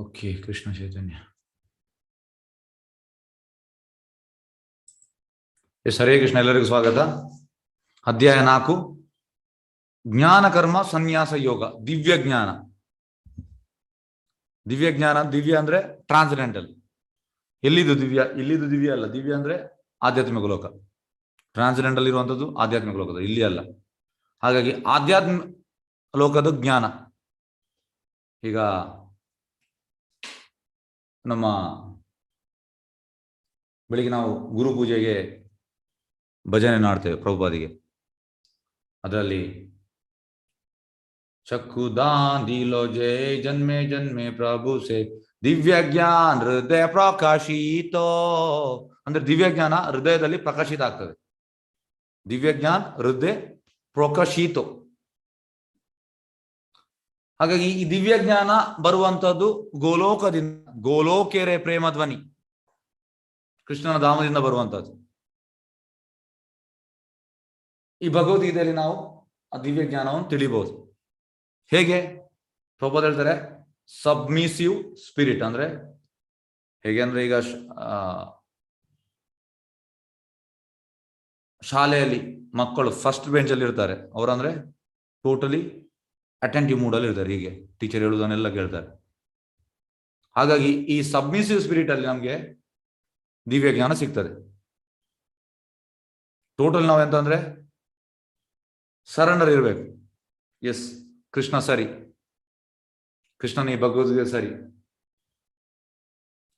Okay, Krishna ಚೈತನ್ಯ. S, Hare Krishna. ಎಲ್ಲರಿಗೂ ಸ್ವಾಗತ. ಅಧ್ಯಾಯ 4, ಜ್ಞಾನ ಕರ್ಮ ಸನ್ಯಾಸ ಯೋಗ. ದಿವ್ಯ ಜ್ಞಾನ. ದಿವ್ಯ ಜ್ಞಾನ, ದಿವ್ಯ ಅಂದ್ರೆ ಟ್ರಾನ್ಸೆಂಡೆಂಟಲ್. ಎಲ್ಲಿದು ದಿವ್ಯ? ಇಲ್ಲಿದು ದಿವ್ಯ ಅಲ್ಲ. ದಿವ್ಯ ಅಂದ್ರೆ ಆಧ್ಯಾತ್ಮಿಕ ಲೋಕ. ಟ್ರಾನ್ಸೆಂಡೆಂಟಲ್ ಇರುವಂಥದ್ದು ಆಧ್ಯಾತ್ಮಿಕ ಲೋಕದ, ಇಲ್ಲಿ ಅಲ್ಲ. ಹಾಗಾಗಿ ಆಧ್ಯಾತ್ಮಿಕ ಲೋಕದ ಜ್ಞಾನ. ಈಗ ನಮ್ಮ ಬೆಳಿಗ್ಗೆ ನಾವು ಗುರು ಪೂಜೆಗೆ ಭಜನೆ ಮಾಡ್ತೇವೆ ಪ್ರಭುಪಾದಿಗೆ. ಅದರಲ್ಲಿ ಚಕ್ಕುದಾನ್ ದಿಲೋ ಜೈ ಜನ್ಮೆ ಜನ್ಮೆ ಪ್ರಭು ಸೆ ದಿವ್ಯ ಜ್ಞಾನ ಹೃದಯ ಪ್ರಕಾಶಿತೋ ಅಂದ್ರೆ ದಿವ್ಯ ಜ್ಞಾನ ಹೃದಯದಲ್ಲಿ ಪ್ರಕಾಶಿತ ಆಗ್ತದೆ. ದಿವ್ಯ ಜ್ಞಾನ ಹೃದಯ ಪ್ರಕಾಶಿತೋ. ಹಾಗಾಗಿ ಈ ದಿವ್ಯ ಜ್ಞಾನ ಬರುವಂತದ್ದು ಗೋಲೋಕದಿಂದ. ಗೋಲೋಕೆರೆ ಪ್ರೇಮ ಧ್ವನಿ, ಕೃಷ್ಣನ ಧಾಮದಿಂದ ಬರುವಂತದ್ದು. ಈ ಭಗವದ್ಗೀತೆಯಲ್ಲಿ ನಾವು ಆ ದಿವ್ಯ ಜ್ಞಾನವನ್ನು ತಿಳಿಬಹುದು. ಹೇಗೆ? ಪ್ರಭುಪಾದ ಹೇಳ್ತಾರೆ, ಸಬ್ಮಿಸಿವ್ ಸ್ಪಿರಿಟ್ ಅಂದ್ರೆ ಹೇಗೆ ಅಂದ್ರೆ, ಈಗ ಶಾಲೆಯಲ್ಲಿ ಮಕ್ಕಳು ಫಸ್ಟ್ ಬೆಂಚ್ ಅಲ್ಲಿ ಇರ್ತಾರೆ. ಅವರಂದ್ರೆ ಟೋಟಲಿ ಅಟೆಂಟಿವ್ ಮೂಡ್ ಅಲ್ಲಿ ಇರ್ತಾರೆ. ಹೀಗೆ ಟೀಚರ್ ಹೇಳುವುದನ್ನೆಲ್ಲ ಕೇಳ್ತಾರೆ. ಹಾಗಾಗಿ ಈ ಸಬ್ಮಿಸಿವ್ ಸ್ಪಿರಿಟ್ ಅಲ್ಲಿ ನಮ್ಗೆ ದಿವ್ಯ ಜ್ಞಾನ ಸಿಗ್ತದೆ. ಟೋಟಲ್ ನಾವು ಎಂತ ಅಂದ್ರೆ ಸರೆಂಡರ್ ಇರಬೇಕು. ಎಸ್, ಕೃಷ್ಣ ಸರಿ, ಕೃಷ್ಣನ ಈ ಭಗವದ್ಗೀತೆ ಸರಿ,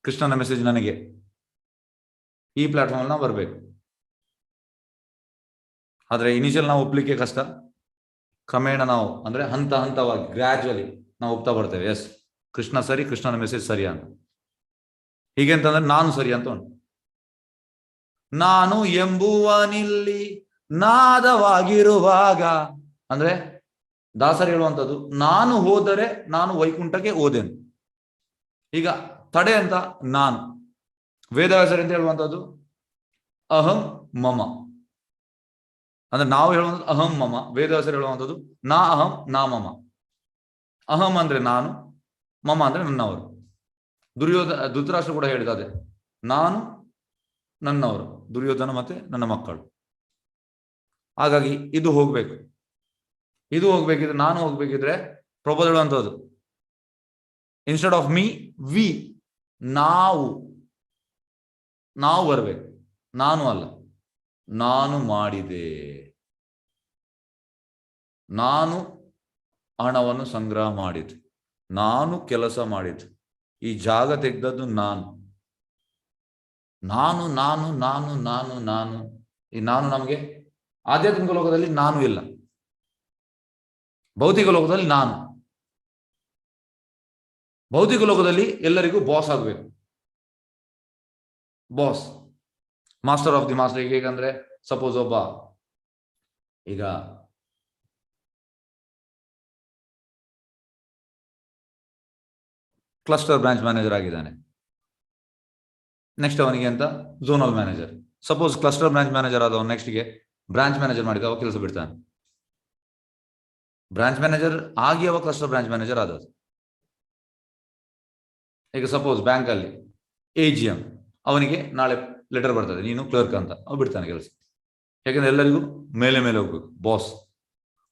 ಕೃಷ್ಣನ ಮೆಸೇಜ್ ನನಗೆ, ಈ ಪ್ಲಾಟ್ಫಾರ್ಮ್ ಅಲ್ಲಿ ನಾವು ಬರಬೇಕು. ಆದ್ರೆ ಇನಿಷಿಯಲ್ ನಾವು ಒಪ್ಲಿಕ್ಕೆ ಕಷ್ಟ. ಕ್ರಮೇಣ ನಾವು ಅಂದ್ರೆ ಹಂತ ಹಂತವಾಗಿ ಗ್ರಾಜುವಲಿ ನಾವು ಒಪ್ತಾ ಬರ್ತೇವೆ. ಎಸ್, ಕೃಷ್ಣ ಸರಿ, ಕೃಷ್ಣನ ಮೆಸೇಜ್ ಸರಿ ಅಂತ. ಹೀಗೆ ಅಂತಂದ್ರೆ ನಾನು ಸರಿ ಅಂತ ಉಂಟು. ನಾನು ಎಂಬುವನಿಲ್ಲಿ ನಾದವಾಗಿರುವಾಗ ಅಂದ್ರೆ ದಾಸರು ಹೇಳುವಂಥದ್ದು, ನಾನು ಹೋದರೆ ನಾನು ವೈಕುಂಠಕ್ಕೆ ಹೋದೆನು. ಈಗ ತಡೆ ಅಂತ ನಾನು. ವೇದವ್ಯಾಸರು ಅಂತ ಹೇಳುವಂಥದ್ದು ಅಹಂ ಮಮ ಅಂದ್ರೆ ನಾವು ಹೇಳುವಂಥದ್ದು ಅಹಂ ಮಮ. ವೇದವ್ಯಾಸರು ಹೇಳುವಂಥದ್ದು ನಾ ಅಹಂ ನಾ ಮಮ. ಅಹಂ ಅಂದ್ರೆ ನಾನು, ಮಮ ಅಂದ್ರೆ ನನ್ನವರು. ಧೃತರಾಷ್ಟ್ರ ಕೂಡ ಹೇಳಿದ ಅದೇ, ನಾನು ನನ್ನವರು, ದುರ್ಯೋಧನ ಮತ್ತೆ ನನ್ನ ಮಕ್ಕಳು. ಹಾಗಾಗಿ ಇದು ಹೋಗ್ಬೇಕು. ಇದು ಹೋಗ್ಬೇಕಿದ್ರೆ, ನಾನು ಹೋಗ್ಬೇಕಿದ್ರೆ ಪ್ರಭು ಹೇಳುವಂಥದ್ದು ಇನ್ಸ್ಟೆಡ್ ಆಫ್ ಮೀ ವಿ, ನಾವು ಬರಬೇಕು. ನಾನು ಅಲ್ಲ, ನಾನು ಮಾಡಿದೆ, ನಾನು ಹಣವನ್ನು ಸಂಗ್ರಹ ಮಾಡಿದ್ದು, ನಾನು ಕೆಲಸ ಮಾಡಿದ್ದು, ಈ ಜಾಗ ತೆಗೆದದ್ದು ನಾನು. ನಾನು ನಾನು ನಾನು ನಾನು ನಾನು ಈ ನಾನು ನಮಗೆ ಆಧ್ಯಾತ್ಮಿಕ ಲೋಕದಲ್ಲಿ ನಾನು ಇಲ್ಲ. ಭೌತಿಕ ಲೋಕದಲ್ಲಿ ನಾನು. ಭೌತಿಕ ಲೋಕದಲ್ಲಿ ಎಲ್ಲರಿಗೂ ಬಾಸ್ ಆಗಬೇಕು. Boss, master of the master. ಹೇಗಂದ್ರೆ ಸಪೋಸ್ ಒಬ್ಬ ಈಗ ಕ್ಲಸ್ಟರ್ ಬ್ರಾಂಚ್ ಮ್ಯಾನೇಜರ್ ಆಗಿದ್ದಾನೆ. ನೆಕ್ಸ್ಟ್ ಅವನಿಗೆ ಅಂತ zonal manager. Suppose cluster branch manager ಆದವ ನೆಕ್ಸ್ಟ್ಗೆ ಬ್ರಾಂಚ್ ಮ್ಯಾನೇಜರ್ ಮಾಡಿದ, ಅವ ಕೆಲಸ ಬಿಡ್ತಾನೆ. ಬ್ರಾಂಚ್ ಮ್ಯಾನೇಜರ್ ಆಗಿ ಅವ ಕ್ಲಸ್ಟರ್ ಬ್ರಾಂಚ್ ಮ್ಯಾನೇಜರ್ ಆದದ್ದು. ಈಗ ಸಪೋಸ್ ಬ್ಯಾಂಕ್ ಅಲ್ಲಿ AGM, ಅವನಿಗೆ ನಾಳೆ ಲೆಟರ್ ಬರ್ತದೆ, ನೀನು ಕ್ಲರ್ಕ್ ಅಂತ. ಅವ ಬಿಡ್ತಾನೆ ಕೆಲಸ. ಯಾಕಂದ್ರೆ ಎಲ್ಲರಿಗೂ ಮೇಲೆ ಮೇಲೆ ಹೋಗ್ಬೇಕು, ಬಾಸ್.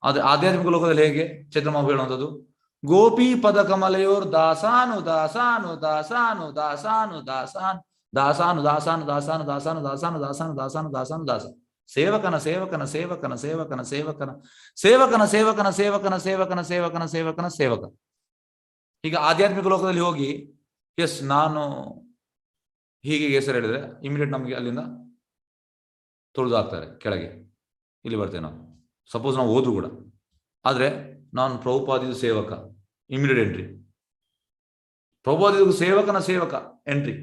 ಆದ್ರೆ ಆಧ್ಯಾತ್ಮಿಕ ಲೋಕದಲ್ಲಿ ಹೇಗೆ? ಚೈತ್ರಮಾವು ಹೇಳುವಂಥದ್ದು, ಗೋಪಿ ಪದ ಕಮಲೆಯೋರ್ ದಾಸಾನು ದಾಸಾನು ದಾಸಾನು ದಾಸಾನು ದಾಸಾನು ದಾಸಾನು ದಾಸಾನು ದಾಸಾನು ದಾಸಾನು ದಾಸಾನು ದಾಸಾನು ದಾಸಾನು ದಾಸಾನು ದಾಸ ಸೇವಕನ ಸೇವಕನ ಸೇವಕನ ಸೇವಕನ ಸೇವಕನ ಸೇವಕನ ಸೇವಕನ ಸೇವಕನ ಸೇವಕನ ಸೇವಕನ ಸೇವಕನ ಸೇವಕ. ಈಗ ಆಧ್ಯಾತ್ಮಿಕ ಲೋಕದಲ್ಲಿ ಹೋಗಿ ಎಸ್ ನಾನು ಹೀಗೆ ಹೆಸರು ಹೇಳಿದ್ರೆ ಇಮಿಡಿಯೇಟ್ ನಮಗೆ ಅಲ್ಲಿಂದ ತೊಳೆದು ಹಾಕ್ತಾರೆ ಕೆಳಗೆ. ಇಲ್ಲಿ ಬರ್ತೇವೆ ನಾವು. ಸಪೋಸ್ ನಾವು ಹೋದ್ರು ಕೂಡ. ಆದ್ರೆ ನಾನು ಪ್ರಭುಪಾದಿದು ಸೇವಕ, ಇಮಿಡಿಯೇಟ್ ಎಂಟ್ರಿ. ಪ್ರಭುಪಾದಿದು ಸೇವಕನ ಸೇವಕ ಎಂಟ್ರಿ.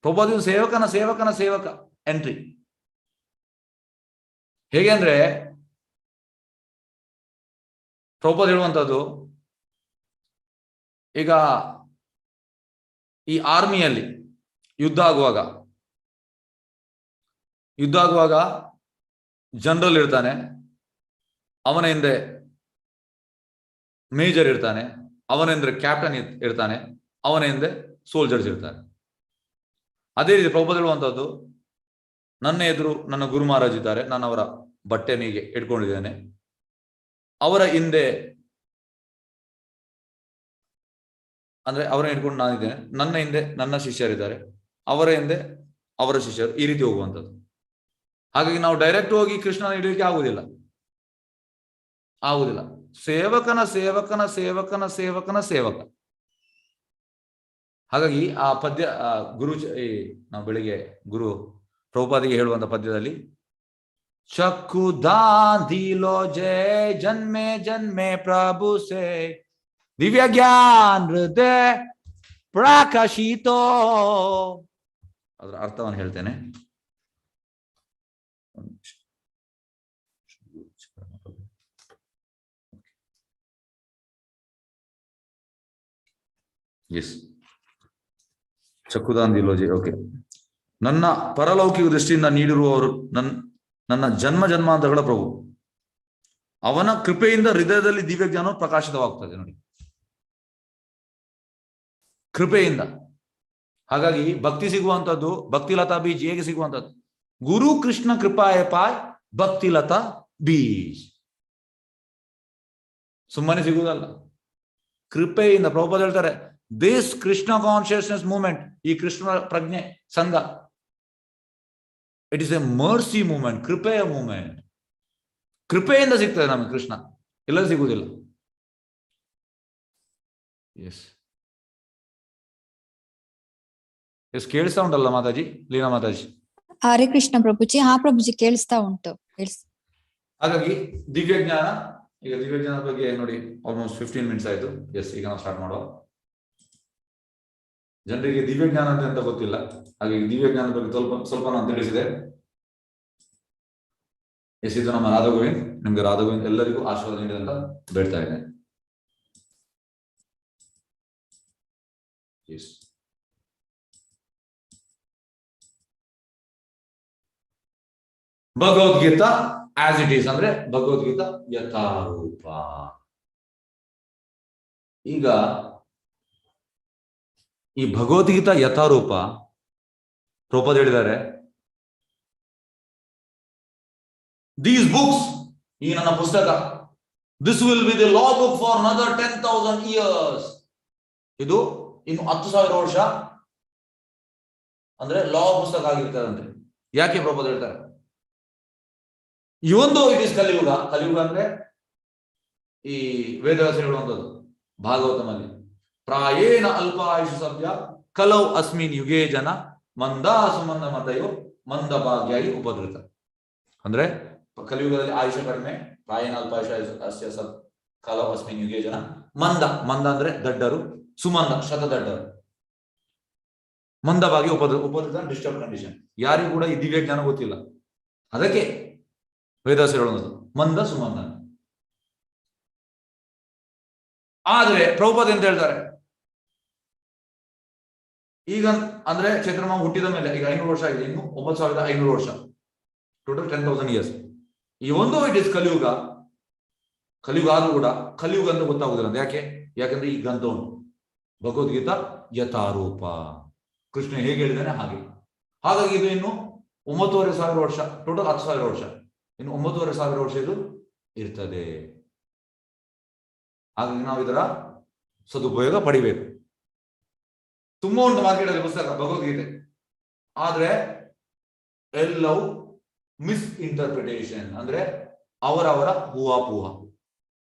ಪ್ರಭುಪಾದಿದು ಸೇವಕನ ಸೇವಕನ ಸೇವಕ ಎಂಟ್ರಿ. ಹೇಗೆ ಅಂದ್ರೆ ಪ್ರಭುಪಾದ ಹೇಳುವಂಥದ್ದು, ಈಗ ಈ ಆರ್ಮಿಯಲ್ಲಿ ಯುದ್ಧ ಆಗುವಾಗ ಜನರಲ್ ಇರ್ತಾನೆ, ಅವನ ಹಿಂದೆ ಮೇಜರ್ ಇರ್ತಾನೆ, ಅವನ ಹಿಂದೆ ಕ್ಯಾಪ್ಟನ್ ಇರ್ತಾನೆ, ಅವನ ಹಿಂದೆ ಸೋಲ್ಜರ್ಸ್ ಇರ್ತಾರೆ. ಅದೇ ರೀತಿ ಪ್ರಭುಪಾದ ಹೇಳುವಂತದ್ದು, ನನ್ನ ಎದುರು ನನ್ನ ಗುರು ಮಹಾರಾಜ್ ಇದ್ದಾರೆ, ನಾನು ಅವರ ಬಟ್ಟೆನಿಗೆ ಇಟ್ಕೊಂಡಿದ್ದೇನೆ, ಅವರ ಹಿಂದೆ ಅಂದ್ರೆ ಅವರನ್ನ ಇಟ್ಕೊಂಡು ನಾನಿದ್ದೇನೆ, ನನ್ನ ಹಿಂದೆ ನನ್ನ ಶಿಷ್ಯರಿದ್ದಾರೆ, ಅವರ ಹಿಂದೆ ಅವರ ಶಿಷ್ಯರು, ಈ ರೀತಿ ಹೋಗುವಂಥದ್ದು. ಹಾಗಾಗಿ ನಾವು ಡೈರೆಕ್ಟ್ ಹೋಗಿ ಕೃಷ್ಣನ ಹಿಡಿಯಲಿಕ್ಕೆ ಆಗುದಿಲ್ಲ. ಸೇವಕನ ಸೇವಕನ ಸೇವಕನ ಸೇವಕನ ಸೇವಕ. ಹಾಗಾಗಿ ಆ ಪದ್ಯ ಗುರು ನಾವು ಬೆಳಿಗ್ಗೆ ಗುರು ಪ್ರಭುಪಾದಿಗೆ ಹೇಳುವಂತ ಪದ್ಯದಲ್ಲಿ ಚಕ್ಕುದಾನ್ ದಿಲೋ ಜಯ ಜನ್ಮೆ ಜನ್ಮೆ ಪ್ರಭು ಸೇ ದಿವ್ಯ ಜ್ಞಾನ ಹೃದಯ ಪ್ರಕಾಶಿತೋ, ಅದರ ಅರ್ಥವನ್ನು ಹೇಳ್ತೇನೆ. ಎಸ್, ಚಕ್ಕುದಾನ್ ದಿಲೋಜಿ. ಓಕೆ. ನನ್ನ ಪರಲೌಕಿಕ ದೃಷ್ಟಿಯಿಂದ ನೀಡಿರುವವರು ನನ್ನ ಜನ್ಮ ಜನ್ಮಾಂತರಗಳ ಪ್ರಭು, ಅವನ ಕೃಪೆಯಿಂದ ಹೃದಯದಲ್ಲಿ ದಿವ್ಯ ಜ್ಞಾನ ಪ್ರಕಾಶಿತವಾಗ್ತದೆ ನೋಡಿ, ಕೃಪೆಯಿಂದ. ಹಾಗಾಗಿ ಭಕ್ತಿ ಸಿಗುವಂತದ್ದು, ಭಕ್ತಿ ಲತಾ ಬೀಜ್ ಹೇಗೆ ಸಿಗುವಂತದ್ದು? ಗುರು ಕೃಷ್ಣ ಕೃಪಾಯ ಪಾಯ್ ಭಕ್ತಿ ಲತಾ ಬೀಜ್. ಸುಮ್ಮನೆ ಸಿಗುವುದಲ್ಲ, ಕೃಪೆಯಿಂದ. ಪ್ರಭುಪಾದ ಹೇಳ್ತಾರೆ, ದಿಸ್ ಕೃಷ್ಣ ಕಾನ್ಶಿಯಸ್ನೆಸ್ ಮೂವ್ಮೆಂಟ್, ಈ ಕೃಷ್ಣ ಪ್ರಜ್ಞೆ ಸಂಘ, it is A mercy movement, ಕೃಪೆಯ ಮೂವ್ಮೆಂಟ್. ಕೃಪೆಯಿಂದ ಸಿಗ್ತದೆ ನಮಗೆ ಕೃಷ್ಣ, ಎಲ್ಲ ಸಿಗುವುದಿಲ್ಲ. ಎಸ್ ಎಸ್, ಕೇಳಿಸ್ತಾ ಉಂಟಲ್ಲ ಮಾತಾಜಿ, ಲೀನಾ ಮಾತಾಜಿ? ಹರೇ ಕೃಷ್ಣ ಪ್ರಭುಜಿ. ಹಾ ಪ್ರಭುಜಿ, ಕೇಳಿಸ್ತಾ ಉಂಟು. ಹಾಗಾಗಿ ದಿವ್ಯ ಜ್ಞಾನ, ಈಗ ದಿವ್ಯ ಜ್ಞಾನದ ಬಗ್ಗೆ ನೋಡಿ ಆಲ್ಮೋಸ್ಟ್ 15 ಮಿನಿಟ್ಸ್ ಆಯ್ತು. ಎಸ್, ಈಗ ನಾವು ಸ್ಟಾರ್ಟ್ ಮಾಡುವ. ಜನರಿಗೆ ದಿವ್ಯ ಜ್ಞಾನ ಅಂತ ಗೊತ್ತಿಲ್ಲ, ಹಾಗಾಗಿ ದಿವ್ಯ ಜ್ಞಾನದ ಬಗ್ಗೆ ಸ್ವಲ್ಪ ನಾನು ತಿಳಿಸಿದೆ. ಎಸ್, ಇದು ನಮ್ಮ ರಾಧಾಗೋವಿಂದ್. ನಿಮ್ಗೆ ರಾಧಾಗೋವಿಂದ್ ಎಲ್ಲರಿಗೂ ಆಶೀರ್ವಾದ ನೀಡಿ ಅಂತ ಬೇಡ್ತಾ ಇದ್ದೇನೆ. Yes, Bhagavadgita as it is, ಅಂದ್ರೆ ಭಗವದ್ಗೀತಾ ಯಥಾರೂಪ. ಈಗ ಈ ಭಗವದ್ಗೀತಾ ಯಥಾರೂಪ ಪ್ರಭುಪಾದ ಹೇಳಿದ್ದಾರೆ, ದೀಸ್ ಬುಕ್ಸ್, ಈ ನನ್ನ ಪುಸ್ತಕ, this will be the law book for another 10,000 years. ಇದು ಇನ್ನು 10,000 ವರ್ಷ ಅಂದ್ರೆ ಲಾ ಪುಸ್ತಕ ಆಗಿರ್ತದಂತೆ. ಯಾಕೆ ಪ್ರಭುಪಾದ ಹೇಳ್ತಾರೆ? ಈ ಒಂದು ಇಟ್ ಇಸ್ ಕಲಿಯುಗ. ಕಲಿಯುಗ ಅಂದ್ರೆ ಈ ವೇದವ್ಯಾಸ ಹೇಳುವಂಥದ್ದು ಭಾಗವತಮಲ್ಲಿ, ಪ್ರಾಯೇಣ ಅಲ್ಪ ಆಯುಷ ಸಭ್ಯ ಕಲೌ ಅಸ್ಮಿನ್ ಯುಗೇ ಜನ ಮಂದಾ ಸುಮಂದ ಮತಯೋ ಮಂದ ಭಾಗ್ಯಾಯಿ ಉಪದ್ರತ. ಅಂದ್ರೆ ಕಲಿಯುಗದಲ್ಲಿ ಆಯುಷ ಕಡಿಮೆ, ಪ್ರಾಯೇಣ ಅಲ್ಪ ಆಯುಷ ಕಲೌ ಅಸ್ಮಿನ್ ಯುಗೇ ಜನ. ಮಂದ ಅಂದ್ರೆ ದಡ್ಡರು, ಸುಮಂದ ಶತದಡ್ಡರು, ಮಂದ ಭಾಗ್ಯ ಉಪದ್ರತ ಡಿಸ್ಟರ್ಬ್ ಕಂಡೀಷನ್. ಯಾರಿಗೂ ಕೂಡ ಈ ದಿವ್ಯ ಜ್ಞಾನ ಗೊತ್ತಿಲ್ಲ. ಅದಕ್ಕೆ ವೇದವ್ಯಾಸ ಹೇಳುವುದು ಮಂದ ಸುಮಂದ. ಆದ್ರೆ ಪ್ರಭುಪಾದ ಅಂತ ಹೇಳ್ತಾರೆ, ಈಗ ಅಂದ್ರೆ ಚೈತ್ರಮ ಹುಟ್ಟಿದ ಮೇಲೆ ಈಗ 500 ವರ್ಷ ಆಗಿದೆ, ಇನ್ನು 9,500 ವರ್ಷ, ಟೋಟಲ್ 10,000 years. ಈ ಒಂದು ಇಟ್ ಇಸ್ ಕಲಿಯುಗ. ಕಲಿಯುಗ ಆದ್ರೂ ಕೂಡ ಕಲಿಯುಗ ಅಂತ ಗೊತ್ತಾಗುದಿಲ್ಲ. ಯಾಕೆಂದ್ರೆ ಈ ಗ್ರಂಥ ಉಂಟು, ಭಗವದ್ಗೀತಾ ಯಥಾರೂಪ, ಕೃಷ್ಣ ಹೇಗೆ ಹೇಳಿದಾನೆ ಹಾಗೆ. ಹಾಗಾಗಿ ಇದು ಇನ್ನು 9,500 ವರ್ಷ, ಟೋಟಲ್ 10,000 ವರ್ಷ, ಇನ್ನು 9,500 ವರ್ಷ ಇದು ಇರ್ತದೆ. ಹಾಗಾಗಿ ನಾವು ಇದರ ಸದುಪಯೋಗ ಪಡಿಬೇಕು. ತುಂಬಾ ಉಂಟು ಮಾರ್ಕೆಟಲ್ಲಿ ಪುಸ್ತಕ ಭಗವದ್ಗೀತೆ, ಆದ್ರೆ ಎಲ್ಲವೂ ಮಿಸ್ ಇಂಟರ್ಪ್ರಿಟೇಷನ್, ಅಂದ್ರೆ ಅವರವರ ಹೂವಾಪೂಹ,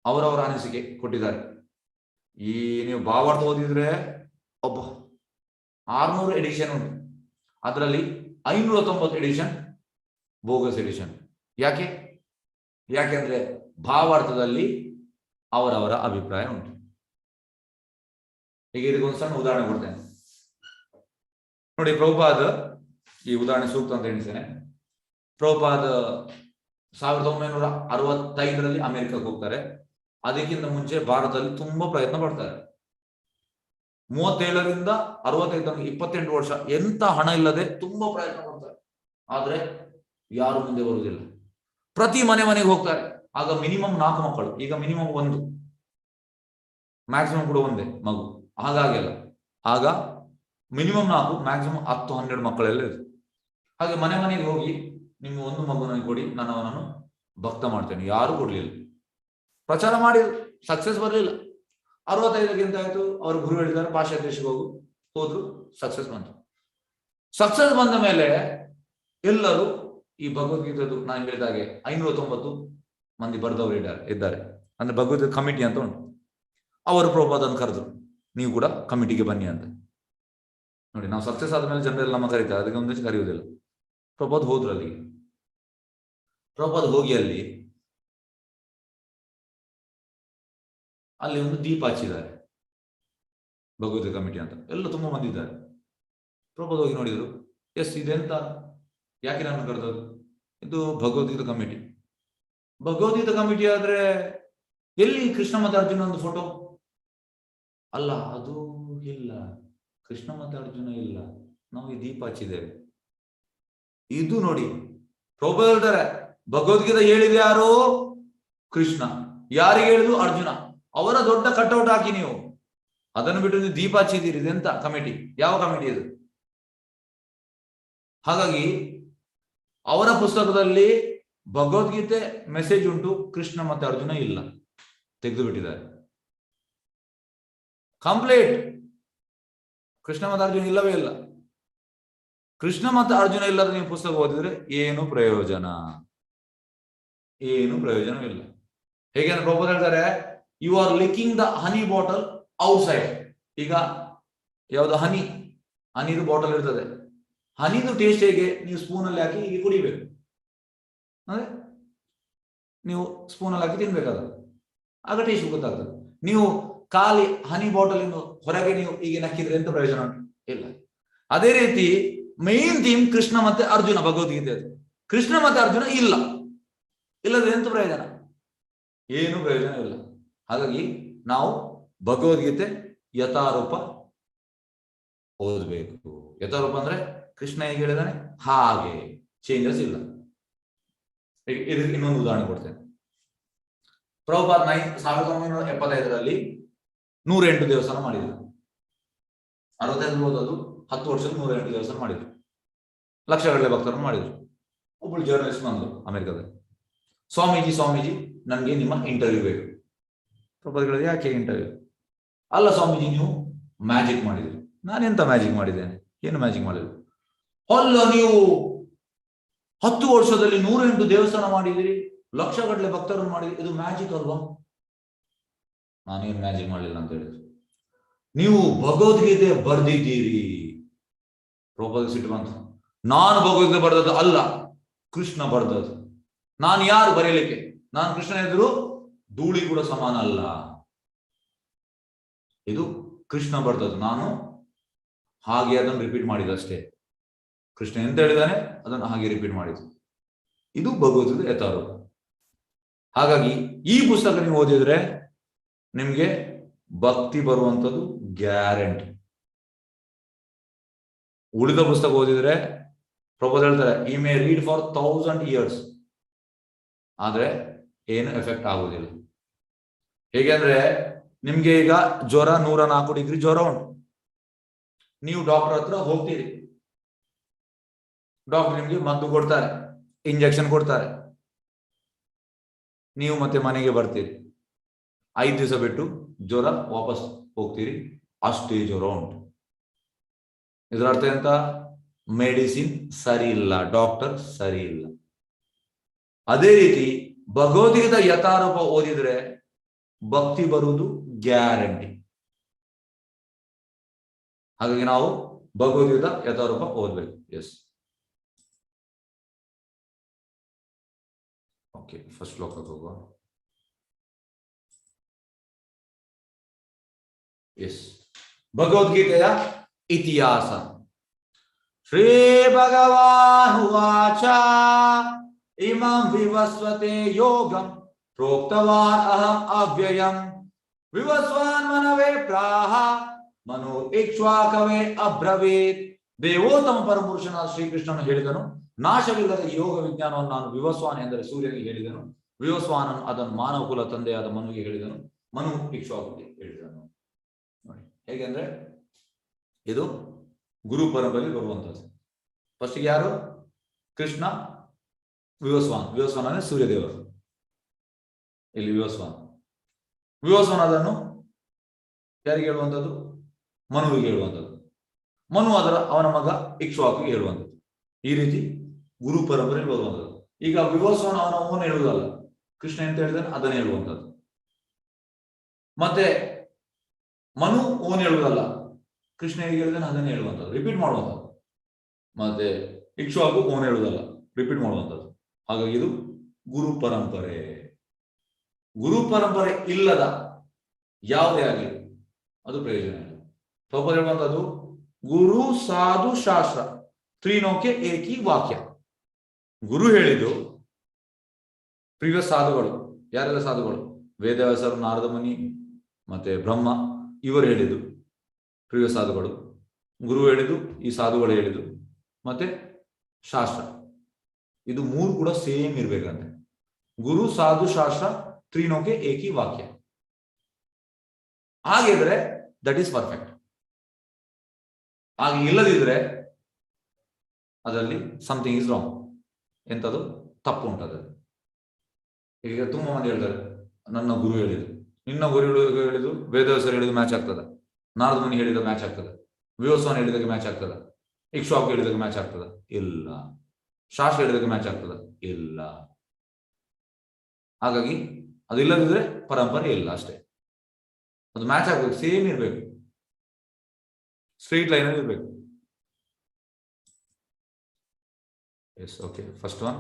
ಅವರವರ ಅನಿಸಿಕೆ ಕೊಟ್ಟಿದ್ದಾರೆ. ಈ ನೀವು ಭಾವಾರ್ಥ ಓದಿದ್ರೆ 600 ಎಡಿಷನ್ ಉಂಟು, ಅದರಲ್ಲಿ 590 ಎಡಿಷನ್ ಬೋಗಸ್ ಎಡಿಷನ್. ಯಾಕೆಂದ್ರೆ ಭಾವಾರ್ಥದಲ್ಲಿ ಅವರವರ ಅಭಿಪ್ರಾಯ ಉಂಟು. ಈಗ ಇದಕ್ಕೊಂದು ಸಣ್ಣ ಉದಾಹರಣೆ ಕೊಡ್ತೇನೆ ನೋಡಿ. ಪ್ರಭುಪಾದ ಈ ಉದಾಹರಣೆ ಸೂಕ್ತ ಅಂತ ಎಣಿಸ್ತೇನೆ. ಪ್ರಭುಪಾದ 1965ರಲ್ಲಿ ಅಮೆರಿಕಕ್ಕೆ ಹೋಗ್ತಾರೆ. ಅದಕ್ಕಿಂತ ಮುಂಚೆ ಭಾರತದಲ್ಲಿ ತುಂಬಾ ಪ್ರಯತ್ನ ಪಡ್ತಾರೆ. 37ರಿಂದ 65 ತನಕ 28 ವರ್ಷ ಎಂತ ಹಣ ಇಲ್ಲದೆ ತುಂಬಾ ಪ್ರಯತ್ನ ಪಡ್ತಾರೆ. ಆದ್ರೆ ಯಾರು ಮುಂದೆ ಬರುವುದಿಲ್ಲ. ಪ್ರತಿ ಮನೆಗೆ ಹೋಗ್ತಾರೆ. ಆಗ ಮಿನಿಮಮ್ 4 ಮಕ್ಕಳು, ಈಗ ಮಿನಿಮಮ್ 1, ಮ್ಯಾಕ್ಸಿಮಮ್ ಕೂಡ ಒಂದೇ ಮಗು. ಹಾಗಾಗಿಲ್ಲ. ಆಗ ಮಿನಿಮಮ್ 4, ಮ್ಯಾಕ್ಸಿಮಮ್ 10-12 ಮಕ್ಕಳೆಲ್ಲ ಇದ್ರು. ಹಾಗೆ ಮನೆ ಮನೆಗೆ ಹೋಗಿ ನಿಮ್ಗೆ ಒಂದು ಮಗುವಿಗೆ ಕೊಡಿ, ನಾನು ಅವನನ್ನು ಭಕ್ತ ಮಾಡ್ತೇನೆ. ಯಾರು ಕೊಡ್ಲಿಲ್ಲ. ಪ್ರಚಾರ ಮಾಡಿ ಸಕ್ಸಸ್ ಬರಲಿಲ್ಲ. 65ಕ್ಕೆ ಎಂತ ಆಯ್ತು, ಅವರು ಗುರು ಹೇಳಿದ್ದಾರೆ ಪಾಶ್ಚಾತ್ಯ ದೇಶಕ್ಕೆ ಹೋದ್ರು, ಸಕ್ಸಸ್ ಬಂತು. ಸಕ್ಸಸ್ ಬಂದ ಮೇಲೆ ಎಲ್ಲರೂ ಈ ಭಗವದ್ಗೀತೆದು ನಾನು ಹೇಳಿದಾಗೆ 590 ಮಂದಿ ಬರೆದವರು ಇದ್ದಾರೆ. ಅಂದ್ರೆ ಭಗವದ್ಗೀತೆ ಕಮಿಟಿ ಅಂತ ಉಂಟು. ಅವರು ಪ್ರಭುಪಾದನ್ನು ಕರೆದ್ರು, ನೀವು ಕೂಡ ಕಮಿಟಿಗೆ ಬನ್ನಿ ಅಂತ. ನೋಡಿ, ನಾವು ಸಕ್ಸಸ್ ಆದ್ಮೇಲೆ ಜನರೆಲ್ಲ ನಮ್ಮ ಕರೀತಾರೆ, ಅದಕ್ಕೆ ಒಂದೇ ಕರೆಯುವುದಿಲ್ಲ. ಪ್ರಭುಪಾದ್ ಹೋದ್ರು ಅಲ್ಲಿಗೆ. ಪ್ರಭುಪಾದ್ ಹೋಗಿ ಅಲ್ಲಿ ಒಂದು ದೀಪ ಹಚ್ಚಿದ್ದಾರೆ, ಭಗವದ್ಗೀತೆ ಕಮಿಟಿ ಅಂತ. ಎಲ್ಲ ತುಂಬಾ ಮಂದಿ ಇದ್ದಾರೆ. ಪ್ರಭುಪಾದ್ ಹೋಗಿ ನೋಡಿದ್ರು, ಎಸ್ ಇದೆಂತ, ಯಾಕೆ ನಾನು ಕರೆದದ್ದು? ಇದು ಭಗವದ್ಗೀತೆ ಕಮಿಟಿ. ಭಗವದ್ಗೀತೆ ಕಮಿಟಿ ಆದ್ರೆ ಎಲ್ಲಿ ಕೃಷ್ಣ ಮತ್ತೆ ಅರ್ಜುನ ಒಂದು ಫೋಟೋ? ಅಲ್ಲ, ಅದು ಇಲ್ಲ, ಕೃಷ್ಣ ಮತ್ತೆ ಅರ್ಜುನ ಇಲ್ಲ, ನಾವು ಈ ದೀಪ ಹಚ್ಚಿದ್ದೇವೆ. ಇದು ನೋಡಿ, ಪ್ರಭುಪಾದ್ ಹೇಳ್ತಾರೆ, ಭಗವದ್ಗೀತೆ ಹೇಳಿದೆ ಯಾರು? ಕೃಷ್ಣ. ಯಾರಿಗೆ ಹೇಳಿದ್ರು? ಅರ್ಜುನ. ಅವರ ದೊಡ್ಡ ಕಟ್ಔಟ್ ಹಾಕಿ ನೀವು ಅದನ್ನು ಬಿಟ್ಟು ನೀವು ದೀಪ ಹಚ್ಚಿದ್ದೀರಿ. ಇದೆಂತ ಕಮಿಟಿ? ಯಾವ ಕಮಿಟಿ ಇದು? ಹಾಗಾಗಿ ಅವರ ಪುಸ್ತಕದಲ್ಲಿ ಭಗವದ್ಗೀತೆ ಮೆಸೇಜ್ ಉಂಟು, ಕೃಷ್ಣ ಮತ್ತೆ ಅರ್ಜುನ ಇಲ್ಲ, ತೆಗೆದು ಬಿಟ್ಟಿದ್ದಾರೆ. ಕಂಪ್ಲೀಟ್ ಕೃಷ್ಣ ಮತ್ತೆ ಅರ್ಜುನ ಇಲ್ಲವೇ ಇಲ್ಲ. ಕೃಷ್ಣ ಮತ್ತೆ ಅರ್ಜುನ ಇಲ್ಲದ ನೀವು ಪುಸ್ತಕ ಓದಿದ್ರೆ ಏನು ಪ್ರಯೋಜನವಿಲ್ಲ. ಹೇಗೆ ಅಂದ್ರೆ ಪ್ರಭುಪಾದ್ ಹೇಳ್ತಾರೆ, you are licking the honey bottle outside. ಈಗ ಯಾವ್ದು ಹನಿದು ಬಾಟಲ್ ಇರ್ತದೆ, ಹನಿದು ಟೇಸ್ಟ್ ಹೇಗೆ? ನೀವು ಸ್ಪೂನಲ್ಲಿ ಹಾಕಿ ಹೀಗೆ ಕುಡಿಬೇಕು. ಅಂದ್ರೆ ನೀವು ಸ್ಪೂನಲ್ಲಿ ಹಾಕಿ ತಿನ್ಬೇಕಾದ, ಆಗ ಟೇಸ್ಟ್ ಗೊತ್ತಾಗ್ತದೆ. ನೀವು ಖಾಲಿ ಹನಿ ಬಾಟಲ್ ಇನ್ನು ಹೊರಗೆ ನೀವು ಈಗ ನಕ್ಕಿದ್ರೆ ಎಂತ ಪ್ರಯೋಜನ ಉಂಟು? ಇಲ್ಲ. ಅದೇ ರೀತಿ ಮೈನ್ ಥೀಮ್ ಕೃಷ್ಣ ಮತ್ತೆ ಅರ್ಜುನ ಭಗವದ್ಗೀತೆ. ಕೃಷ್ಣ ಮತ್ತೆ ಅರ್ಜುನ ಇಲ್ಲದ್ರೆ ಎಂತ ಪ್ರಯೋಜನ? ಏನು ಪ್ರಯೋಜನವಿಲ್ಲ. ಹಾಗಾಗಿ ನಾವು ಭಗವದ್ಗೀತೆ ಯಥಾರೂಪ ಓದಬೇಕು. ಯಥಾರೂಪ ಅಂದ್ರೆ ಕೃಷ್ಣ ಹೇಗೆ ಹೇಳಿದಾನೆ ಹಾಗೆ, ಚೇಂಜಸ್ ಇಲ್ಲ. ಇದಕ್ಕೆ ಇನ್ನೊಂದು ಉದಾಹರಣೆ ಕೊಡ್ತೇನೆ. ಪ್ರಭುಪಾದ್ 1975ರಲ್ಲಿ 108 ದೇವಸ್ಥಾನ ಮಾಡಿದ್ರು. 65 ಓದೋದು 10 ವರ್ಷದ 108 ದೇವಸ್ಥಾನ ಮಾಡಿದ್ರು. ಲಕ್ಷಗಟ್ಟಲೆ ಭಕ್ತರನ್ನು ಮಾಡಿದ್ರು. ಒಬ್ಬಳು ಜರ್ನಲಿಸ್ಟ್ ಬಂದ್ರು ಅಮೆರಿಕದಲ್ಲಿ, ಸ್ವಾಮೀಜಿ ನನ್ಗೆ ನಿಮ್ಮ ಇಂಟರ್ವ್ಯೂ ಬೇಕು. ಪ್ರಭುಪಾದ್ ಹೇಳಿದ್ರು, ಯಾಕೆ ಇಂಟರ್ವ್ಯೂ? ಅಲ್ಲ ಸ್ವಾಮೀಜಿ, ನೀವು ಮ್ಯಾಜಿಕ್ ಮಾಡಿದ್ರಿ. ನಾನೆಂತ ಮ್ಯಾಜಿಕ್ ಮಾಡಿದ್ದೇನೆ? ಏನು ಮ್ಯಾಜಿಕ್ ಮಾಡಿದ್ರು? ಅಲ್ಲ, ನೀವು 10 ವರ್ಷದಲ್ಲಿ 108 ದೇವಸ್ಥಾನ ಮಾಡಿದಿರಿ, ಲಕ್ಷಗಟ್ಟಲೆ ಭಕ್ತರನ್ನು ಮಾಡಿದ್ರಿ, ಇದು ಮ್ಯಾಜಿಕ್ ಅಲ್ವಾ? ನಾನೇನು ಮ್ಯಾಜಿಕ್ ಮಾಡಲಿಲ್ಲ ಅಂತ ಹೇಳಿದ್ರು. ನೀವು ಭಗವದ್ಗೀತೆ ಬರ್ದಿದ್ದೀರಿ. ಪ್ರಭುಪಾದ್ ಸಿಟ್ಟು ಬಂತು. ನಾನು ಭಗವದ್ಗೀತೆ ಬರ್ದದ್ದು ಅಲ್ಲ, ಕೃಷ್ಣ ಬರ್ದದ್ದು. ನಾನು ಯಾರು ಬರೀಲಿಕ್ಕೆ? ನಾನು ಕೃಷ್ಣ ಎದುರು ಧೂಳಿ ಕೂಡ ಸಮಾನ ಅಲ್ಲ. ಇದು ಕೃಷ್ಣ ಬರ್ದದ್ದು, ನಾನು ಹಾಗೆ ಅದನ್ನು ರಿಪೀಟ್ ಮಾಡಿದಷ್ಟೇ. ಕೃಷ್ಣ ಎಂತ ಹೇಳಿದಾನೆ ಅದನ್ನು ಹಾಗೆ ರಿಪೀಟ್ ಮಾಡಿದ್ದು. ಇದು ಭಗವದ್ಗೀತೆ ಯಥಾರೂಪ. ಹಾಗಾಗಿ ಈ ಪುಸ್ತಕ ನೀವು ಓದಿದ್ರೆ ನಿಮ್ಗೆ ಭಕ್ತಿ ಬರುವಂಥದ್ದು ಗ್ಯಾರಂಟಿ. ಉಳಿದ ಪುಸ್ತಕ ಓದಿದ್ರೆ ಪ್ರಭುಪಾದ್ ಹೇಳ್ತಾರೆ, ಈ ಮೇ ರೀಡ್ ಫಾರ್ 1000 years, ಆದ್ರೆ ಏನು ಎಫೆಕ್ಟ್ ಆಗುವುದಿಲ್ಲ. ಹೇಗೆ ಅಂದ್ರೆ ನಿಮ್ಗೆ ಈಗ ಜ್ವರ 104 ಡಿಗ್ರಿ ಜ್ವರ ಉಂಟು. ನೀವು ಡಾಕ್ಟರ್ ಹತ್ರ ಹೋಗ್ತೀರಿ, ಡಾಕ್ಟರ್ ನಿಮ್ಗೆ ಮದ್ದು ಕೊಡ್ತಾರೆ, ಇಂಜೆಕ್ಷನ್ ಕೊಡ್ತಾರೆ. ನೀವು ಮತ್ತೆ ಮನೆಗೆ ಬರ್ತೀರಿ, 5 ದಿವಸ ಬಿಟ್ಟು ಜ್ವರ ವಾಪಸ್ ಹೋಗ್ತೀರಿ, ಅಷ್ಟೇ ಜ್ವರ ಉಂಟು. ಇದರ ಅರ್ಥ ಎಂತ? ಮೆಡಿಸಿನ್ ಸರಿ ಇಲ್ಲ, ಡಾಕ್ಟರ್ ಸರಿ ಇಲ್ಲ. ಅದೇ ರೀತಿ ಭಗವದ್ಗೀತೆ ಯಥಾರೂಪ ಓದಿದ್ರೆ ಭಕ್ತಿ ಬರುವುದು ಗ್ಯಾರಂಟಿ. ಹಾಗಾಗಿ ನಾವು ಭಗವದ್ಗೀತೆ ಯಥಾರೂಪ ಓದ್ಬೇಕು. ಎಸ್, ಓಕೆ, ಫಸ್ಟ್ ಶ್ಲೋಕಕ್ಕೆ ಹೋಗುವ. ಎಸ್, ಭಗವದ್ಗೀತೆಯ ಇತಿಹಾಸ. ಶ್ರೀ ಭಗವಾನ್ ಉವಾಚ ಇಮಂ ವಿವಸ್ವತೆ ಯೋಗಂ ಪ್ರೋಕ್ತವಾನ್ ಅಹಂ ಅವ್ಯಯಂ ವಿವಸ್ವಾನ್ ಮನವೇ ಪ್ರಾಹ ಮನೋ ಇಕ್ಷ್ವಾಕವೇ ಅಬ್ರವೀತ್. ದೇವೋತ್ತಮ ಪರಮಪುರುಷನಾದ ಶ್ರೀಕೃಷ್ಣನು ಹೇಳಿದನು, ನಾಶವಿಲ್ಲದ ಯೋಗ ವಿಜ್ಞಾನವನ್ನು ನಾನು ವಿವಸ್ವಾನ್ ಎಂದರೆ ಸೂರ್ಯನಿಗೆ ಹೇಳಿದನು, ವಿವಸ್ವಾನನು ಅದನ್ನು ಮಾನವ ಕುಲ ತಂದೆಯಾದ ಮನುವಿಗೆ ಹೇಳಿದನು, ಮನು ಇಕ್ಷ್ವಾಕುಗೆ ಹೇಳಿದನು. ನೋಡಿ ಹೇಗೆಂದ್ರೆ ಇದು ಗುರು ಪರಂಪರೆಯಲ್ಲಿ ಬರುವಂತದ್ದು. ಫಸ್ಟ್ ಯಾರು? ಕೃಷ್ಣ, ವಿವಸ್ವಾನ್ ಅಂದ್ರೆ ಸೂರ್ಯದೇವರು. ಇಲ್ಲಿ ವಿವಸ್ವಾನ್ ಅದನ್ನು ಯಾರಿಗೆ ಹೇಳುವಂಥದ್ದು? ಮನುವಿಗೆ ಹೇಳುವಂಥದ್ದು. ಮನು ಅವನ ಮಗ ಇಕ್ಷ್ವಾಕುಗೆ ಹೇಳುವಂಥದ್ದು. ಈ ರೀತಿ ಗುರು ಪರಂಪರೆಯಲ್ಲಿ ಬರುವಂಥದ್ದು. ಈಗ ವಿವಸ್ವಾನ್ ಅವನ ಓನ್ ಹೇಳುವುದಲ್ಲ, ಕೃಷ್ಣ ಎಂತ ಹೇಳಿದಾನೆ ಅದನ್ನೇ ಹೇಳುವಂಥದ್ದು. ಮತ್ತೆ ಮನು ಓನ್ ಹೇಳುವುದಲ್ಲ, ಕೃಷ್ಣ ಹೇಗೆ ಹೇಳಿದಾನೆ ಅದನ್ನೇ ಹೇಳುವಂಥದ್ದು, ರಿಪೀಟ್ ಮಾಡುವಂಥದ್ದು. ಮತ್ತೆ ಇಕ್ಷ್ವಾಕು ಓನ್ ಹೇಳುವುದಲ್ಲ, ರಿಪೀಟ್ ಮಾಡುವಂಥದ್ದು. ಹಾಗಾಗಿ ಇದು ಗುರು ಪರಂಪರೆ. ಗುರು ಪರಂಪರೆ ಇಲ್ಲದ ಯಾವುದೇ ಆಗಲಿ ಅದು ಪ್ರಯೋಜನ ಇಲ್ಲ. ಪ್ರಭುಪಾದ ಹೇಳುವಂಥದ್ದು ಗುರು ಸಾಧು ಶಾಸ್ತ್ರ ತ್ರಿನೋಕೆ ಏಕಿ ವಾಕ್ಯ. ಗುರು ಹೇಳಿದ್ದು ಪ್ರಿವಿಯಸ್ ಸಾಧುಗಳು, ಯಾರೆಲ್ಲ ಸಾಧುಗಳು? ವೇದವ್ಯಾಸರು, ನಾರದ ಮುನಿ, ಮತ್ತೆ ಬ್ರಹ್ಮ, ಇವರು ಹೇಳಿದ್ದು ಪ್ರಿವಿಯಸ್ ಸಾಧುಗಳು. ಗುರು ಹೇಳಿದ್ದು ಈ ಸಾಧುಗಳು ಹೇಳಿದ್ದು, ಮತ್ತೆ ಶಾಸ್ತ್ರ. ಇದು ಮೂರು ಕೂಡ ಸೇಮ್ ಇರ್ಬೇಕಂತೆ. ಗುರು ಸಾಧು ಶಾಸ್ತ್ರ ತ್ರಿನೋಕೆ ಏಕಿ ವಾಕ್ಯ. ಹಾಗಿದ್ರೆ ದಟ್ ಈಸ್ ಪರ್ಫೆಕ್ಟ್. ಹಾಗೆ ಇಲ್ಲದಿದ್ರೆ ಅದರಲ್ಲಿ ಸಮಥಿಂಗ್ ಇಸ್ ರಾಂಗ್. ಎಂಥದ್ದು ತಪ್ಪು ಉಂಟದು. ಈಗ ತುಂಬಾ ಮಂದಿ ಹೇಳ್ತಾರೆ ನನ್ನ ಗುರು ಹೇಳಿದ್ರು, ನಿನ್ನ ಗುರು ಹೇಳಿದ್ರು, ವೇದವ್ಯಾಸರು ಹೇಳಿದ್ರು ಮ್ಯಾಚ್ ಆಗ್ತದ, ನಾರದ ಮುನಿ ಹೇಳಿದ ಮ್ಯಾಚ್ ಆಗ್ತದ, ವಿವಸ್ವಾನ್ ಹೇಳಿದಾಗ ಮ್ಯಾಚ್ ಆಗ್ತದ, ಇಕ್ಷ್ವಾಕು ಹೇಳಿದಾಗ ಮ್ಯಾಚ್ ಆಗ್ತದ? ಇಲ್ಲ. ಶಾಸ್ತ್ರ ಹೇಳಿದಾಗ ಮ್ಯಾಚ್ ಆಗ್ತದ? ಇಲ್ಲ. ಹಾಗಾಗಿ ಅದು ಇಲ್ಲದಿದ್ರೆ ಪರಂಪರೆ ಇಲ್ಲ ಅಷ್ಟೇ. ಅದು ಮ್ಯಾಚ್ ಆಗ್ಬೇಕು, ಸೇಮ್ ಇರ್ಬೇಕು, ಸ್ಟ್ರೈಟ್ ಲೈನ್ ಅಲ್ಲಿ ಇರ್ಬೇಕು. S, okay. ಫಸ್ಟ್ ಒನ್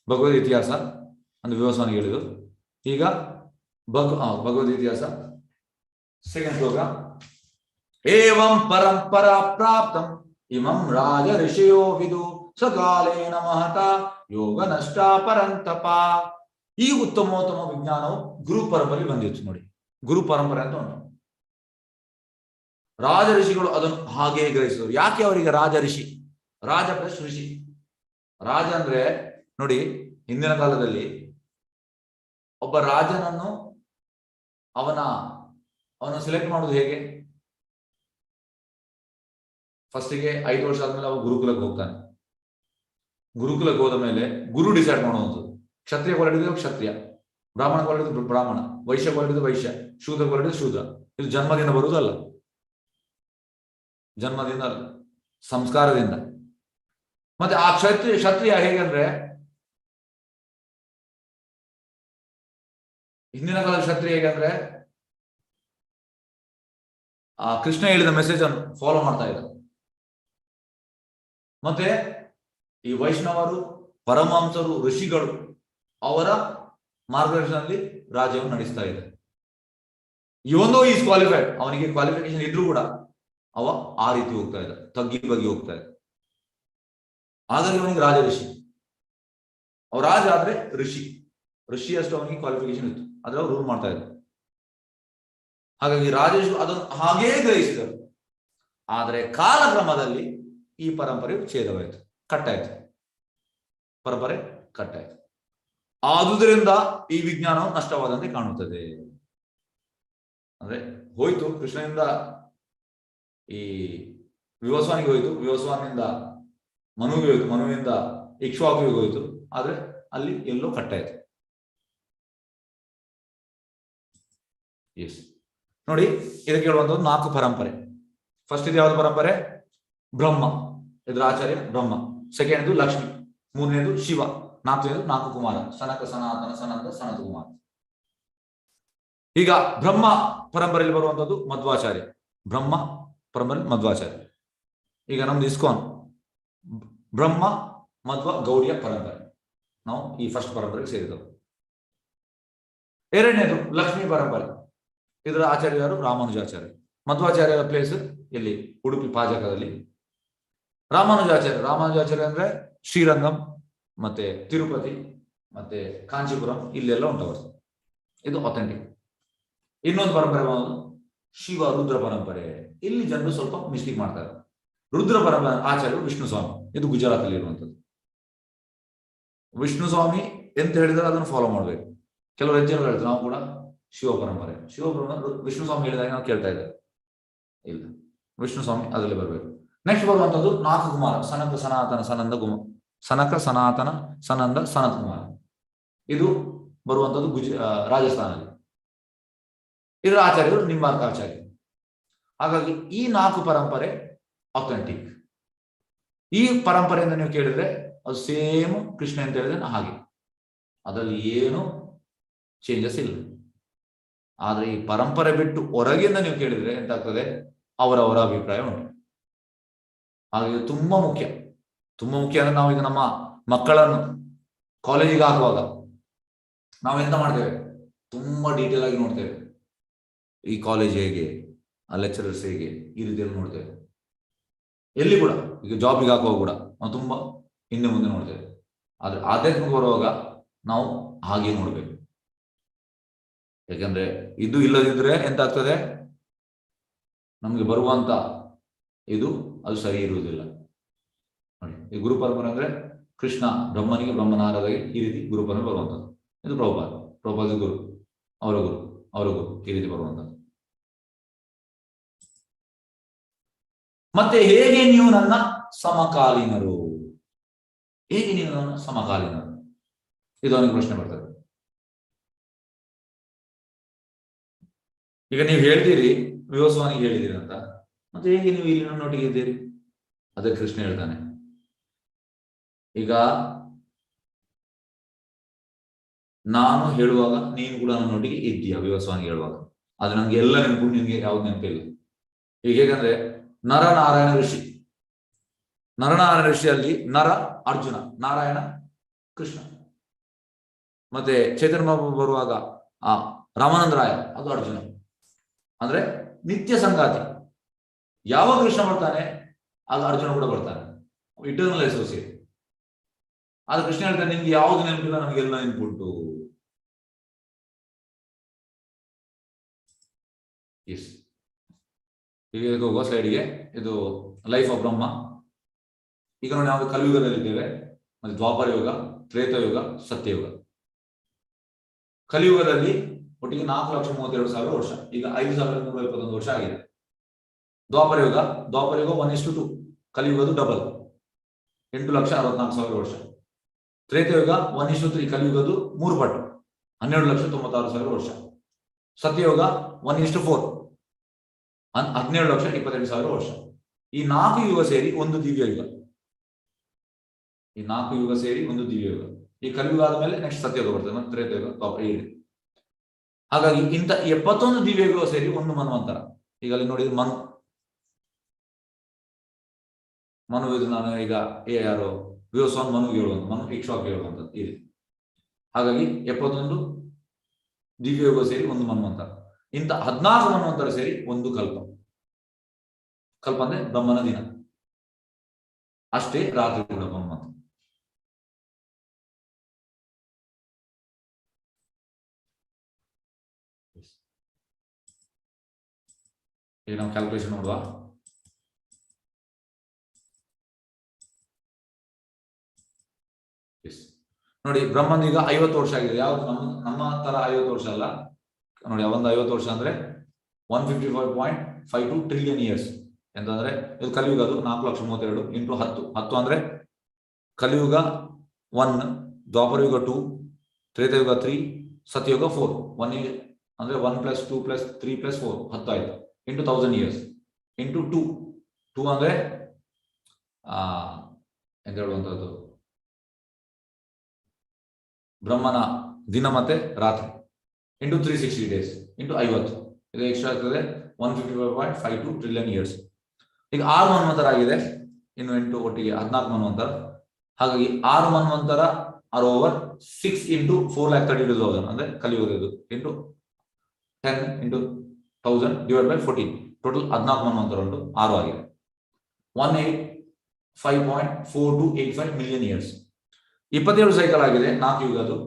ಭಗವದ್ ಇತಿಹಾಸ ಅಂದ್ರೆ ವಿವಸ್ವಾನಿಗೆ ಹೇಳಿದ್ರು. ಈಗ ಭಗವದ್ ಇತಿಹಾಸ ಸೆಕೆಂಡ್ ಶ್ಲೋಕ. ಏವಂ ಪರಂಪರಾ ಪ್ರಾಪ್ತಂ ಇಮಂ ರಾಜ ಋಷಿಯೋ ವಿದು ಸಕಾಲೇನ ಮಹತ ಯೋಗ ನಷ್ಟ ಪರಂತಪ. ಈ ಉತ್ತಮೋತ್ತಮ ವಿಜ್ಞಾನವು ಗುರು ಪರಂಪರೆ ಬಂದಿತ್ತು ನೋಡಿ. ಗುರು ಪರಂಪರೆ ಅಂತ ಉಂಟು. ರಾಜ ಋಷಿಗಳು ಅದನ್ನು ಹಾಗೆ ಗ್ರಹಿಸಿದರು. ಯಾಕೆ ಅವರಿಗೆ ರಾಜ ಋಷಿ? ರಾಜ ಪ್ಲಸ್ ಋಷಿ. ರಾಜ ಅಂದ್ರೆ ನೋಡಿ, ಹಿಂದಿನ ಕಾಲದಲ್ಲಿ ಒಬ್ಬ ರಾಜನನ್ನು ಅವನ ಸೆಲೆಕ್ಟ್ ಮಾಡೋದು ಹೇಗೆ? ಫಸ್ಟಿಗೆ 5 ವರ್ಷ ಆದ್ಮೇಲೆ ಅವ ಗುರುಕುಲಕ್ಕೆ ಹೋಗ್ತಾನೆ. ಗುರುಕುಲಕ್ಕೆ ಹೋದ ಮೇಲೆ ಗುರು ಡಿಸೈಡ್ ಮಾಡುವಂಥದ್ದು. ಕ್ಷತ್ರಿಯ ಕ್ವಾಲಿಟಿದ್ರೆ ಕ್ಷತ್ರಿಯ, ಬ್ರಾಹ್ಮಣ ಕ್ವಾಲಿಟಿ ಬ್ರಾಹ್ಮಣ, ವೈಶ್ಯ ಕ್ವಾಲಿಟಿ ವೈಶ್ಯ, ಶೂದ್ರ ಕ್ವಾಲಿಟಿ ಶೂದ್ರ. ಇದು ಜನ್ಮದಿಂದ ಬರುವುದಲ್ಲ, ಜನ್ಮದಿಂದ ಅಲ್ಲ, ಸಂಸ್ಕಾರದಿಂದ. ಮತ್ತೆ ಆ ಕ್ಷತ್ರಿಯ ಹೇಗಂದ್ರೆ, ಹಿಂದಿನ ಕಾಲದ ಕ್ಷತ್ರಿಯ ಹೇಗಂದ್ರೆ ಆ ಕೃಷ್ಣ ಹೇಳಿದ ಮೆಸೇಜ್ ಅನ್ನು ಫಾಲೋ ಮಾಡ್ತಾ ಇದ್ದ. ಮತ್ತೆ ಈ ವೈಷ್ಣವರು, ಪರಮಹಂಸರು, ಋಷಿಗಳು ಅವರ ಮಾರ್ಗದರ್ಶನದಲ್ಲಿ ರಾಜ್ಯವನ್ನು ನಡೆಸ್ತಾ ಇದೆ. ಇವೊಂದು ಈಸ್ ಕ್ವಾಲಿಫೈಡ್, ಅವನಿಗೆ ಕ್ವಾಲಿಫಿಕೇಶನ್ ಇದ್ರೂ ಕೂಡ ಅವ ಆ ರೀತಿ ಹೋಗ್ತಾ ಇದ್ದ, ತಗ್ಗಿ ಬಗ್ಗಿ ಹೋಗ್ತಾ ಇದ್ದ. ಹಾಗಾಗಿ ಅವನಿಗೆ ರಾಜ ಋಷಿ. ಅವ ರಾಜ ಆದ್ರೆ ಋಷಿ ಅಷ್ಟು ಅವನಿಗೆ ಕ್ವಾಲಿಫಿಕೇಶನ್ ಇತ್ತು, ಆದ್ರೆ ಅವ್ರು ರೂಲ್ ಮಾಡ್ತಾ ಇದ್ರು. ಹಾಗಾಗಿ ರಾಜೇಶ್ ಅದನ್ನು ಹಾಗೇ ಗ್ರಹಿಸಿದರು. ಆದರೆ ಕಾಲಕ್ರಮದಲ್ಲಿ ಈ ಪರಂಪರೆಯು ಛೇದವಾಯಿತು, ಕಟ್ಟಾಯ್ತು. ಪರಂಪರೆ ಕಟ್ಟಾಯ್ತು. ಆದುದರಿಂದ ಈ ವಿಜ್ಞಾನವು ನಷ್ಟವಾದಂತೆ ಕಾಣುತ್ತದೆ. ಅಂದ್ರೆ ಹೋಯ್ತು, ಕೃಷ್ಣನಿಂದ ಈ ವಿವಸ್ವಾನಿಗೆ ಹೋಯ್ತು, ವಿವಸ್ವಾನಿಂದ ಮನುವಿಗೆ ಹೋಯ್ತು, ಮನುವಿನಿಂದ ಇಕ್ಷ್ವಾಕುವಿಗೆ ಹೋಯ್ತು. ಆದ್ರೆ ಅಲ್ಲಿ ಎಲ್ಲೋ ಕಟ್ಟಾಯ್ತು. ಎಸ್, ನೋಡಿ, ಇದಕ್ಕೆ ಹೇಳುವಂಥದ್ದು 4 ಪರಂಪರೆ. ಫಸ್ಟ್ ಇದು ಯಾವ್ದು ಪರಂಪರೆ? ಬ್ರಹ್ಮ, ಇದ್ರ ಆಚಾರ್ಯ ಬ್ರಹ್ಮ. ಸೆಕೆಂಡ್ ಲಕ್ಷ್ಮಿ, ಮೂರನೇದು ಶಿವ, ನಾಲ್ಕನೇದು 4 ಕುಮಾರ: ಸನಕ, ಸನಾತನ, ಸನಂದ, ಸನತ ಕುಮಾರ. ಈಗ ಬ್ರಹ್ಮ ಪರಂಪರೆಯಲ್ಲಿ ಬರುವಂತದ್ದು ಮಧ್ವಾಚಾರ್ಯ. ಬ್ರಹ್ಮ ಪರಂಪರೆ ಮಧ್ವಾಚಾರ್ಯ. ಈಗ ನಮ್ದು ಇಸ್ಕಾನ್ ಬ್ರಹ್ಮ ಮಧ್ವ ಗೌಡಿಯ ಪರಂಪರೆ. ನಾವು ಈ ಫಸ್ಟ್ ಪರಂಪರೆಗೆ ಸೇರಿದವು. ಎರಡನೇದು ಲಕ್ಷ್ಮೀ ಪರಂಪರೆ. ಇದರ ಆಚಾರ್ಯರು ರಾಮಾನುಜಾಚಾರ್ಯ. ಮಧ್ವಾಚಾರ್ಯರ ಪ್ಲೇಸ್ ಎಲ್ಲಿ? ಉಡುಪಿ ಪಾಜಕದಲ್ಲಿ. ರಾಮಾನುಜಾಚಾರ್ಯ ಅಂದ್ರೆ ಶ್ರೀರಂಗಂ, ಮತ್ತೆ ತಿರುಪತಿ, ಮತ್ತೆ ಕಾಂಚೀಪುರಂ, ಇಲ್ಲೆಲ್ಲ ಉಂಟವರು. ಇದು ಅಥೆಂಟಿಕ್. ಇನ್ನೊಂದು ಪರಂಪರೆ ಬಂದು ಶಿವ ರುದ್ರ ಪರಂಪರೆ. ಇಲ್ಲಿ ಜನರು ಸ್ವಲ್ಪ ಮಿಸ್ಟೇಕ್ ಮಾಡ್ತಾರೆ. ರುದ್ರ ಪರಂಪರೆ ಆಚಾರ್ಯರು ವಿಷ್ಣು ಸ್ವಾಮಿ. ಇದು ಗುಜರಾತ್ ಅಲ್ಲಿ ಇರುವಂತದ್ದು. ವಿಷ್ಣು ಸ್ವಾಮಿ ಎಂತ ಹೇಳಿದ್ರೆ ಅದನ್ನು ಫಾಲೋ ಮಾಡ್ಬೇಕು. ಕೆಲವರು ಹೆಚ್ಚಿನ ಹೇಳ್ತಾರೆ ನಾವು ಕೂಡ ಶಿವ ಪರಂಪರೆ ವಿಷ್ಣು ಸ್ವಾಮಿ ಹೇಳಿದಾಗ ನಾವು ಕೇಳ್ತಾ ಇದ್ದೇವೆ. ಇಲ್ಲ, ವಿಷ್ಣು ಸ್ವಾಮಿ ಅದರಲ್ಲಿ ಬರಬೇಕು. ನೆಕ್ಸ್ಟ್ ಬರುವಂತದ್ದು 4 ಕುಮಾರ, ಸನಕ ಸನಾತನ ಸನಂದ ಸನಕ ಸನಾತನ ಸನಂದ ಸನತ್ ಕುಮಾರ. ಇದು ಬರುವಂತದ್ದು ರಾಜಸ್ಥಾನದಲ್ಲಿ. ಇದರ ಆಚಾರ್ಯರು ನಿಂಬಾರ್ಕ ಆಚಾರ್ಯ. ಹಾಗಾಗಿ ಈ 4 ಪರಂಪರೆ ಅಥೆಂಟಿಕ್. ಈ ಪರಂಪರೆಯಿಂದ ನೀವು ಕೇಳಿದ್ರೆ ಅದು ಸೇಮ್ ಕೃಷ್ಣ ಅಂತ ಹೇಳಿದ್ರೆ ಹಾಗೆ, ಅದರಲ್ಲಿ ಏನು ಚೇಂಜಸ್ ಇಲ್ಲ. ಆದ್ರೆ ಈ ಪರಂಪರೆ ಬಿಟ್ಟು ಹೊರಗಿಂದ ನೀವು ಕೇಳಿದ್ರೆ ಎಂತಾಗ್ತದೆ, ಅವರವರ ಅಭಿಪ್ರಾಯ ಉಂಟು. ಹಾಗೆ ತುಂಬಾ ಮುಖ್ಯ ಅಂದ್ರೆ ನಾವೀಗ ನಮ್ಮ ಮಕ್ಕಳನ್ನು ಕಾಲೇಜಿಗೆ ಹಾಕುವಾಗ ನಾವೆಂತ ಮಾಡ್ತೇವೆ, ತುಂಬಾ ಡೀಟೇಲ್ ಆಗಿ ನೋಡ್ತೇವೆ. ಈ ಕಾಲೇಜ್ ಹೇಗೆ, ಆ ಲೆಕ್ಚರರ್ಸ್ ಹೇಗೆ, ಈ ರೀತಿಯಲ್ಲಿ ನೋಡ್ತೇವೆ. ಎಲ್ಲಿ ಕೂಡ ಈಗ ಜಾಬಿಗೆ ಹಾಕುವಾಗ ಕೂಡ ನಾವು ತುಂಬಾ ಹಿಂದೆ ಮುಂದೆ ನೋಡ್ತೇವೆ. ಆದ್ರೆ ಆಧ್ಯಾತ್ಮಿಕ ಬರುವಾಗ ನಾವು ಹಾಗೆ ನೋಡ್ಬೇಕು. ಯಾಕಂದ್ರೆ ಇದು ಇಲ್ಲದಿದ್ರೆ ಎಂತಾಗ್ತದೆ, ನಮ್ಗೆ ಬರುವಂತ ಅದು ಸರಿ ಇರುವುದಿಲ್ಲ. ನೋಡಿ, ಈ ಗುರುಪರಂಪರೆ ಅಂದ್ರೆ ಕೃಷ್ಣ ಬ್ರಹ್ಮನಿಗೆ, ಬ್ರಹ್ಮನಾರದಿಗೆ ಈ ರೀತಿ ಗುರುಪರಂಪರೆ ಬರುವಂತದ್ದು. ಇದು ಪ್ರಭುಪಾದ ಗುರು, ಅವರ ಗುರು ಈ ರೀತಿ ಬರುವಂತದ್ದು. ಮತ್ತೆ ಹೇಗೆ ನೀವು ನನ್ನ ಸಮಕಾಲೀನರು, ಇದು ಅವನಿಗೆ ಪ್ರಶ್ನೆ ಬರ್ತದೆ. ಈಗ ನೀವು ಹೇಳ್ತೀರಿ ವಿವಸ್ವಾನಿಗೆ ಹೇಳಿದ್ದೀರಿ ಅಂತ, ಮತ್ತೆ ಹೇಗೆ ನೀವು ಇಲ್ಲಿ ನನ್ನೊಟ್ಟಿಗೆ ಇದ್ದೀರಿ? ಅದೇ ಕೃಷ್ಣ ಹೇಳ್ತಾನೆ, ಈಗ ನಾನು ಹೇಳುವಾಗ ನೀನು ಕೂಡ ನನ್ನೊಟ್ಟಿಗೆ ಇದ್ದೀಯ ವಿವಸ್ವಾನಿಗೆ ಹೇಳುವಾಗ. ಆದ್ರೆ ನಂಗೆ ಎಲ್ಲ ನೆನಪು, ನಿನ್ಗೆ ಯಾವ್ದು ನೆನಪಿಲ್ಲ. ಈಗ ಹೇಗಂದ್ರೆ ನರನಾರಾಯಣ ಋಷಿಯಲ್ಲಿ ನರ ಅರ್ಜುನ, ನಾರಾಯಣ ಕೃಷ್ಣ. ಮತ್ತೆ ಚೈತನ್ಯ ಬಾಬು ಬರುವಾಗ ಆ ರಾಮಾನಂದರಾಯ ಅದು ಅರ್ಜುನ. ಅಂದ್ರೆ ನಿತ್ಯ ಸಂಗಾತಿ. ಯಾವ ಕೃಷ್ಣ ಬರ್ತಾನೆ ಆಗ ಅರ್ಜುನ ಕೂಡ ಬರ್ತಾನೆ, ಇಟರ್ನಲ್ ಅಸೋಸಿಯೇಟ್. ಆದ್ರೆ ಕೃಷ್ಣ ಹೇಳ್ತಾನೆ, ನಿಮ್ಗೆ ಯಾವ್ದು ನೆನಪಿಲ್ಲ, ನಮಗೆಲ್ಲ ನೆನಪುಂಟು. ಈಗ ಹೋಗುವ ಸ್ಲೈಡ್ಗೆ, ಇದು ಲೈಫ್ ಆಫ್ ಬ್ರಹ್ಮ. ಈಗ ನೋಡಿ, ನಾವು ಕಲಿಯುಗದಲ್ಲಿದ್ದೇವೆ. ಮತ್ತೆ ದ್ವಾಪರ ಯುಗ, ತ್ರೇತಯುಗ, ಸತ್ಯಯುಗ. ಕಲಿಯುಗದಲ್ಲಿ ಒಟ್ಟಿಗೆ 4,32,000 ವರ್ಷ, ಈಗ 5,121 ವರ್ಷ ಆಗಿದೆ. ದ್ವಾಪರ ಯುಗ 1:2, ಕಲಿಯುಗದು ಡಬಲ್, 8,64,000 ವರ್ಷ. ತ್ರೇತಯುಗ 1:3, ಕಲಿಯುಗದು 3 ಪಟ್ಟು, 12,96,000 ವರ್ಷ. ಸತ್ಯಯುಗ 1:4, 17,28,000 ವರ್ಷ. ಈ 4 ಯುಗ ಸೇರಿ ಒಂದು ದಿವ್ಯ ಯುಗ. ಈ ಕಲಿಯುಗ ಆದ್ಮೇಲೆ ನೆಕ್ಸ್ಟ್ ಸತ್ಯಯುಗ ಬರ್ತದೆ, ಮತ್ತೆ ತ್ರೇತಯುಗ, ದ್ವಾಪರ, ಈ ರೀತಿ. ಹಾಗಾಗಿ ಇಂಥ 71 ದಿವ್ಯ ಯುಗ ಸೇರಿ ಒಂದು ಮನ್ವಂತರ. ಈಗ ಅಲ್ಲಿ ನೋಡಿ, ಮನು ಇದು ನಾನು ಈಗ ಯಾರು ವಿವಸ್ವಾನ್ ಮನುಗೆ ಹೇಳುವಂತ, ಮನು ಇಕ್ಷ್ವಾಕು ಹೇಳುವಂಥದ್ದು ಈ ರೀತಿ. ಹಾಗಾಗಿ 71 ದಿವ್ಯ ಯುಗ ಸೇರಿ ಒಂದು ಮನ್ವಂತರ. ಇಂಥ 14 ಮನ್ವಂತರ ಸೇರಿ ಒಂದು ಕಲ್ಪ ಅಂದ್ರೆ ಬ್ರಹ್ಮನ ದಿನ ಅಷ್ಟೇ, ರಾತ್ರಿ ಕೂಡ ಮನ್ವಂತ. ಈಗ ನಾವು ಕ್ಯಾಲ್ಕುಲೇಷನ್ ನೋಡುವ. ನೋಡಿ, ಬ್ರಹ್ಮನಿಗ 50 ವರ್ಷ ಆಗಿದೆ. ಯಾವ್ದು ನಮ್ಮ ತರ 50 ವರ್ಷ ಅಲ್ಲ ನೋಡಿ. ಒಂದು 50 ವರ್ಷ ಅಂದ್ರೆ 155.52 ಟ್ರಿಲಿಯನ್ ಇಯರ್ಸ್. ಎಂತಂದ್ರೆ ಇದು ಕಲಿಯುಗ, ಅದು 4,32,000 ಇಂಟು 10 ಅಂದ್ರೆ ಕಲಿಯುಗ 1, ದ್ವಾಪರಯುಗ 2, ತ್ರೇತಯುಗ 3, ಸತ್ಯಯುಗ 4. 1 ಅಂದ್ರೆ 1 + 2 + 3 + 4 10 ಆಯ್ತು, ಇಂಟು 1000 ಇಯರ್ಸ್, ಇಂಟು 2 ಅಂದ್ರೆ ಎಂತ ಹೇಳುವಂತದ್ದು, ಬ್ರಹ್ಮನ ದಿನ ಮತ್ತೆ ರಾತ್ರಿ, ಇಂಟು 360 ಡೇಸ್, ಇಂಟು 50. ಇದು ಎಕ್ಸ್ಟ್ರಾ ಆಗ್ತದೆ 155.52 ಟ್ರಿಲಿಯನ್ ಇಯರ್ಸ್. ಈಗ 6 ಮನ್ವಂತರ ಆಗಿದೆ, ಇನ್ನು 8 ಒಟ್ಟಿಗೆ 14 ಮನ್ವಂತರ. ಹಾಗಾಗಿ 6 ಮನ್ವಂತರ ಆರ್ ಓವರ್ 6 ಇಂಟು 4,32,000 ಅಂದ್ರೆ ಕಲಿಯುಗದು, into 10 into 1000 divide by 14. Total 14 ಮನ್ವಂತರ ಉಂಟು, 6 ಆಗಿದೆ. 185.4285 ಮಿಲಿಯನ್ ಇಯರ್ಸ್. 27 ಸೈಕಲ್ ಆಗಿದೆ 4 ಯುಗದ್ದು.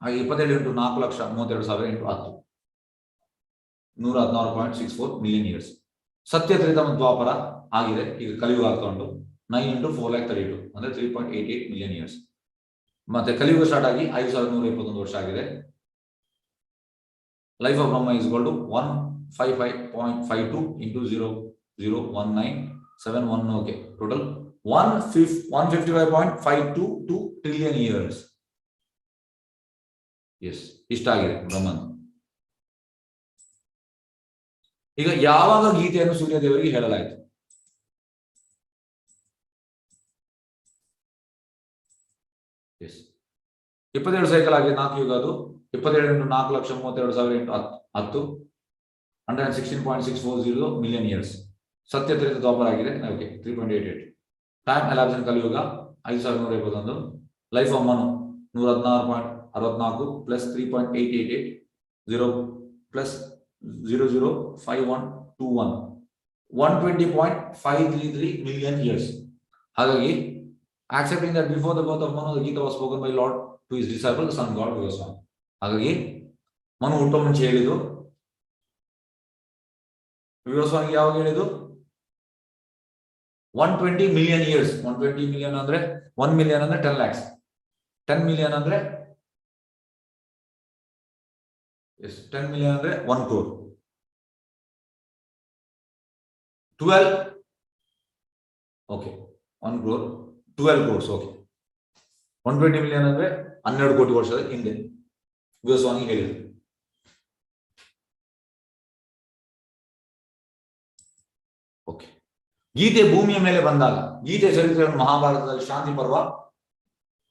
ಹಾಗೆ 27 ಇಂಟು 4,32,000 ಇಂಟು 10, 116.64 ಮಿಲಿಯನ್ ಇಯರ್ಸ್. ಸತ್ಯ, ತ್ರೇತ ಮತ್ತು ದ್ವಾಪರ ಆಗಿದೆ. ಈಗ ಕಲಿಯುಗ ಆಗ್ತಾ ಉಂಟು 9 ಇಂಟು 4,32 ಅಂದ್ರೆ 3.88 ಮಿಲಿಯನ್ ಇಯರ್ಸ್. ಮತ್ತೆ ಕಲಿಯುಗ ಸ್ಟಾರ್ಟ್ ಆಗಿ 5,121 ವರ್ಷ ಆಗಿದೆ. Life of Brahma is equal to 155.52 into 0 0.01971. Okay, total 155.522 trillion years. Yes, ಇಷ್ಟಾಗಿದೆ ಬ್ರಹ್ಮನ್. ಈಗ ಯಾವಾಗ ಗೀತೆಯನ್ನು ಸೂರ್ಯದೇವರಿಗೆ ಹೇಳಲಾಯಿತು? ಎಸ್, 27 ಸೈಕಲ್ ಆಗಿದೆ 4 ಯುಗ. ಅದು 27 × 4,32,810 116.640 ಮಿಲಿಯನ್ ಇಯರ್ಸ್. ಸತ್ಯತ್ರೇತ ದ್ವಾಪರ ಆಗಿದೆ. ಓಕೆ, 3.88. ಟೈಮ್ ಎಲಾಬ್ಸನ್ ಕಲಿಯುಗ 5,121. Life of Manu 116.64 plus 3.888 0 plus 005121 120.533 million years. ಹಾಗಾಗಿ accepting that before the birth of Manu, the Gita was spoken by Lord to his disciple, the sun god Vivaswami. ಹಾಗಾಗಿ ಮನು ಹುಟ್ಟೋ ಮುಂಚೆ ಹೇಳಿದ್ದು, ವಿವಸ್ವಾಮಿಗೆ ಯಾವಾಗ ಹೇಳಿದ್ದು? 120 ಮಿಲಿಯನ್ ಇಯರ್ಸ್. 120 ಮಿಲಿಯನ್ ಅಂದ್ರೆ 1 million ಅಂದ್ರೆ 10 lakhs. 10 ಮಿಲಿಯನ್ ಅಂದ್ರೆ 10 ಮಿಲಿಯನ್ ಅಂದ್ರೆ 1 crore. 12 okay 1 crore 12 crores. Okay, 120 million ಅಂದ್ರೆ 12 ಕೋಟಿ ವರ್ಷದ ಹಿಂದೆ ವಿವಸ್ವಾಮಿ ಹೇಳಿದ್ರು. ಓಕೆ, ಗೀತೆ ಭೂಮಿಯ ಮೇಲೆ ಬಂದಾಗ ಗೀತೆ ಚರಿತ್ರೆಯನ್ನು ಮಹಾಭಾರತದಲ್ಲಿ ಶಾಂತಿ ಪರ್ವ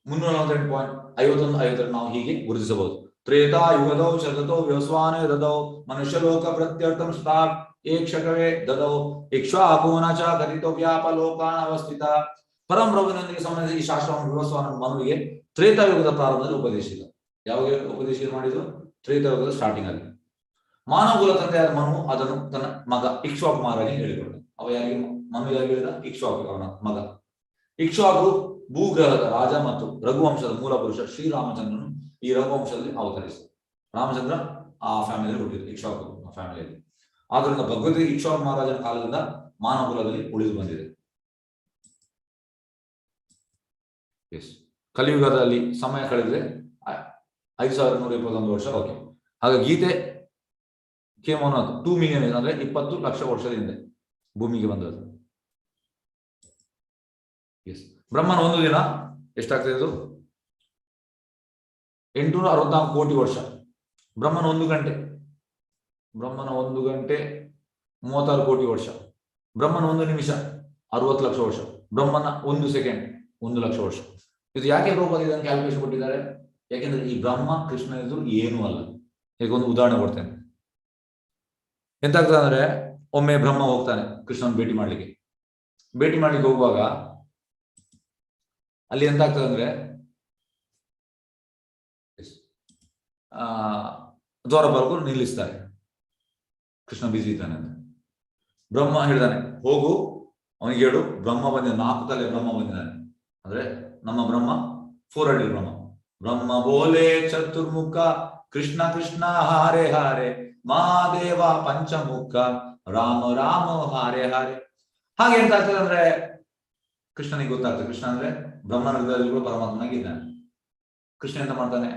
348.51 ನಾವು ಹೀಗೆ ಗುರುತಿಸಬಹುದು. ತ್ರೇತಾ ಯುಗದೌ ಶತತೋ ವ್ಯವಸ್ವಾನೇ ದದೌ ಮನುಷ್ಯಲೋಕ ಪ್ರತ್ಯರ್ಥಂ ಸ್ತಾಕ್ ಏಕ್ಷಕವೇ ದದೌ ಇಕ್ಷ್ವಾಕೂನ ಚ ಗತಿತೋ ವ್ಯಾಪಲೋಕಾನ ಅವಸ್ಥಿತ. ಪರಂಬ್ರಹ್ಮನೊಂದಿಗೆ ಸಂಬಂಧಿಸಿದ ಈ ಶಾಸ್ತ್ರವನ್ನು ವಿವಸ್ವಾನ ಮನುವಿಗೆ ತ್ರೇತಾಯುಗದ ಪ್ರಾರಂಭದಲ್ಲಿ ಉಪದೇಶಿಸಿದ. ಯಾವಾಗ ಉಪದೇಶ ಮಾಡಿದ್ರು? ತ್ರೇತಾಯುಗದ ಸ್ಟಾರ್ಟಿಂಗ್ ಅಲ್ಲಿ. ಮಾನವಕುಲ ತಂದೆಯಾದ ಮನು ಅದನ್ನು ತನ್ನ ಮಗ ಇಕ್ಷ್ವಾಕು ಮಹಾರಾಜನಿಗೆ ಹೇಳಿಕೊಂಡ. ಅವ ಯಾರಿಗೆ? ಮನು ಯಾರಿಗೆ ಹೇಳಿದ? ಇಕ್ಷ್ವಾಕು ಅವನ ಮಗ. ಇಕ್ಷ್ವಾಕು ಭೂಗ್ರಹದ ರಾಜ ಮತ್ತು ರಘುವಂಶದ ಮೂಲ ಪುರುಷ ಶ್ರೀರಾಮಚಂದ್ರನು ಈ ರಘುವಂಶದಲ್ಲಿ ಅವತರಿಸಿದ. ರಾಮಚಂದ್ರ ಆ ಫ್ಯಾಮಿಲಿಯಲ್ಲಿ ಹುಟ್ಟಿದ್ರು, ಇಕ್ಷ್ವಾಕು ಫ್ಯಾಮಿಲಿಯಲ್ಲಿ. ಆದ್ದರಿಂದ ಭಗವದ್ಗೀತೆ ಇಕ್ಷ್ವಾಕು ಮಹಾರಾಜನ ಕಾಲದಿಂದ ಮಾನವಕುಲದಲ್ಲಿ ಉಳಿದು ಬಂದಿದೆ. ಎಸ್, ಕಲಿಯುಗದಲ್ಲಿ ಸಮಯ ಕಳೆದ್ರೆ 5,121 ವರ್ಷ. ಓಕೆ, ಹಾಗೆ ಗೀತೆ ಕೇವಲ 2 ಮಿಲಿಯನ್ ಅಂದ್ರೆ 20 ಲಕ್ಷ ವರ್ಷದ ಹಿಂದೆ ಭೂಮಿಗೆ ಬಂದದ್ದು. ಎಸ್, ಬ್ರಹ್ಮನ ಒಂದು ದಿನ ಎಷ್ಟಾಗ್ತದೆ? ಇದು 864 ಕೋಟಿ ವರ್ಷ. ಬ್ರಹ್ಮನ 1 ಗಂಟೆ 36 ಕೋಟಿ ವರ್ಷ. ಬ್ರಹ್ಮನ 1 ನಿಮಿಷ 60 ಲಕ್ಷ ವರ್ಷ. ಬ್ರಹ್ಮನ 1 ಸೆಕೆಂಡ್ 1 ಲಕ್ಷ ವರ್ಷ. ಇದು ಯಾಕೆ ಪ್ರಭುಪಾದ ಇದನ್ನು ಕ್ಯಾಲ್ಕುಲೇಷನ್ ಕೊಟ್ಟಿದ್ದಾರೆ? ಯಾಕೆಂದ್ರೆ ಈ ಬ್ರಹ್ಮ ಕೃಷ್ಣ ಇದು ಏನೂ ಅಲ್ಲ. ಈಗ ಒಂದು ಉದಾಹರಣೆ ಕೊಡ್ತೇನೆ. ಎಂತಾಗ್ತದೆ ಅಂದ್ರೆ, ಒಮ್ಮೆ ಬ್ರಹ್ಮ ಹೋಗ್ತಾನೆ ಕೃಷ್ಣನ್ ಭೇಟಿ ಮಾಡ್ಲಿಕ್ಕೆ ಹೋಗುವಾಗ ಅಲ್ಲಿ ಎಂತಾಗ್ತದೆ ಅಂದ್ರೆ, ದ್ವಾರಪಾಲಕರು ನಿಲ್ಲಿಸ್ತಾರೆ, ಕೃಷ್ಣ ಬಿಸಿ ಇದ್ದಾನೆ ಅಂತ. ಬ್ರಹ್ಮ ಹೇಳಿದಾನೆ, ಹೋಗು ಅವನಿಗೆ ಹೇಳು ಬ್ರಹ್ಮ ಬಂದಿದ್ದಾನೆ, 4 ತಲೆ ಬ್ರಹ್ಮ ಬಂದಿದ್ದಾನೆ. ಅಂದ್ರೆ ನಮ್ಮ ಬ್ರಹ್ಮ 4 ಅಡಿ ಬ್ರಹ್ಮ. ಬ್ರಹ್ಮ ಬೋಲೆ ಚತುರ್ಮುಖ ಕೃಷ್ಣ ಕೃಷ್ಣ ಹಾರೆ ಹಾರೆ ಮಹಾದೇವ ಪಂಚಮುಖ ರಾಮ ರಾಮ ಹಾರೆ ಹಾರೆ. ಹಾಗೆ ಎಂತ ಆಗ್ತದೆ ಅಂದ್ರೆ, ಕೃಷ್ಣನಿಗೆ ಗೊತ್ತಾಗ್ತದೆ ಕೃಷ್ಣ ಅಂದ್ರೆ ಬ್ರಹ್ಮನ ಹೃದಯದಲ್ಲಿ ಪರಮಾತ್ಮನಾಗಿದ್ದಾನೆ. ಕೃಷ್ಣ ಎಂತ ಮಾಡ್ತಾನೆ?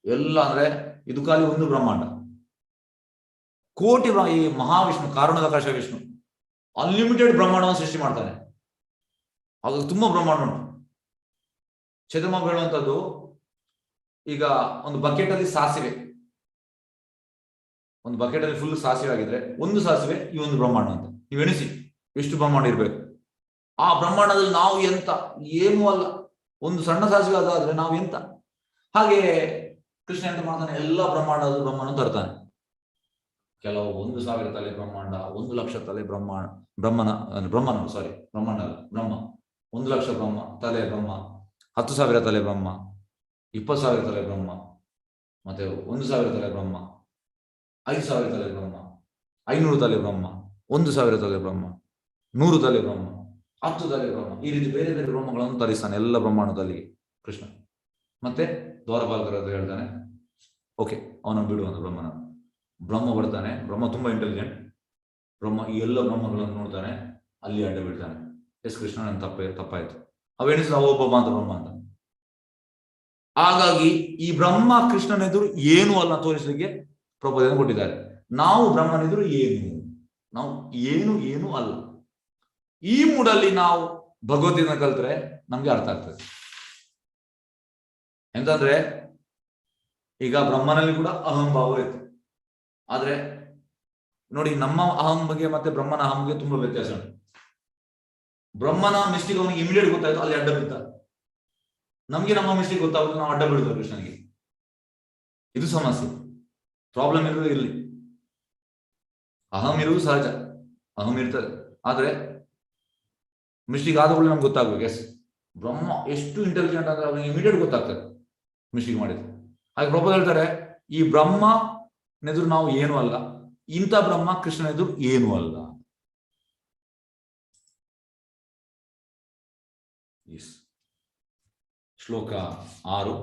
ಎಲ್ಲ ಅಂದ್ರೆ ಇದು ಖಾಲಿ ಒಂದು ಬ್ರಹ್ಮಾಂಡ, ಕೋಟಿ ಈ ಮಹಾವಿಷ್ಣು ಕಾರಣಾಕಾಶ ವಿಷ್ಣು ಅನ್ಲಿಮಿಟೆಡ್ ಬ್ರಹ್ಮಾಂಡವನ್ನು ಸೃಷ್ಟಿ ಮಾಡ್ತಾನೆ. ಅದು ತುಂಬಾ ಬ್ರಹ್ಮಾಂಡ ಉಂಟು. ಚಂದ್ರಮ ಹೇಳುವಂಥದ್ದು, ಈಗ ಒಂದು ಬಕೆಟ್ ಅಲ್ಲಿ ಸಾಸಿವೆ, ಒಂದು ಬಕೆಟ್ ಅಲ್ಲಿ ಫುಲ್ ಸಾಸಿವೆ ಆಗಿದ್ರೆ ಒಂದು ಸಾಸಿವೆ ಈ ಒಂದು ಬ್ರಹ್ಮಾಂಡ ಅಂತ. ನೀವು ಎಣಿಸಿ ಎಷ್ಟು ಬ್ರಹ್ಮಾಂಡ ಇರ್ಬೇಕು. ಆ ಬ್ರಹ್ಮಾಂಡದಲ್ಲಿ ನಾವು ಎಂತ? ಏನೂ ಅಲ್ಲ. ಒಂದು ಸಣ್ಣ ಸಾಸಿವೆ ಅದಾದ್ರೆ ನಾವು ಎಂತ? ಹಾಗೆ ಕೃಷ್ಣ ಎಂತ ಮಾಡ್ತಾನೆ? ಎಲ್ಲ ಬ್ರಹ್ಮಾಂಡ ತರ್ತಾನೆ. ಕೆಲವು 1,000 ತಲೆ ಬ್ರಹ್ಮಾಂಡ, 1 ಲಕ್ಷ ತಲೆ ಬ್ರಹ್ಮಾಂಡ, ಬ್ರಹ್ಮನ 1 ಲಕ್ಷ ತಲೆ ಬ್ರಹ್ಮ, 10,000 ತಲೆ ಬ್ರಹ್ಮ, 20,000 ತಲೆ ಬ್ರಹ್ಮ, ಮತ್ತೆ 1,000 ತಲೆ ಬ್ರಹ್ಮ, 5,000 ತಲೆ ಬ್ರಹ್ಮ, 500 ತಲೆ ಬ್ರಹ್ಮ, 1,000 ತಲೆ ಬ್ರಹ್ಮ, 100 ತಲೆ ಬ್ರಹ್ಮ, 10 ತಲೆ ಬ್ರಹ್ಮ. ಈ ರೀತಿ ಬೇರೆ ಬೇರೆ ಬ್ರಹ್ಮಗಳನ್ನು ತರಿಸ್ತಾನೆ ಎಲ್ಲ ಬ್ರಹ್ಮಾಂಡದಲ್ಲಿ ಕೃಷ್ಣ. ಮತ್ತೆ ದ್ವಾರಪಾಲಕರ ಹೇಳ್ತಾನೆ, ಓಕೆ ಅವನನ್ನು ಬಿಡುವಂತ ಬ್ರಹ್ಮನ. ಬ್ರಹ್ಮ ಬರ್ತಾನೆ. ಬ್ರಹ್ಮ ತುಂಬಾ ಇಂಟೆಲಿಜೆಂಟ್. ಬ್ರಹ್ಮ ಈ ಎಲ್ಲ ಬ್ರಹ್ಮಗಳನ್ನು ನೋಡ್ತಾನೆ, ಅಲ್ಲಿ ಅಡ್ಡ ಬಿಡ್ತಾನೆ. ಕೃಷ್ಣ ನನ್ನ ತಪ್ಪಾಯ್ತು. ಅವೆಣಿಸಿದ ಒಬ್ಬ ಅಂತ ಬ್ರಹ್ಮ ಅಂತ. ಹಾಗಾಗಿ ಈ ಬ್ರಹ್ಮ ಕೃಷ್ಣನೆದುರು ಏನು ಅಲ್ಲ ತೋರಿಸಲಿಕ್ಕೆ ಪ್ರಬೋಧನೆ ಕೊಟ್ಟಿದ್ದಾರೆ. ನಾವು ಬ್ರಹ್ಮನೆದುರು ಏನು? ನಾವು ಏನು ಏನು ಅಲ್ಲ. ಈ ಮೂಡಲ್ಲಿ ನಾವು ಭಗವದ್ಗೀತೆ ಕಲ್ತ್ರೆ ನಮ್ಗೆ ಅರ್ಥ ಆಗ್ತದೆ. ಎಂತಂದ್ರೆ ಈಗ ಬ್ರಹ್ಮನಲ್ಲಿ ಕೂಡ ಅಹಂಭಾವ ಇತ್ತು. ಆದ್ರೆ ನೋಡಿ, ನಮ್ಮ ಅಹಂ ಬಗ್ಗೆ ಮತ್ತೆ ಬ್ರಹ್ಮನ ಅಹಂಗೆ ತುಂಬಾ ವ್ಯತ್ಯಾಸ ಉಂಟು. ಬ್ರಹ್ಮನ ಮಿಸ್ಟೇಕ್ ಅವನಿಗೆ ಇಮಿಡಿಯೇಟ್ ಗೊತ್ತಾಯ್ತು, ಅಲ್ಲಿ ಅಡ್ಡ ಬೀಳ್ತ. ನಮ್ಗೆ ನಮ್ಮ ಮಿಸ್ಟೇಕ್ ಗೊತ್ತಾಗುತ್ತೆ, ನಾವು ಅಡ್ಡ ಬೀಳ್ತೇವೆ ಕೃಷ್ಣನಿಗೆ. ಇದು ಸಮಸ್ಯೆ. ಪ್ರಾಬ್ಲಮ್ ಇರುವುದು ಇಲ್ಲಿ. ಅಹಂ ಇರುವುದು ಸಹಜ, ಅಹಂ ಇರ್ತದೆ. ಆದ್ರೆ ಮಿಸ್ಟೇಕ್ ಆದ ಕೂಡಲೇ ನಮ್ಗೆ ಗೊತ್ತಾಗ್ಬೇಕು. ಎಸ್, ಬ್ರಹ್ಮ ಎಷ್ಟು ಇಂಟೆಲಿಜೆಂಟ್ ಅಂದ್ರೆ ಅವನಿಗೆ ಇಮಿಡಿಯೇಟ್ ಗೊತ್ತಾಗ್ತದೆ ಮಿಸ್ಟೇಕ್ ಮಾಡಿದ್ರೆ. ಹಾಗೆ ಪ್ರಭು ಹೇಳ್ತಾರೆ, ಈ ಬ್ರಹ್ಮನೆದುರು ನಾವು ಏನು ಅಲ್ಲ, ಇಂಥ ಬ್ರಹ್ಮ ಕೃಷ್ಣನೆದುರು ಏನು ಅಲ್ಲ. ಶ್ಲೋಕ 6.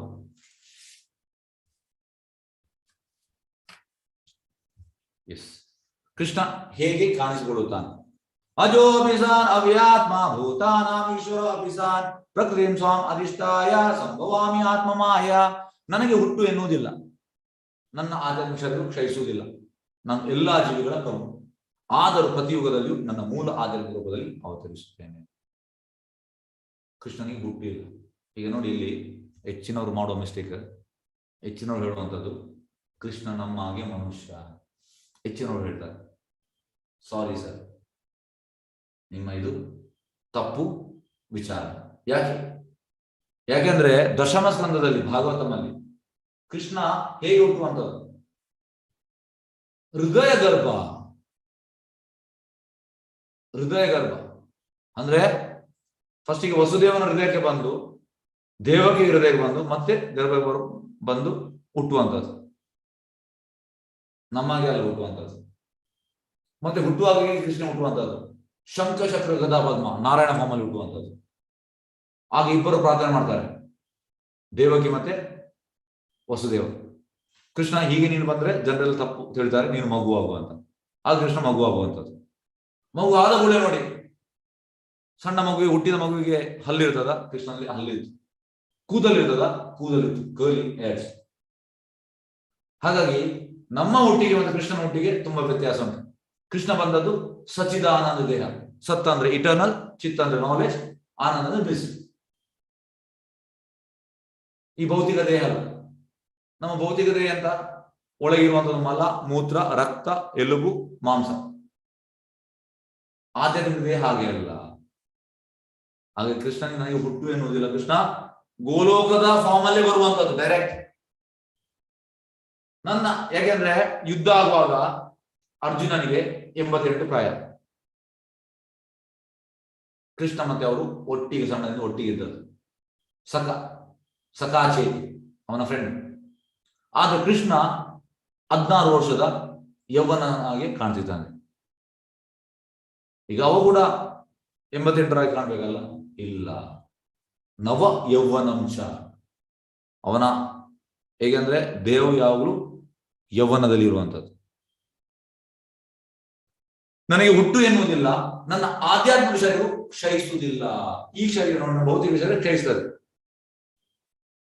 ಕೃಷ್ಣ ಹೇಗೆ ಕಾಣಿಸಿಕೊಳ್ಳುತ್ತಾನೆ? ಅಜೋ ಅಭಿಸಾನ್ ಅವ್ಯಾತ್ಮ ಭೂತಾನಾಂ ಈಶ್ವರ ಅಭಿಸಾನ್ ಪ್ರಕೃತಿಂ ಸ್ವಾಂ ಅಧಿಷ್ಠಾಯ ಸಂಭವಾಮಿ ಆತ್ಮಮಾಯ. ನನಗೆ ಹುಟ್ಟು ಎನ್ನುವುದಿಲ್ಲ, ನನ್ನ ಆಧ್ಯಾತ್ಮಿಕ ಶರೀರವು ಕ್ಷಯಿಸುವುದಿಲ್ಲ, ನಾನು ಎಲ್ಲಾ ಜೀವಿಗಳ ಪ್ರಭು. ಆದರೂ ಪ್ರತಿಯುಗದಲ್ಲಿಯೂ ನನ್ನ ಮೂಲ ಆಧ್ಯಾತ್ಮಿಕ ರೂಪದಲ್ಲಿ ಅವತರಿಸುತ್ತೇನೆ. ಕೃಷ್ಣನಿಗೆ ಹುಟ್ಟಿಲ್ಲ. ಈಗ ನೋಡಿ, ಇಲ್ಲಿ ಹೆಚ್ಚಿನವರು ಮಾಡುವ ಮಿಸ್ಟೇಕ್, ಹೆಚ್ಚಿನವರು ಹೇಳುವಂಥದ್ದು ಕೃಷ್ಣ ನಮ್ಮ ಹಾಗೆ ಮನುಷ್ಯ. ಹೆಚ್ಚಿನವರು ಹೇಳ್ತಾರೆ, ಸಾರಿ ಸರ್, ನಿಮ್ಮ ಇದು ತಪ್ಪು ವಿಚಾರ. ಯಾಕೆಂದ್ರೆ ದಶಮ ಸ್ಕಂದದಲ್ಲಿ ಭಾಗವತಮಲ್ಲಿ ಕೃಷ್ಣ ಹೇಗೆ ಹುಟ್ಟುವಂಥದ್ದು? ಹೃದಯ ಗರ್ಭ. ಹೃದಯ ಗರ್ಭ ಅಂದ್ರೆ ಫಸ್ಟಿಗೆ ವಸುದೇವನ ಹೃದಯಕ್ಕೆ ಬಂದು, ದೇವಕಿ ಹೃದಯಕ್ಕೆ ಬಂದು, ಮತ್ತೆ ಗರ್ಭ ಬಂದು ಹುಟ್ಟುವಂಥದ್ದು. ನಮಗೆ ಅಲ್ಲಿ ಹುಟ್ಟುವಂಥದ್ದು. ಮತ್ತೆ ಹುಟ್ಟುವಾಗ ಕೃಷ್ಣ ಹುಟ್ಟುವಂಥದ್ದು ಶಂಖ ಚಕ್ರ ಗದಾ ಪದ್ಮ ನಾರಾಯಣ ಫಾರ್ಮಲ್ಲಿ ಹುಟ್ಟುವಂಥದ್ದು. ಆಗ ಇಬ್ಬರು ಪ್ರಾರ್ಥನೆ ಮಾಡ್ತಾರೆ, ದೇವಕಿ ಮತ್ತೆ ವಸುದೇವ. ಕೃಷ್ಣ, ಹೀಗೆ ನೀನು ಬಂದ್ರೆ ಜನರೆಲ್ಲ ತಪ್ಪು ಹೇಳ್ತಾರೆ, ನೀನು ಮಗು ಆಗುವಂತ. ಆಗ ಕೃಷ್ಣ ಮಗು ಆಗುವಂಥದ್ದು. ಮಗು ಆದ ಕೂಡಲೇ ನೋಡಿ, ಸಣ್ಣ ಮಗುವಿಗೆ, ಹುಟ್ಟಿದ ಮಗುವಿಗೆ ಹಲ್ಲಿರ್ತದ, ಕೃಷ್ಣನಲ್ಲಿ ಹಲ್ಲಿತ್ತು. ಕೂದಲಿರ್ತದ, ಕೂದಲಿತ್ತು, ಕರ್ಲಿ ಹೇರ್ಸ್. ಹಾಗಾಗಿ ನಮ್ಮ ಹುಟ್ಟಿಗೆ ಮತ್ತು ಕೃಷ್ಣನ ಹುಟ್ಟಿಗೆ ತುಂಬಾ ವ್ಯತ್ಯಾಸ ಉಂಟು. ಕೃಷ್ಣ ಬಂದದ್ದು ಸಚಿದಾನಂದ ದೇಹ. ಸತ್ ಅಂದ್ರೆ ಇಟರ್ನಲ್, ಚಿತ್ತ ಅಂದ್ರೆ ನಾಲೆಜ್, ಆನಂದ ಅಂದ್ರೆ ಬ್ಲಿಸ್. ಈ ಭೌತಿಕ ದೇಹ ಅಲ್ಲ. ನಮ್ಮ ಭೌತಿಕ ದೇಹ ಅಂತ ಒಳಗಿರುವಂತದ್ದು ಮಲ, ಮೂತ್ರ, ರಕ್ತ, ಎಲುಬು, ಮಾಂಸ. ಆಧ್ಯಾತ್ಮಿಕ ದೇಹ ಹಾಗೆ ಅಲ್ಲ. ಹಾಗೆ ಕೃಷ್ಣನಿಗೆ ನನಗೆ ಹುಟ್ಟು ಎನ್ನುವುದಿಲ್ಲ. ಕೃಷ್ಣ ಗೋಲೋಕದ ಫಾರ್ಮ್ ಅಲ್ಲಿ ಬರುವಂತದ್ದು ಡೈರೆಕ್ಟ್. ನನ್ನ ಯಾಕೆಂದ್ರೆ ಯುದ್ಧ ಆಗುವಾಗ ಅರ್ಜುನನಿಗೆ 88 ಪ್ರಾಯ. ಕೃಷ್ಣ ಮತ್ತೆ ಅವರು ಒಟ್ಟಿಗೆ, ಸಣ್ಣದಿಂದ ಒಟ್ಟಿಗೆ ಇದ್ದದ್ದು. ಸಕಾಚೆ ಅವನ ಫ್ರೆಂಡ್. ಆದ್ರೆ ಕೃಷ್ಣ 16 ವರ್ಷದ ಯೌವನಾಗಿ ಕಾಣ್ತಿದ್ದಾನೆ. ಈಗ ಅವ ಕೂಡ 88ರಾಗಿ ಕಾಣ್ಬೇಕಲ್ಲ? ಇಲ್ಲ, ನವ ಯೌವನಂಶ ಅವನ. ಹೇಗೆಂದ್ರೆ ದೇವ ಯಾವಾಗಲೂ ಯೌವನದಲ್ಲಿ ಇರುವಂಥದ್ದು. ನನಗೆ ಹುಟ್ಟು ಎನ್ನುವುದಿಲ್ಲ, ನನ್ನ ಆಧ್ಯಾತ್ಮಿಕ ಶರೀರವು ಕ್ಷಯಿಸುವುದಿಲ್ಲ. ಈ ಶರೀರ, ನನ್ನ ಭೌತಿಕ ಶರೀರ ಕ್ಷಯಿಸ್ತದೆ.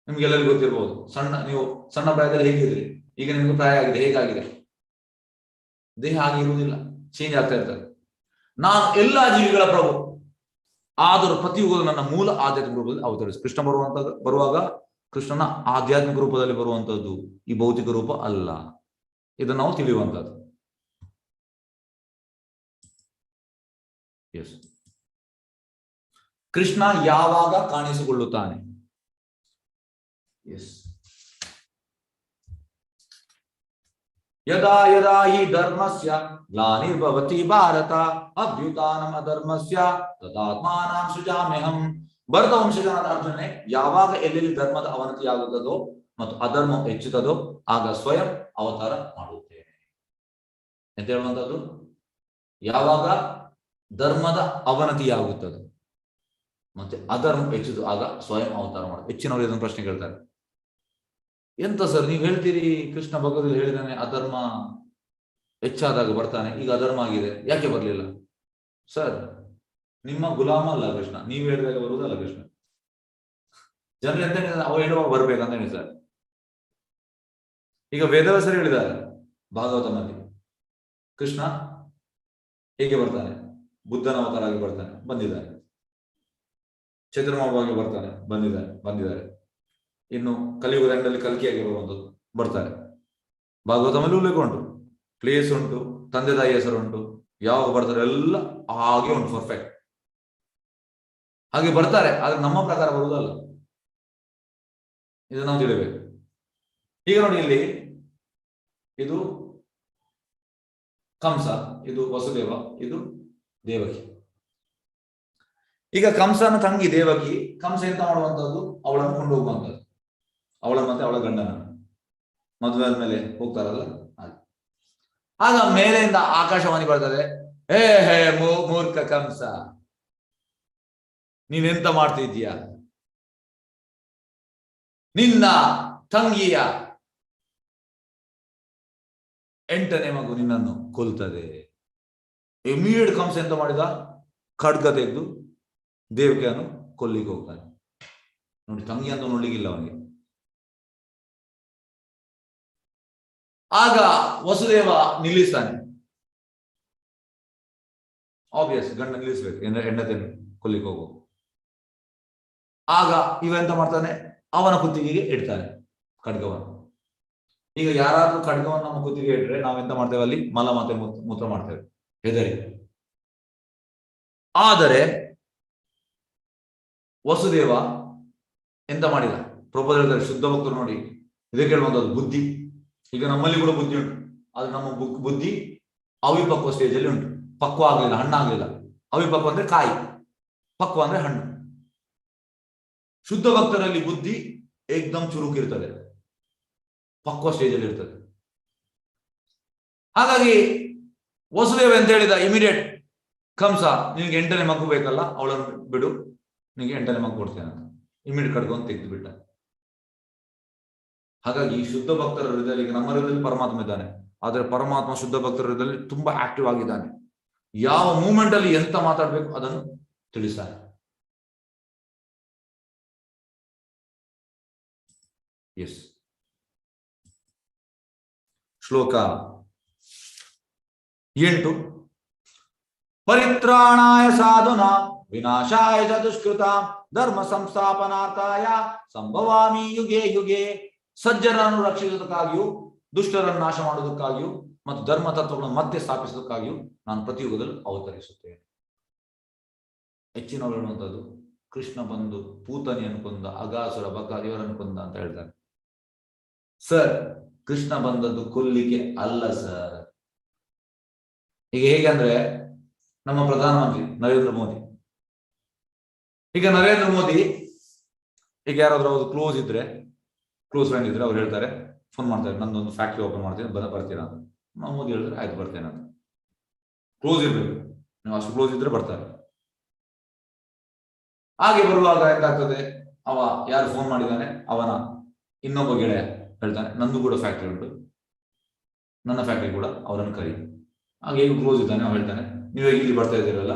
ನಿಮ್ಗೆಲ್ಲರಿಗೂ ಗೊತ್ತಿರ್ಬೋದು, ನೀವು ಸಣ್ಣ ಪ್ರಾಯದಲ್ಲಿ ಹೇಗಿದ್ರಿ, ಈಗ ನಿಮ್ಗೆ ಪ್ರಾಯ ಆಗಿದೆ, ಹೇಗಾಗಿದೆ? ದೇಹ ಹಾಗೆ ಇರುವುದಿಲ್ಲ, ಚೇಂಜ್ ಆಗ್ತಾ ಇರ್ತದೆ. ನಾನು ಎಲ್ಲಾ ಜೀವಿಗಳ ಪ್ರಭು, ಆದರೂ ಪ್ರತಿಯುಗದ ನನ್ನ ಮೂಲ ಆಧ್ಯಾತ್ಮಿಕ ರೂಪದಲ್ಲಿ ಅವತರಿಸಿ. ಕೃಷ್ಣ ಬರುವಾಗ ಕೃಷ್ಣನ ಆಧ್ಯಾತ್ಮಿಕ ರೂಪದಲ್ಲಿ ಬರುವಂತದ್ದು, ಈ ಭೌತಿಕ ರೂಪ ಅಲ್ಲ. ಇದನ್ನು ನಾವು ತಿಳಿಯುವಂತದ್ದು. ಎಸ್, ಕೃಷ್ಣ ಯಾವಾಗ ಕಾಣಿಸಿಕೊಳ್ಳುತ್ತಾನೆ? ಎಸ್, ಯದಾ ಯದಾ ಹಿ ಧರ್ಮಸ್ಯ ಗ್ಲಾನಿರ್ಭವತಿ ಭಾರತ ಅಭ್ಯುತ್ಥಾನಂ ಅಧರ್ಮಸ್ಯ ತದಾತ್ಮಾನಾಂ ಸೃಜಾಮ್ಯಹಂ. ಭರತ ವಂಶಜನಾದ ಅರ್ಜುನನೇ, ಯಾವಾಗ ಎಲ್ಲೆಲ್ಲಿ ಧರ್ಮದ ಅವನತಿಯಾಗುತ್ತದೋ ಮತ್ತು ಅಧರ್ಮ ಹೆಚ್ಚುತ್ತದೋ ಆಗ ಸ್ವಯಂ ಅವತಾರ ಮಾಡುತ್ತೇನೆ ಅಂತ ಹೇಳುವಂಥದ್ದು. ಯಾವಾಗ ಧರ್ಮದ ಅವನತಿಯಾಗುತ್ತದೆ ಮತ್ತೆ ಅಧರ್ಮ ಹೆಚ್ಚುದು ಆಗ ಸ್ವಯಂ ಅವತಾರ ಮಾಡುದು. ಹೆಚ್ಚಿನವರು ಇದನ್ನು ಪ್ರಶ್ನೆ ಕೇಳ್ತಾರೆ, ಎಂತ ಸರ್ ನೀವು ಹೇಳ್ತೀರಿ, ಕೃಷ್ಣ ಭಗವದ್ಗೀತೆ ಹೇಳಿದಾನೆ ಅಧರ್ಮ ಹೆಚ್ಚಾದಾಗ ಬರ್ತಾನೆ, ಈಗ ಅಧರ್ಮ ಆಗಿದೆ, ಯಾಕೆ ಬರ್ಲಿಲ್ಲ? ಸರ್, ನಿಮ್ಮ ಗುಲಾಮ ಅಲ್ಲ ಕೃಷ್ಣ, ನೀವು ಹೇಳಿದಾಗ ಬರುವುದಲ್ಲ ಕೃಷ್ಣ. ಜನರು ಎಂತ ಅವ ಹೇಳುವಾಗ ಬರ್ಬೇಕಂತ ಹೇಳಿದ್ದಾರೆ. ಈಗ ವೇದವ್ಯಾಸರು ಹೇಳಿದ್ದಾರೆ ಭಾಗವತ ಮಧ್ಯೆ, ಕೃಷ್ಣ ಹೇಗೆ ಬರ್ತಾನೆ? ಬುದ್ಧನ ಅವತಾರ ಆಗಿ ಬರ್ತಾನೆ, ಬಂದಿದ್ದಾನೆ. ಚಂದ್ರಮಾವಾಗಿ ಬರ್ತಾನೆ, ಬಂದಿದ್ದಾರೆ. ಇನ್ನು ಕಲಿಯುಗದ ಎಂಡಲ್ಲಿ ಕಲ್ಕಿಯಾಗಿ ಬರುವಂಥದ್ದು ಬರ್ತಾರೆ. ಭಾಗವತಮಲ್ಲಿ ಉಲ್ಲೇಖ ಉಂಟು, ಪ್ಲೇಸ್ ಉಂಟು, ತಂದೆ ತಾಯಿ ಹೆಸರು ಉಂಟು, ಯಾವಾಗ ಬರ್ತಾರೆ ಎಲ್ಲ ಹಾಗೆ ಉಂಟು, ಪರ್ಫೆಕ್ಟ್ ಹಾಗೆ ಬರ್ತಾರೆ. ಆದ್ರೆ ನಮ್ಮ ಪ್ರಕಾರ ಬರುವುದಲ್ಲ, ಇದು ನಾವು ತಿಳಿಬೇಕು. ಈಗ ನೋಡಿ, ಇಲ್ಲಿ ಇದು ಕಂಸ, ಇದು ವಸುದೇವ, ಇದು ದೇವಕಿ. ಈಗ ಕಂಸನ ತಂಗಿ ದೇವಕಿ, ಕಂಸ ಎಂತ ಮಾಡುವಂತದ್ದು, ಅವಳನ್ನು ಕೊಂಡು ಹೋಗುವಂಥದ್ದು, ಅವಳ ಮತ್ತೆ ಅವಳ ಗಂಡನ ಮದುವೆ ಆದ್ಮೇಲೆ ಹೋಗ್ತಾರಲ್ಲ ಹಾಗೆ. ಆಗ ಮೇಲೆಯಿಂದ ಆಕಾಶವಾಣಿ ಬರ್ತದೆ, ಹೇ ಮೂರ್ಖ ಕಂಸ, ನೀನೆಂತ ಮಾಡ್ತಿದ್ದೀಯ? ನಿನ್ನ ತಂಗಿಯ 8ನೇ ಮಗು ನಿನ್ನನ್ನು ಕೊಲ್ತದೆ. ಇಮಿಡಿಯೇಟ್ ಕಂಸ ಎಂತ ಮಾಡಿದ? ಖಡ್ಗ ತೆಗೆದು ದೇವಕಿಯನ್ನು ಕೊಲ್ಲಿಗೆ ಹೋಗ್ತಾನೆ. ನೋಡಿ, ತಂಗಿ ಅಂತ ನೋಡ್ಲಿಕ್ಕಿಲ್ಲ ಅವನಿಗೆ. ಆಗ ವಸುದೇವ ನಿಲ್ಲಿಸ್ತಾನೆ. ಆಬ್ವಿಯಸ್, ಗಂಡ ನಿಲ್ಲಿಸ್ಬೇಕು, ಹೆಂಡತಿಯನ್ನು ಕೊಲ್ಲಿಗೆ ಹೋಗು. ಆಗ ಇವ ಎಂತ ಮಾಡ್ತಾನೆ? ಅವನ ಕುತ್ತಿಗೆಗೆ ಇಡ್ತಾನೆ ಖಡ್ಗವನ್ನು. ಈಗ ಯಾರಾದ್ರೂ ಖಡ್ಗವನ್ನು ನಮ್ಮ ಕುತ್ತಿಗೆ ಇಟ್ರೆ ನಾವೆಂತ ಮಾಡ್ತೇವೆ? ಅಲ್ಲಿ ಮಲ ಮತ್ತೆ ಮೂತ್ರ ಮಾಡ್ತೇವೆ, ಹೆದರಿ. ಆದರೆ ವಸುದೇವ ಎಂತ ಮಾಡಿದ? ಪ್ರಪೋಸಲ್ ಹೇಳ್ತಾರೆ, ಶುದ್ಧ ಭಕ್ತರು ನೋಡಿ, ಇದಕ್ಕೆ ಹೇಳುವಂಥದ್ದು ಬುದ್ಧಿ. ಈಗ ನಮ್ಮಲ್ಲಿ ಕೂಡ ಬುದ್ಧಿ ಉಂಟು, ಆದ್ರೆ ನಮ್ಮ ಬುದ್ಧಿ ಅವಿಪಕ್ವ ಸ್ಟೇಜ್ ಅಲ್ಲಿ ಉಂಟು. ಪಕ್ವ ಆಗ್ಲಿಲ್ಲ, ಹಣ್ಣಾಗ್ಲಿಲ್ಲ. ಅವಿಪಕ್ವ ಅಂದ್ರೆ ಕಾಯಿ, ಪಕ್ವ ಅಂದ್ರೆ ಹಣ್ಣು. ಶುದ್ಧ ಭಕ್ತರಲ್ಲಿ ಬುದ್ಧಿ ಏಕ್ದಮ್ ಚುರುಕಿರ್ತದೆ, ಪಕ್ವ ಸ್ಟೇಜ್ ಅಲ್ಲಿ ಇರ್ತದೆ. ಹಾಗಾಗಿ ವಸುದೇವ ಅಂತ ಹೇಳಿದ ಇಮಿಡಿಯೇಟ್, ಕಂಸ ನಿನಗೆ 8ನೇ ಮಗು ಬೇಕಲ್ಲ, ಅವಳನ್ನು ಬಿಡು, ನಿನಗೆ 8ನೇ ಮಗು ಕೊಡ್ತೇನೆ ಅಂತ ಇಮಿಡಿಯೇಟ್ ಕಡ್ಕೊಂಡು ತೆಗೆದು ಬಿಟ್ಟ. ಹಾಗಾಗಿ ಶುದ್ಧ ಭಕ್ತರ ಹೃದಯದಲ್ಲಿ, ಈಗ ನಮ್ಮ ಹೃದಯದಲ್ಲಿ ಪರಮಾತ್ಮ ಇದ್ದಾನೆ, ಆದ್ರೆ ಪರಮಾತ್ಮ ಶುದ್ಧ ಭಕ್ತರ ಹೃದಯದಲ್ಲಿ ತುಂಬಾ ಆಕ್ಟಿವ್ ಆಗಿದ್ದಾನೆ. ಯಾವ ಮೂಮೆಂಟ್ ಅಲ್ಲಿ ಎಂತ ಮಾತಾಡ್ಬೇಕು ಅದನ್ನು ತಿಳಿಸ್ತಾನೆ. ಎಸ್, ಶ್ಲೋಕ 8. ಪರಿತ್ರಾಣಾಯ ಸಾಧುನಾ ವಿನಾಶಾಯ ಚ ದುಷ್ಕೃತಾಂ ಧರ್ಮ ಸಂಸ್ಥಾಪನಾರ್ಥಾಯ ಸಂಭವಾಮಿ ಯುಗೆ ಯುಗೆ. ಸಜ್ಜನರನ್ನು ರಕ್ಷಿಸುವುದಕ್ಕಾಗಿಯೂ, ದುಷ್ಟರನ್ನು ನಾಶ ಮಾಡುವುದಕ್ಕಾಗಿಯೂ ಮತ್ತು ಧರ್ಮ ತತ್ವಗಳನ್ನು ಮತ್ತೆ ಸ್ಥಾಪಿಸುವುದಕ್ಕಾಗಿಯೂ ನಾನು ಪ್ರತಿಯುಗದಲ್ಲಿ ಅವತರಿಸುತ್ತೇನೆ. ಹೆಚ್ಚಿನವರು ಹೇಳುವಂಥದ್ದು, ಕೃಷ್ಣ ಬಂದು ಪೂತನಿಯನ್ನು ಕೊಂದ, ಅಗಾಸುರ ಬಕ ಇವರನ್ನು ಕೊಂದ ಅಂತ ಹೇಳ್ತಾರೆ. ಸರ್, ಕೃಷ್ಣ ಬಂದದ್ದು ಕೊಲ್ಲಿಕ್ಕೆ ಅಲ್ಲ ಸರ್. ಈಗ ಹೇಗೆ ಅಂದ್ರೆ, ನಮ್ಮ ಪ್ರಧಾನಮಂತ್ರಿ ನರೇಂದ್ರ ಮೋದಿ, ಈಗ ನರೇಂದ್ರ ಮೋದಿ ಈಗ ಯಾರಾದ್ರೂ ಅವ್ರು ಕ್ಲೋಸ್ ಫ್ರೆಂಡ್ ಇದ್ರೆ ಅವ್ರು ಹೇಳ್ತಾರೆ, ಫೋನ್ ಮಾಡ್ತಾರೆ, ನಂದೊಂದು ಫ್ಯಾಕ್ಟ್ರಿ ಓಪನ್ ಮಾಡ್ತೀನಿ, ಬರ್ತೀರಾ ಅಂತ. ನಾವು ಮೋದಿ ಹೇಳಿದ್ರೆ ಆಯ್ತು ಬರ್ತೇನೆ ಅಂತ. ಕ್ಲೋಸ್ ಇರ್ಬೇಕು, ನೀವು ಅಷ್ಟು ಕ್ಲೋಸ್ ಇದ್ರೆ ಬರ್ತಾರೆ. ಹಾಗೆ ಬರುವಾಗ ಎಂತಾಗ್ತದೆ, ಅವ ಯಾರು ಫೋನ್ ಮಾಡಿದ್ದಾನೆ ಅವನ ಇನ್ನೊಬ್ಬ ಗೆಳೆಯ ಹೇಳ್ತಾನೆ, ನಂದು ಕೂಡ ಫ್ಯಾಕ್ಟ್ರಿ ಉಂಟು, ನನ್ನ ಫ್ಯಾಕ್ಟ್ರಿ ಕೂಡ ಅವರನ್ನು ಕರಿ. ಹಾಗೆ ಹೇಗೆ ಕ್ಲೋಸ್ ಇದ್ದಾನೆ, ಅವ ಹೇಳ್ತಾನೆ, ನೀವೇ ಇಲ್ಲಿ ಬರ್ತಾ ಇದ್ದೀರಲ್ಲ,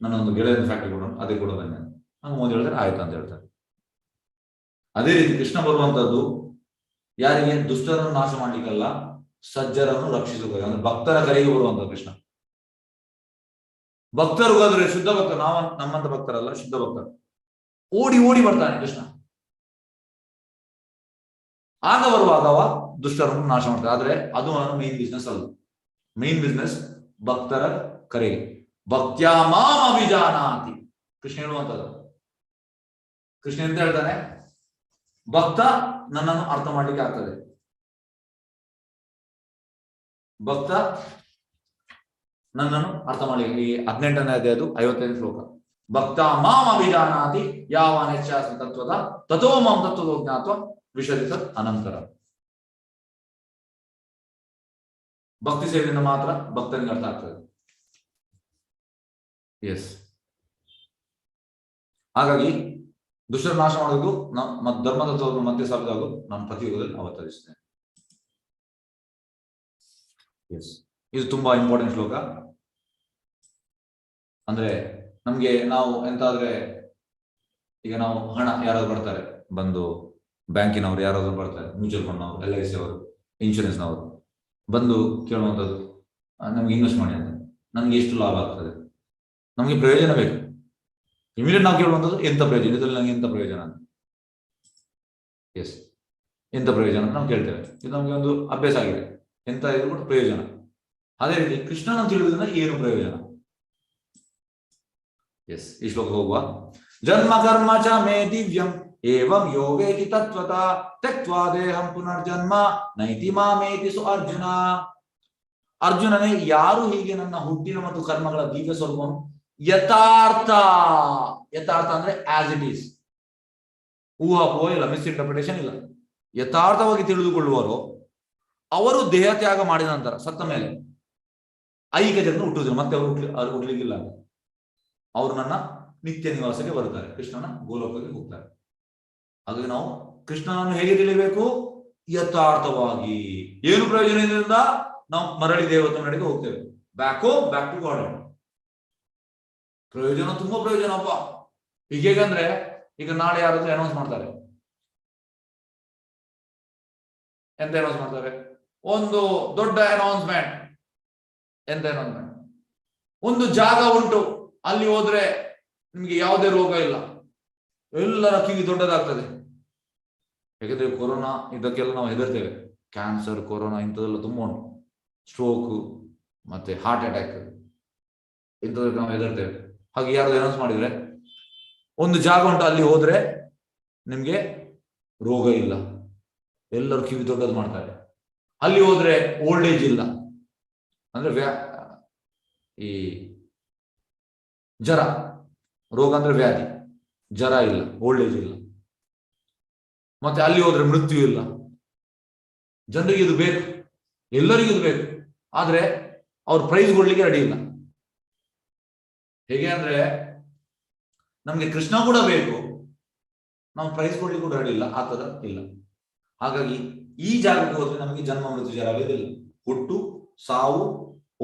ನನ್ನೊಂದು ಗೆಳೆಯನ ಫ್ಯಾಕ್ಟ್ರಿ ಕೂಡ ಅದೇ ಕೂಡ ಬನ್ನಿ. ಹಂಗೆ ಮೋದಿ ಹೇಳಿದ್ರೆ ಆಯ್ತು ಅಂತ ಹೇಳ್ತಾರೆ. ಅದೇ ರೀತಿ ಕೃಷ್ಣ ಬರುವಂತದ್ದು ಯಾರಿಗೆ? ದುಷ್ಟರನ್ನು ನಾಶ ಮಾಡ್ಲಿಕ್ಕಲ್ಲ, ಸಜ್ಜರನ್ನು ರಕ್ಷಿಸುತ್ತದೆ. ಅಂದ್ರೆ ಭಕ್ತರ ಕರೆಗೆ ಬರುವಂತ ಕೃಷ್ಣ. ಭಕ್ತರು ಹೋದ್ರೆ, ಶುದ್ಧ ಭಕ್ತರು, ನಮ್ಮಂತ ಭಕ್ತರಲ್ಲ, ಶುದ್ಧ ಭಕ್ತರು ಓಡಿ ಓಡಿ ಬರ್ತಾನೆ ಕೃಷ್ಣ. ಆಗ ಬರುವಾಗ ಅವ ದುಷ್ಟರನ್ನು ನಾಶ ಮಾಡ್ತಾರೆ. ಆದ್ರೆ ಅದು ಅವನ ಮೇನ್ ಬಿಸ್ನೆಸ್ ಅಲ್ಲ. ಮೇನ್ ಬಿಸ್ನೆಸ್ ಭಕ್ತರ ಕರೆಗೆ. ಭಕ್ತ್ಯಾ ಮಾಂ ಅಭಿಜಾನಾತಿ ಕೃಷ್ಣ ಹೇಳುವಂತದ್ದು. ಕೃಷ್ಣ ಎಂತ ಹೇಳ್ತಾನೆ? ಭಕ್ತ ನನ್ನನ್ನು ಅರ್ಥ ಮಾಡ್ಲಿಕ್ಕೆ ಆಗ್ತದೆ. ಭಕ್ತ ನನ್ನನ್ನು ಅರ್ಥ ಮಾಡ್ಲಿಕ್ಕೆ. ಈ 18ನೇ ಅಧ್ಯಾಯದು 55ನೇ ಶ್ಲೋಕ. ಭಕ್ತ ಮಾಂ ಅಭಿಜಾನಾತಿ ಯಾವಾನ್ ಹೆಚ್ಚಾಸ್ತಿ ತತ್ವದ ತಥೋ ಮಾಂ ತತ್ವದೋ ಜ್ಞಾತ್ವ ವಿಶದಿತ ಅನಂತರ. ಭಕ್ತಿ ಸೇವೆಯಿಂದ ಮಾತ್ರ ಭಕ್ತನಿಗೆ ಅರ್ಥ ಆಗ್ತದೆ. ಎಸ್, ಹಾಗಾಗಿ ದುಷ್ಟರ ನಾಶ ಮಾಡೋದು ಧರ್ಮತತ್ವವನ್ನು ಮತ್ತೆ ಸಾಬಿದಾಗು ನಾನು ಪ್ರತಿಯುಗದಲ್ಲಿ ಅವತರಿಸ್ತೇನೆ. ಎಸ್, ಇದು ತುಂಬಾ ಇಂಪಾರ್ಟೆಂಟ್ ಶ್ಲೋಕ. ಅಂದ್ರೆ ನಮ್ಗೆ ನಾವು ಎಂತಾದ್ರೆ, ಈಗ ನಾವು ಹಣ ಯಾರಾದ್ರು ಬರ್ತಾರೆ, ಬಂದು ಬ್ಯಾಂಕಿನವರು ಯಾರಾದ್ರು ಬರ್ತಾರೆ, ಮ್ಯೂಚುವಲ್ ಫಂಡ್ ನವರು, LIC ಅವರು, ಇನ್ಶೂರೆನ್ಸ್ ನವರು ಬಂದು ಕೇಳುವಂಥದ್ದು, ನಮ್ಗೆ ಇನ್ವೆಸ್ಟ್ ಮಾಡಿ ಅಂತ. ನನಗೆ ಎಷ್ಟು ಲಾಭ ಆಗ್ತದೆ, ನಮಗೆ ಪ್ರಯೋಜನ ಬೇಕು. ಇಮಿಡಿಯೇಟ್ ನಾವು ಕೇಳುವಂಥದ್ದು ಎಂತ ಪ್ರಯೋಜನ, ಇದರಲ್ಲಿ ನನಗೆ ಎಂತ ಪ್ರಯೋಜನ ಅಂತ. ಎಸ್, ಎಂತ ಪ್ರಯೋಜನ ಅಂತ ನಾವು ಕೇಳ್ತೇವೆ. ಇದು ನಮಗೆ ಒಂದು ಅಭ್ಯಾಸ ಆಗಿದೆ, ಎಂತ ಇದು ಕೂಡ ಪ್ರಯೋಜನ. ಅದೇ ರೀತಿ ಕೃಷ್ಣನ ತಿಳಿದ್ರಿಂದ ಏನು ಪ್ರಯೋಜನ. ಎಸ್, ಈ ಶ್ಲೋಕ ಹೋಗುವ. ಜನ್ಮ ಕರ್ಮ ಚ ಮೇ ದಿವ್ಯಂ ಏವಂ ಯೋಗೇತಿ ತತ್ವತ ತ್ಯಕ್ತ್ವಾ ದೇಹಂ ಪುನರ್ಜನ್ಮ ನೈತಿ ಮಾಮೇತಿ ಸು ಅರ್ಜುನ. ಅರ್ಜುನನೇ, ಯಾರು ಹೀಗೆ ನನ್ನ ಹುಟ್ಟಿನ ಮತ್ತು ಕರ್ಮಗಳ ದಿವ್ಯ ಸ್ವರೂಪವನ್ನು ಯಥಾರ್ಥ, ಯಥಾರ್ಥ ಅಂದ್ರೆ ಆಸ್ ಇಟ್ ಈಸ್, ಊಹಾಪೋಹ ಇಲ್ಲ, ಮಿಸ್ಇಂಟರ್ಪ್ರಿಟೇಷನ್ ಇಲ್ಲ, ಯಥಾರ್ಥವಾಗಿ ತಿಳಿದುಕೊಳ್ಳುವರು, ಅವರು ದೇಹ ತ್ಯಾಗ ಮಾಡಿದ ನಂತರ ಸತ್ತ ಮೇಲೆ ಐಹಿಕ ಜನ್ಮ ಹುಟ್ಟುವುದಿಲ್ಲ, ಮತ್ತೆ ಅವರು ಹುಟ್ಟಲಿಕ್ಕಿಲ್ಲ. ಅವರು ನನ್ನ ನಿತ್ಯ ನಿವಾಸಕ್ಕೆ ಬರುತ್ತಾರೆ, ಕೃಷ್ಣನ ಗೋಲೋಕಕ್ಕೆ ಹೋಗ್ತಾರೆ. ಹಾಗಾಗಿ ನಾವು ಕೃಷ್ಣನನ್ನು ಹೇಗೆ ತಿಳಿಯಬೇಕು? ಯಥಾರ್ಥವಾಗಿ. ಏನು ಪ್ರಯೋಜನ ಇದರಿಂದ? ನಾವು ಮರಳಿ ದೇವತೆ ನಡೆಗೆ ಹೋಗ್ತೇವೆ, ಬ್ಯಾಕ್ ಟು ಗಾಡ್. ಪ್ರಯೋಜನ, ತುಂಬಾ ಪ್ರಯೋಜನಪ್ಪ. ಹೀಗೇಗಂದ್ರೆ ಈಗ ನಾಳೆ ಯಾರಾದ್ರೂ ಅನೌನ್ಸ್ ಮಾಡ್ತಾರೆ. ಎಂತ ಅನೌನ್ಸ್ ಮಾಡ್ತಾರೆ? ಒಂದು ದೊಡ್ಡ ಅನೌನ್ಸ್ಮೆಂಟ್. ಎಂತ ಅನೌನ್ಸ್ಮೆಂಟ್? ಒಂದು ಜಾಗ ಉಂಟು, ಅಲ್ಲಿ ಹೋದ್ರೆ ನಿಮ್ಗೆ ಯಾವುದೇ ರೋಗ ಇಲ್ಲ, ಎಲ್ಲರ ಕಿವಿ ದೊಡ್ಡದಾಗ್ತದೆ. ಯಾಕಂದ್ರೆ ಕೊರೋನಾ ಇದಕ್ಕೆಲ್ಲ ನಾವು ಹೆದರ್ತೇವೆ. ಕ್ಯಾನ್ಸರ್, ಕೊರೋನಾ ಇಂಥದ್ದೆಲ್ಲ ತುಂಬಾ ಉಂಟು, ಸ್ಟ್ರೋಕ್ ಮತ್ತೆ ಹಾರ್ಟ್ ಅಟ್ಯಾಕ್, ಇಂಥದಕ್ಕೆ ನಾವು ಹೆದರ್ತೇವೆ. ಹಾಗೆ ಯಾರು ಅನೌನ್ಸ್ ಮಾಡಿದ್ರೆ ಒಂದು ಜಾಗ ಉಂಟು, ಅಲ್ಲಿ ಹೋದ್ರೆ ನಿಮ್ಗೆ ರೋಗ ಇಲ್ಲ, ಎಲ್ಲರೂ ಕಿವಿ ದೊಡ್ಡದು ಮಾಡ್ತಾರೆ. ಅಲ್ಲಿ ಹೋದ್ರೆ ಓಲ್ಡ್ ಏಜ್ ಇಲ್ಲ, ಅಂದ್ರೆ ಈ ಜರ, ರೋಗ ಅಂದ್ರೆ ವ್ಯಾಧಿ, ಜರ ಇಲ್ಲ, ಓಲ್ಡ್ ಏಜ್ ಇಲ್ಲ. ಮತ್ತೆ ಅಲ್ಲಿ ಹೋದ್ರೆ ಮೃತ್ಯು ಇಲ್ಲ. ಜನರಿಗೆ ಇದು ಬೇಕು, ಎಲ್ಲರಿಗೂ ಇದು ಬೇಕು. ಆದ್ರೆ ಅವ್ರು ಪ್ರೈಸ್ ಕೊಡ್ಲಿಕ್ಕೆ ರೆಡಿ ಇಲ್ಲ. ಹೇಗೆ ಅಂದ್ರೆ ನಮ್ಗೆ ಕೃಷ್ಣ ಕೂಡ ಬೇಕು, ನಾವು ಪ್ರೈಸ್ ಕೊಡ್ಲಿಕ್ಕೆ ಕೂಡ ರೆಡಿ ಇಲ್ಲ, ಆ ತರ ಇಲ್ಲ. ಹಾಗಾಗಿ ಈ ಜಾಗಕ್ಕೆ ಹೋದ್ರೆ ನಮಗೆ ಜನ್ಮ ಮೃತ್ಯು ಜರ ಇದಿಲ್ಲ, ಹುಟ್ಟು ಸಾವು,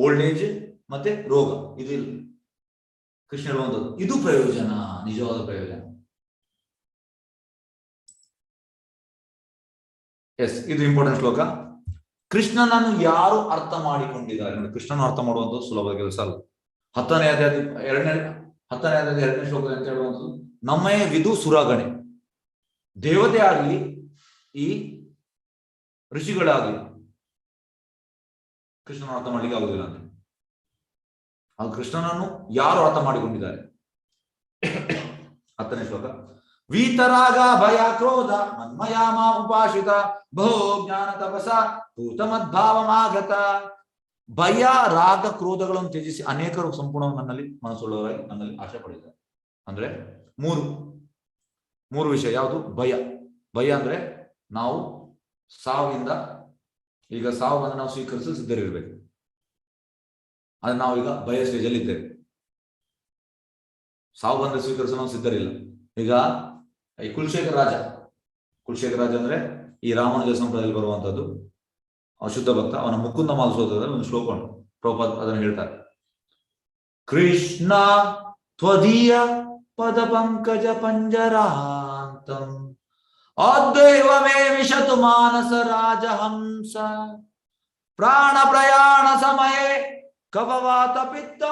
ಓಲ್ಡ್ ಏಜ್ ಮತ್ತೆ ರೋಗ ಇದಿಲ್ಲ. ಕೃಷ್ಣ ಹೇಳುವಂಥದ್ದು ಇದು ಪ್ರಯೋಜನ, ನಿಜವಾದ ಪ್ರಯೋಜನ. ಎಸ್, ಇದು ಇಂಪಾರ್ಟೆಂಟ್ ಶ್ಲೋಕ. ಕೃಷ್ಣನನ್ನು ಯಾರು ಅರ್ಥ ಮಾಡಿಕೊಂಡಿದ್ದಾರೆ ನೋಡಿ, ಕೃಷ್ಣನ ಅರ್ಥ ಮಾಡುವಂಥದ್ದು ಸುಲಭ ಕೆಲಸ ಅಲ್ಲ. 10ನೇ ಅಧ್ಯಾಯ 2ನೇ ಶ್ಲೋಕ ಅಂತ ಹೇಳುವಂಥದ್ದು, ನಮ್ಮೇ ವಿದು ಸುರಗಣೆ, ದೇವತೆ ಆಗಲಿ ಈ ಋಷಿಗಳಾಗಲಿ ಕೃಷ್ಣನ ಅರ್ಥ ಮಾಡ್ಲಿಕ್ಕೆ ಆಗುದಿಲ್ಲ ಅಂತ. ಆ ಕೃಷ್ಣನನ್ನು ಯಾರು ಅರ್ಥ ಮಾಡಿಕೊಂಡಿದ್ದಾರೆ? 10ನೇ ಶ್ಲೋಕ. ವೀತರಾಗ ಭಯ ಕ್ರೋಧ ಮನ್ಮಯಾಮ ಉಪಾಸಿತ ಬಹು ಜ್ಞಾನ ತಪಸ ಭೂತಮದ್ಭಾವಮಾಗತ. ಭಯ ರಾಗ ಕ್ರೋಧಗಳನ್ನು ತ್ಯಜಿಸಿ ಅನೇಕರು ಸಂಪೂರ್ಣ ನನ್ನಲ್ಲಿ ಮನಸ್ಸುಳ್ಳವರಾಗಿ ನನ್ನಲ್ಲಿ ಆಶೆ ಪಡಿದ್ದಾರೆ. ಅಂದ್ರೆ ಮೂರು ವಿಷಯ. ಯಾವುದು? ಭಯ ಅಂದ್ರೆ ನಾವು ಸಾವಿಂದ, ಈಗ ಸಾವು ಬಂದ್ರೆ ನಾವು ಸ್ವೀಕರಿಸಲು ಸಿದ್ಧರಿರ್ಬೇಕು. ಆದ್ರೆ ನಾವೀಗ ಭಯ ಸ್ಟೇಜಲ್ಲಿ ಇದ್ದೇವೆ. ಸಾವು ಬಂದ್ರೆ ಸ್ವೀಕರಿಸಲು ನಾವು ಸಿದ್ಧರಿಲ್ಲ. ಈಗ ಈ ಕುಲಶೇಖರ ರಾಜ ಅಂದ್ರೆ ಈ ರಾಮಾನುಜ ಸಂಪ್ರದಾಯದಲ್ಲಿ ಬರುವಂತದ್ದು, ಶುದ್ಧ ಭಕ್ತ. ಅವನ ಮುಕುಂದ ಮಾಲ್ಸೋದ್ರಲ್ಲಿ ಒಂದು ಶ್ಲೋಕ ಉಂಟು, ಪ್ರಭುಪಾದ ಅದನ್ನು ಹೇಳ್ತಾರೆ. ಕೃಷ್ಣ ತ್ವದೀಯ ಪದ ಪಂಕಜ ಪಂಜರಾಂತಂ ಅದ್ವೈವ ಮೇ ವಿಶತು ಮಾನಸ ರಾಜಹಂಸ ಪ್ರಾಣ ಪ್ರಯಾಣ ಸಮಯೇ ಕಪವಾತ ಪಿತ್ತ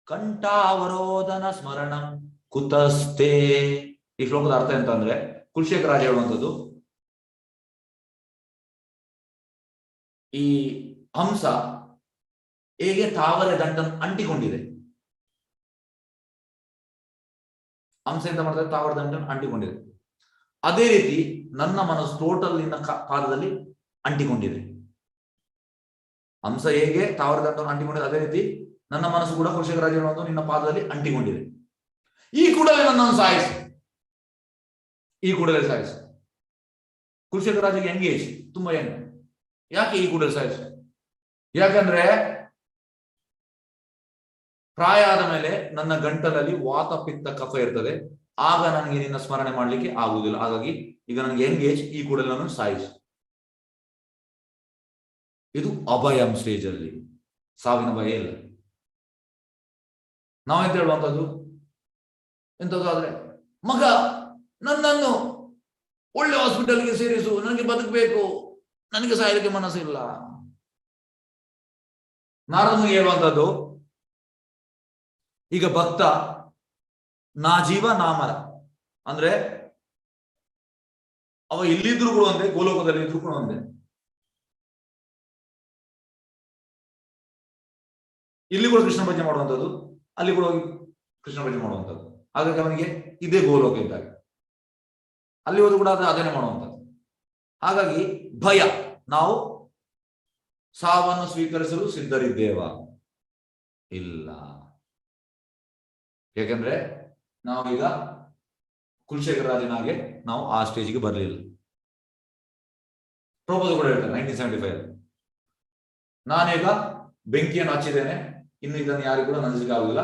ಕಂಠಾವರೋಧನ ಸ್ಮರಣಂ ಕುತಸ್ತೆ. ಈ ಶ್ಲೋಕದ ಅರ್ಥ ಎಂತ ಅಂದ್ರೆ, ಕುಲಶೇಖರ ರಾಜ ಹೇಳುವಂಥದ್ದು, ಈ ಹಂಸ ಹೇಗೆ ತಾವರೆ ದಂಡನ್ನು ಅಂಟಿಕೊಂಡಿದೆ, ಹಂಸ ಎಂತ ಮಾಡ್ತಾರೆ? ತಾವರೆ ದಂಡನ್ನು ಅಂಟಿಕೊಂಡಿದೆ. ಅದೇ ರೀತಿ ನನ್ನ ಮನಸ್ಸು ಟೋಟಲ್ ನಿನ್ನ ಪಾದದಲ್ಲಿ ಅಂಟಿಕೊಂಡಿದೆ. ಹಂಸ ಹೇಗೆ ತಾವರೆ ದಂಡವನ್ನು ಅಂಟಿಕೊಂಡಿದೆ, ಅದೇ ರೀತಿ ನನ್ನ ಮನಸ್ಸು ಕೂಡ ಕುಲಶೇಖರ ರಾಜ ಹೇಳುವಂಥದ್ದು ನಿನ್ನ ಪಾದದಲ್ಲಿ ಅಂಟಿಕೊಂಡಿದೆ. ಈ ಕೂಡಲೇ ನನ್ನನ್ನು ಸಾಯಿಸು, ಈ ಕೂಡಲೇ ಸಾಯಿಸು. ಕುಲಶೇಖರ ರಾಜಗೆ ಎಂಗೇಜ್ ತುಂಬಾ ಹೆಂಗ್, ಯಾಕೆ ಈ ಕೂಡಲೇ ಸಾಯಿಸು? ಯಾಕಂದ್ರೆ ಪ್ರಾಯ ಆದ ಮೇಲೆ ನನ್ನ ಗಂಟಲಲ್ಲಿ ವಾತ ಪಿತ್ತ ಕಫ ಇರ್ತದೆ, ಆಗ ನನಗೆ ನಿನ್ನ ಸ್ಮರಣೆ ಮಾಡ್ಲಿಕ್ಕೆ ಆಗುವುದಿಲ್ಲ. ಹಾಗಾಗಿ ಈಗ ನನಗೆ ಎಂಗೇಜ್, ಈ ಕೂಡಲೇ ನಾನು ಸಾಯಿಸು. ಇದು ಅಭಯಂ ಸ್ಟೇಜ್ ಅಲ್ಲಿ, ಸಾವಿನ ಭಯ ಇಲ್ಲ. ನಾವೆಂತ ಹೇಳುವಂಥದ್ದು ಎಂತದ್ದು ಆದ್ರೆ, ಮಗ ನನ್ನನ್ನು ಒಳ್ಳೆ ಹಾಸ್ಪಿಟಲ್ಗೆ ಸೇರಿಸು, ನನಗೆ ಬದುಕಬೇಕು, ನನಗೆ ಸಾಯಲಿಕ್ಕೆ ಮನಸ್ಸಿಲ್ಲ. ನಾರದ ಮುನಿ ಹೇಳುವಂತದ್ದು, ಈಗ ಭಕ್ತ ನಾ ಜೀವ ನಾಮರ, ಅಂದ್ರೆ ಅವ ಇಲ್ಲಿದ್ರು ಕೂಡ ಒಂದೇ, ಗೋಲೋಕದಲ್ಲಿ ಇದ್ರು ಕೂಡ ಒಂದೇ. ಇಲ್ಲಿ ಕೂಡ ಕೃಷ್ಣ ಭಜನೆ ಮಾಡುವಂಥದ್ದು, ಅಲ್ಲಿ ಕೂಡ ಹೋಗಿ ಕೃಷ್ಣ ಭಜನೆ ಮಾಡುವಂಥದ್ದು. ಹಾಗಾಗಿ ಅವನಿಗೆ ಇದೇ ಗೋಲೋಕ ಇದ್ದಾಗ, ಅಲ್ಲಿ ಹೋದ್ರು ಕೂಡ ಅದನ್ನೇ ಮಾಡುವಂಥದ್ದು. ಹಾಗಾಗಿ ಭಯ, ನಾವು ಸಾವನ್ನು ಸ್ವೀಕರಿಸಲು ಸಿದ್ಧರಿದ್ದೇವ? ಇಲ್ಲ. ಯಾಕಂದ್ರೆ ನಾವೀಗ ಕುಲಶೇಖರ ರಾಜನಾಗೆ ನಾವು ಆ ಸ್ಟೇಜ್ಗೆ ಬರಲಿಲ್ಲ. ಪ್ರಭುದು ಕೂಡ ಹೇಳ್ತಾರೆ 1975, ನಾನೀಗ ಬೆಂಕಿಯನ್ನು ಹಚ್ಚಿದ್ದೇನೆ, ಇನ್ನು ಇದನ್ನು ಯಾರಿಗೂ ಕೂಡ ನಂಜಲಿಕ್ಕೆ ಆಗುದಿಲ್ಲ.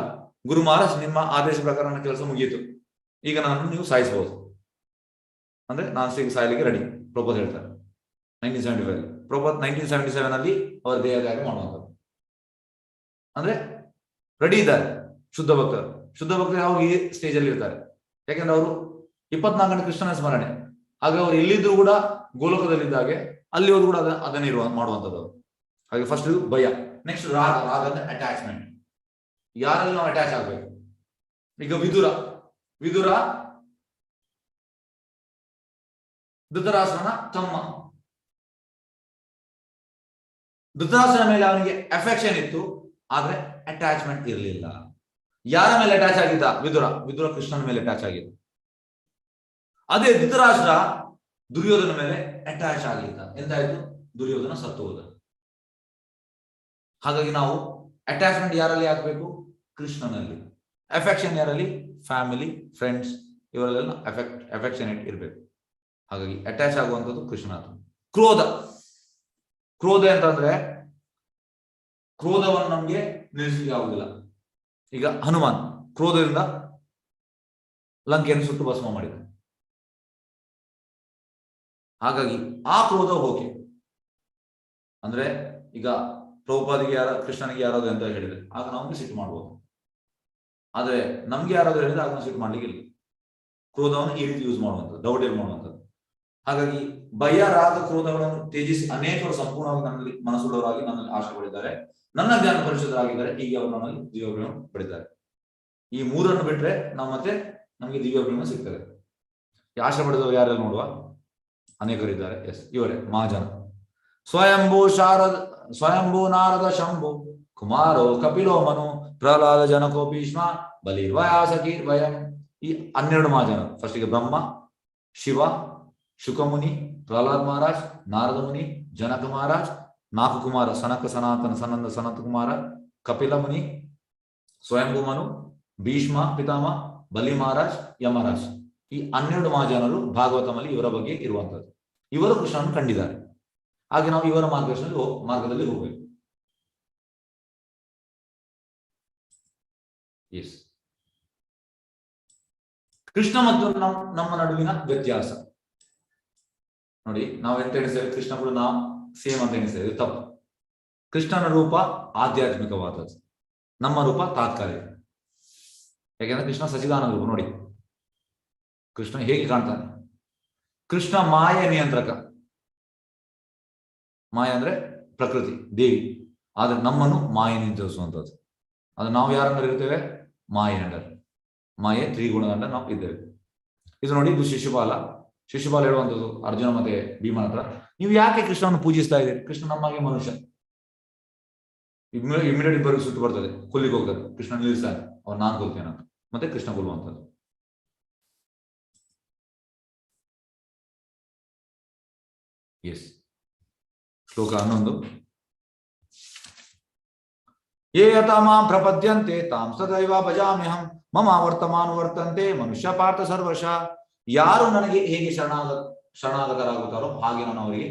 ಗುರು ಮಹಾರಾಜ್, ನಿಮ್ಮ ಆದೇಶ ಪ್ರಕಾರ ನನ್ನ ಕೆಲಸ ಮುಗಿಯಿತು, ಈಗ ನಾನು ನೀವು ಸಾಯಿಸಬಹುದು, ಅಂದ್ರೆ ನಾನು ಸಾಯಲಿಕ್ಕೆ ರೆಡಿ, ಪ್ರಭುದ್ ಹೇಳ್ತಾರೆ 1975. ಪ್ರಭುದ್ 1977 ಅಲ್ಲಿ ಅವರ ದೇಹತ್ಯಾಗ ಮಾಡುವಂಥದ್ದು, ಅಂದ್ರೆ ರೆಡಿ ಇದ್ದಾರೆ ಶುದ್ಧ ಭಕ್ತರು. ಶುದ್ಧ ಭಕ್ತರು ಯಾವಾಗ ಈ ಸ್ಟೇಜ್ ಅಲ್ಲಿ ಇರ್ತಾರೆ, ಯಾಕಂದ್ರೆ ಅವರು 24 ಗಂಟೆ ಕೃಷ್ಣನ ಸ್ಮರಣೆ. ಹಾಗೆ ಅವರು ಎಲ್ಲಿದ್ರು ಕೂಡ ಗೋಲೋಕದಲ್ಲಿದ್ದಾಗೆ ಅಲ್ಲಿ ಹೋದ್ರು ಕೂಡ ಅದನ್ನ ಮಾಡುವಂಥದ್ದು. ಹಾಗೆ ಫಸ್ಟ್ ಭಯ. ನೆಕ್ಸ್ಟ್ ರಾಗ. ರಾಗ ಅಂದ್ರೆ ಅಟ್ಯಾಚ್ಮೆಂಟ್, ಯಾರಲ್ಲಿ ನಾವು ಅಟ್ಯಾಚ್ ಆಗ್ಬೇಕು. ಈಗ ವಿದುರ ಧೃತರಾಷ್ಟ್ರನ ತಮ್ಮ. ಧೃತರಾಷ್ಟ್ರನ ಮೇಲೆ ಅವನಿಗೆ ಅಫೆಕ್ಷನ್ ಇತ್ತು, ಆದ್ರೆ ಅಟ್ಯಾಚ್ಮೆಂಟ್ ಇರಲಿಲ್ಲ. ಯಾರ ಮೇಲೆ ಅಟ್ಯಾಚ್ ಆಗಿದ್ದ? ವಿದುರ ಕೃಷ್ಣನ ಮೇಲೆ ಅಟ್ಯಾಚ್ ಆಗಿದ್ದ. ಅದೇ ಧೃತರಾಷ್ಟ್ರ ದುರ್ಯೋಧನ ಮೇಲೆ ಅಟ್ಯಾಚ್ ಆಗಿದ್ದ. ಎಂತಾಯ್ತು? ದುರ್ಯೋಧನ ಸತ್ತು ಹೋದ. ಹಾಗಾಗಿ ನಾವು ಅಟ್ಯಾಚ್ಮೆಂಟ್ ಯಾರಲ್ಲಿ ಆಗ್ಬೇಕು? ಕೃಷ್ಣನಲ್ಲಿ. ಅಫೆಕ್ಷನ್ ಯಾರಲ್ಲಿ? ಫ್ಯಾಮಿಲಿ, ಫ್ರೆಂಡ್ಸ್, ಇವರಲ್ಲೆಲ್ಲ ಅಫೆಕ್ಷನೇಟ್ ಇರಬೇಕು. ಹಾಗಾಗಿ ಅಟ್ಯಾಚ್ ಆಗುವಂಥದ್ದು ಕೃಷ್ಣ. ಕ್ರೋಧ ಅಂತಂದ್ರೆ ಕ್ರೋಧವನ್ನು ನಮ್ಗೆ ನಿಲ್ಲಿಸಲಿಕ್ಕೆ ಆಗುದಿಲ್ಲ. ಈಗ ಹನುಮಾನ್ ಕ್ರೋಧದಿಂದ ಲಂಕೆಯನ್ನು ಸುಟ್ಟು ಭಸ್ಮ ಮಾಡಿದ. ಹಾಗಾಗಿ ಆ ಕ್ರೋಧ ಹೋಗಿ, ಅಂದ್ರೆ ಈಗ ಪ್ರಭುಪಾದಿಗೆ ಕೃಷ್ಣನಿಗೆ ಯಾರಾದ್ರು ಅಂತ ಹೇಳಿದ್ರೆ ಆಗ ನಮ್ಗೆ ಸಿಟ್ಟು ಮಾಡ್ಬೋದು, ಆದ್ರೆ ನಮ್ಗೆ ಯಾರಾದ್ರೂ ಹೇಳಿದ್ರೆ ಆಗ ಸಿಟ್ಟು ಮಾಡ್ಲಿಕ್ಕೆ ಇಲ್ಲ. ಕ್ರೋಧವನ್ನು ಈ ರೀತಿ ಯೂಸ್ ಮಾಡುವಂಥದ್ದು, ದೌಢ್ಯ ಮಾಡುವಂಥದ್ದು. ಹಾಗಾಗಿ ಭಯ, ರಾಗ, ಕ್ರೋಧಗಳನ್ನು ತ್ಯಜಿಸಿ ಅನೇಕರು ಸಂಪೂರ್ಣವಾಗಿ ನನ್ನಲ್ಲಿ ಮನಸ್ಸುಳ್ಳವರಾಗಿ ನನ್ನಲ್ಲಿ ಆಶೆ ಪಡಿದ್ದಾರೆ, ನನ್ನ ಜ್ಞಾನ ಪರಿಶುದ್ಧರಾಗಿದ್ದಾರೆ, ಹೀಗೆ ಅವರು ನನ್ನಲ್ಲಿ ದಿವ್ಯಪ್ರೇಮ ಪಡಿದ್ದಾರೆ. ಈ ಮೂರನ್ನು ಬಿಟ್ರೆ ನಮಗೆ ದಿವ್ಯಪ್ರೇಮ ಸಿಗ್ತದೆ. ಆಶೆ ಪಡೆದವರು ಯಾರೆಲ್ಲ ನೋಡುವ ಅನೇಕರಿದ್ದಾರೆ. ಇವರೇ ಮಹಾಜನ. ಸ್ವಯಂಭೂ ನಾರದ ಶಂಭು ಕುಮಾರೋ ಕಪಿಲೋ ಮನು ಪ್ರಹ್ಲಾದ ಜನಕೋ ಭೀಷ್ಮ ಬಲಿರ್ವಯಾಸಕೀರ್ ಭಯಂ. ಈ 12 ಮಹಾಜನರು. ಫಸ್ಟಿಗೆ ಬ್ರಹ್ಮ, ಶಿವ, ಶುಕಮುನಿ, ಪ್ರಹ್ಲಾದ್ ಮಹಾರಾಜ್, ನಾರದ ಮುನಿ, ಜನಕ ಮಹಾರಾಜ್, 4 ಕುಮಾರ ಸನಕ, ಸನಾತನ, ಸನಂದ, ಸನತ್ ಕುಮಾರ, ಕಪಿಲ ಮುನಿ, ಸ್ವಯಂಭೂ ಮನು, ಭೀಷ್ಮ ಪಿತಾಮ, ಬಲಿ ಮಹಾರಾಜ್, ಯಮರಾಜ್. ಈ 12 ಮಹಾಜನರು ಭಾಗವತಮಲ್ಲಿ ಇವರ ಬಗ್ಗೆ ಇರುವಂತದ್ದು. ಇವರು ಕೃಷ್ಣನನ್ನು ಕಂಡಿದ್ದಾರೆ. ಹಾಗೆ ನಾವು ಇವರ ಮಾರ್ಗದಲ್ಲಿ ಹೋಗಬೇಕು. ಎಸ್, ಕೃಷ್ಣ ಮತ್ತು ನಮ್ಮ ನಡುವಿನ ವ್ಯತ್ಯಾಸ ನೋಡಿ. ನಾವು ಎಂತ ಎಣಿಸ್ತೇವೆ? ಕೃಷ್ಣ ಕೂಡ ನಾವು ಸೇಮ್ ಅಂತ ಎಣಿಸ್ತೇವೆ. ಇದು ತಪ್ಪು. ಕೃಷ್ಣನ ರೂಪ ಆಧ್ಯಾತ್ಮಿಕವಾದದ್ದು, ನಮ್ಮ ರೂಪ ತಾತ್ಕಾಲಿಕ. ಯಾಕೆಂದ್ರೆ ಕೃಷ್ಣ ಸಚಿದಾನಂದ ರೂಪ. ನೋಡಿ ಕೃಷ್ಣ ಹೇಗೆ ಕಾಣ್ತಾನೆ. ಕೃಷ್ಣ ಮಾಯ ನಿಯಂತ್ರಕ. ಮಾಯ ಅಂದ್ರೆ ಪ್ರಕೃತಿ, ದೇವಿ. ಆದ್ರೆ ನಮ್ಮನ್ನು ಮಾಯ ನಿಯಂತ್ರಿಸುವಂಥದ್ದು. ಅದು ನಾವು ಯಾರಂದ್ರೆ ಇರ್ತೇವೆ? ಮಾಯ ಅಂಡರ್. ಮಾಯೆ ತ್ರಿಗುಣದಂಡ ನಾವು ಇದ್ದೇವೆ. ಇದು ನೋಡಿ, ಇದು ಶಿಶುಪಾಲ ಹೇಳುವಂಥದ್ದು ಅರ್ಜುನ ಮತ್ತೆ ಭೀಮನ ಹತ್ರ, ನೀವು ಯಾಕೆ ಕೃಷ್ಣವನ್ನು ಪೂಜಿಸ್ತಾ ಇದ್ದೀರಿ? ಕೃಷ್ಣ ನಮ್ಮಾಗೆ ಮನುಷ್ಯ. ಇಮಿಡಿಯೇಟ್ ಇಬ್ಬರಿಗೆ ಸುಟ್ಟು ಬರ್ತದೆ, ಕೊಲ್ಲಿಗೆ ಹೋಗ್ತಾರೆ. ಕೃಷ್ಣ ನಿಲ್ಲಿಸ್ತಾನೆ, ಅವ್ರು ನಾನು ಕೊಲ್ತೇನೆ ಅಂತ. ಮತ್ತೆ ಕೃಷ್ಣ ಕೊಲ್ಲುವಂಥದ್ದು. ಎಸ್, ಶ್ಲೋಕ 11. ಯೇ ಯಥಾ ಮಾಂ ಪ್ರಪದ್ಯಂತೆ ತಾಂ ಸದೈವ ಭಜಾಮ್ಯಹಂ ಮಮ ವರ್ತಮಾನುವರ್ತಂತೆ ಮನುಷ್ಯ ಪಾರ್ಥ ಸರ್ವಶಃ. ಯಾರು ನನಗೆ ಹೇಗೆ ಶರಣಾಗತರಾಗುತ್ತಾರೋ ಹಾಗೆ ನಾನು ಅವರಿಗೆ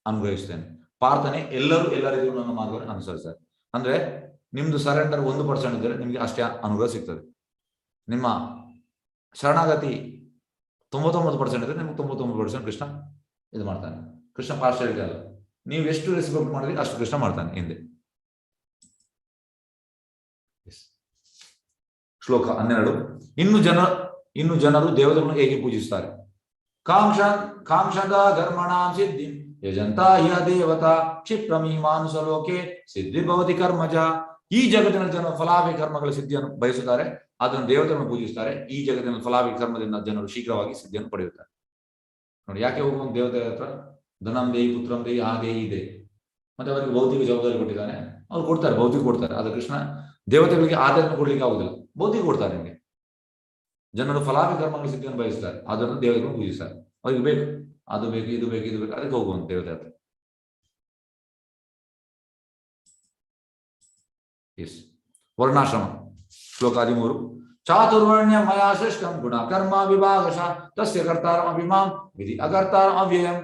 ಅನುಗ್ರಹಿಸ್ತೇನೆ. ಪ್ರಾರ್ಥನೆ ಎಲ್ಲರಿಗೂ ನನ್ನ ಮಾರ್ಗವನ್ನು ಅನುಸರಿಸ್ತಾರೆ. ಅಂದ್ರೆ ನಿಮ್ದು ಸರೆಂಡರ್ 1% ಇದ್ದರೆ ನಿಮ್ಗೆ ಅಷ್ಟೇ ಅನುಗ್ರಹ ಸಿಗ್ತದೆ. ನಿಮ್ಮ ಶರಣಾಗತಿ 99% ಇದ್ರೆ ನಿಮ್ಗೆ 99% ಕೃಷ್ಣ ಇದು ಮಾಡ್ತಾನೆ. ಕೃಷ್ಣ ಪಾರ್ಶಾಲಿಟಿ ಅಲ್ಲ. ನೀವು ಎಷ್ಟು ರೆಸ್ಪೆಕ್ಟ್ ಮಾಡಿದ್ರೆ ಅಷ್ಟು ಕೃಷ್ಣ ಮಾಡ್ತಾನೆ ಹಿಂದೆ. ಶ್ಲೋಕ 12. ಇನ್ನು ಜನರು ದೇವತೆಗಳನ್ನು ಹೇಗೆ ಪೂಜಿಸುತ್ತಾರೆ? ಕಾಂಕ್ಷದ ಧರ್ಮಣಾಂ ಸಿದ್ಧಿಂ ಯಜಂತಾ ಹ್ಯ ದೇವತಾ ಕ್ಷಿಪ್ರಮೀಮಾನುಸಲೋಕೆ ಸಿದ್ಧಿ ಭವತಿ ಕರ್ಮಜ. ಈ ಜಗತ್ತಿನ ಜನರು ಫಲಾಭಿ ಕರ್ಮಗಳ ಸಿದ್ಧಿಯನ್ನು ಬಯಸುತ್ತಾರೆ, ಅದನ್ನು ದೇವತೆಗಳನ್ನು ಪೂಜಿಸುತ್ತಾರೆ. ಈ ಜಗತ್ತಿನ ಫಲಾಭಿ ಕರ್ಮದಿಂದ ಜನರು ಶೀಘ್ರವಾಗಿ ಸಿದ್ಧಿಯನ್ನು ಪಡೆಯುತ್ತಾರೆ. ನೋಡಿ, ಯಾಕೆ ಹೋಗುವ ದೇವತೆ ಹತ್ರ ಧನಂ ದೇಯಿ ಪುತ್ರಂ ದೇಯಿ ಆ ದೇಯಿ ಇದೆ, ಮತ್ತೆ ಅವರಿಗೆ ಭೌತಿಕ ಜವಾಬ್ದಾರಿ ಕೊಟ್ಟಿದ್ದಾನೆ, ಅವ್ರು ಕೊಡ್ತಾರೆ, ಭೌತಿಕ ಕೊಡ್ತಾರೆ. ಆದ್ರೆ ಕೃಷ್ಣ ದೇವತೆಗಳಿಗೆ ಆಧ್ಯಾತ್ಮ ಕೊಡ್ಲಿಕ್ಕೆ ಆಗುದಿಲ್ಲ, ಭೌತಿಕ ಕೊಡ್ತಾರೆ. ನಿಮಗೆ ಜನರು ಫಲಾಭಿ ಕರ್ಮಗಳ ಸಿದ್ಧಿಯನ್ನು ಬಯಸುತ್ತಾರೆ, ಅದನ್ನು ದೇವತೆಗಳನ್ನು ಪೂಜಿಸ್ತಾರೆ. ಅವ್ರಿಗೆ ಬೇಕು, ಅದು ಬೇಕು, ಇದು ಬೇಕು, ಇದು ಬೇಕು, ಅದಕ್ಕೆ ಹೋಗುವಂತ ದೇವತೆ ಹತ್ರ. ಎಸ್, ವರ್ಣಾಶ್ರಮ ಶ್ಲೋಕ 13. ಚಾತುರ್ವರ್ಣ್ಯ ಮಯಾ ಸೃಷ್ಟಂ ಗುಣ ಕರ್ಮ ವಿಭಾಗಶ ತಸ್ಯ ಕರ್ತಾರಂ ಅಭಿಮಾಂ ವಿಧಿ ಅಕರ್ತಾರಂ ಅವ್ಯಯಂ.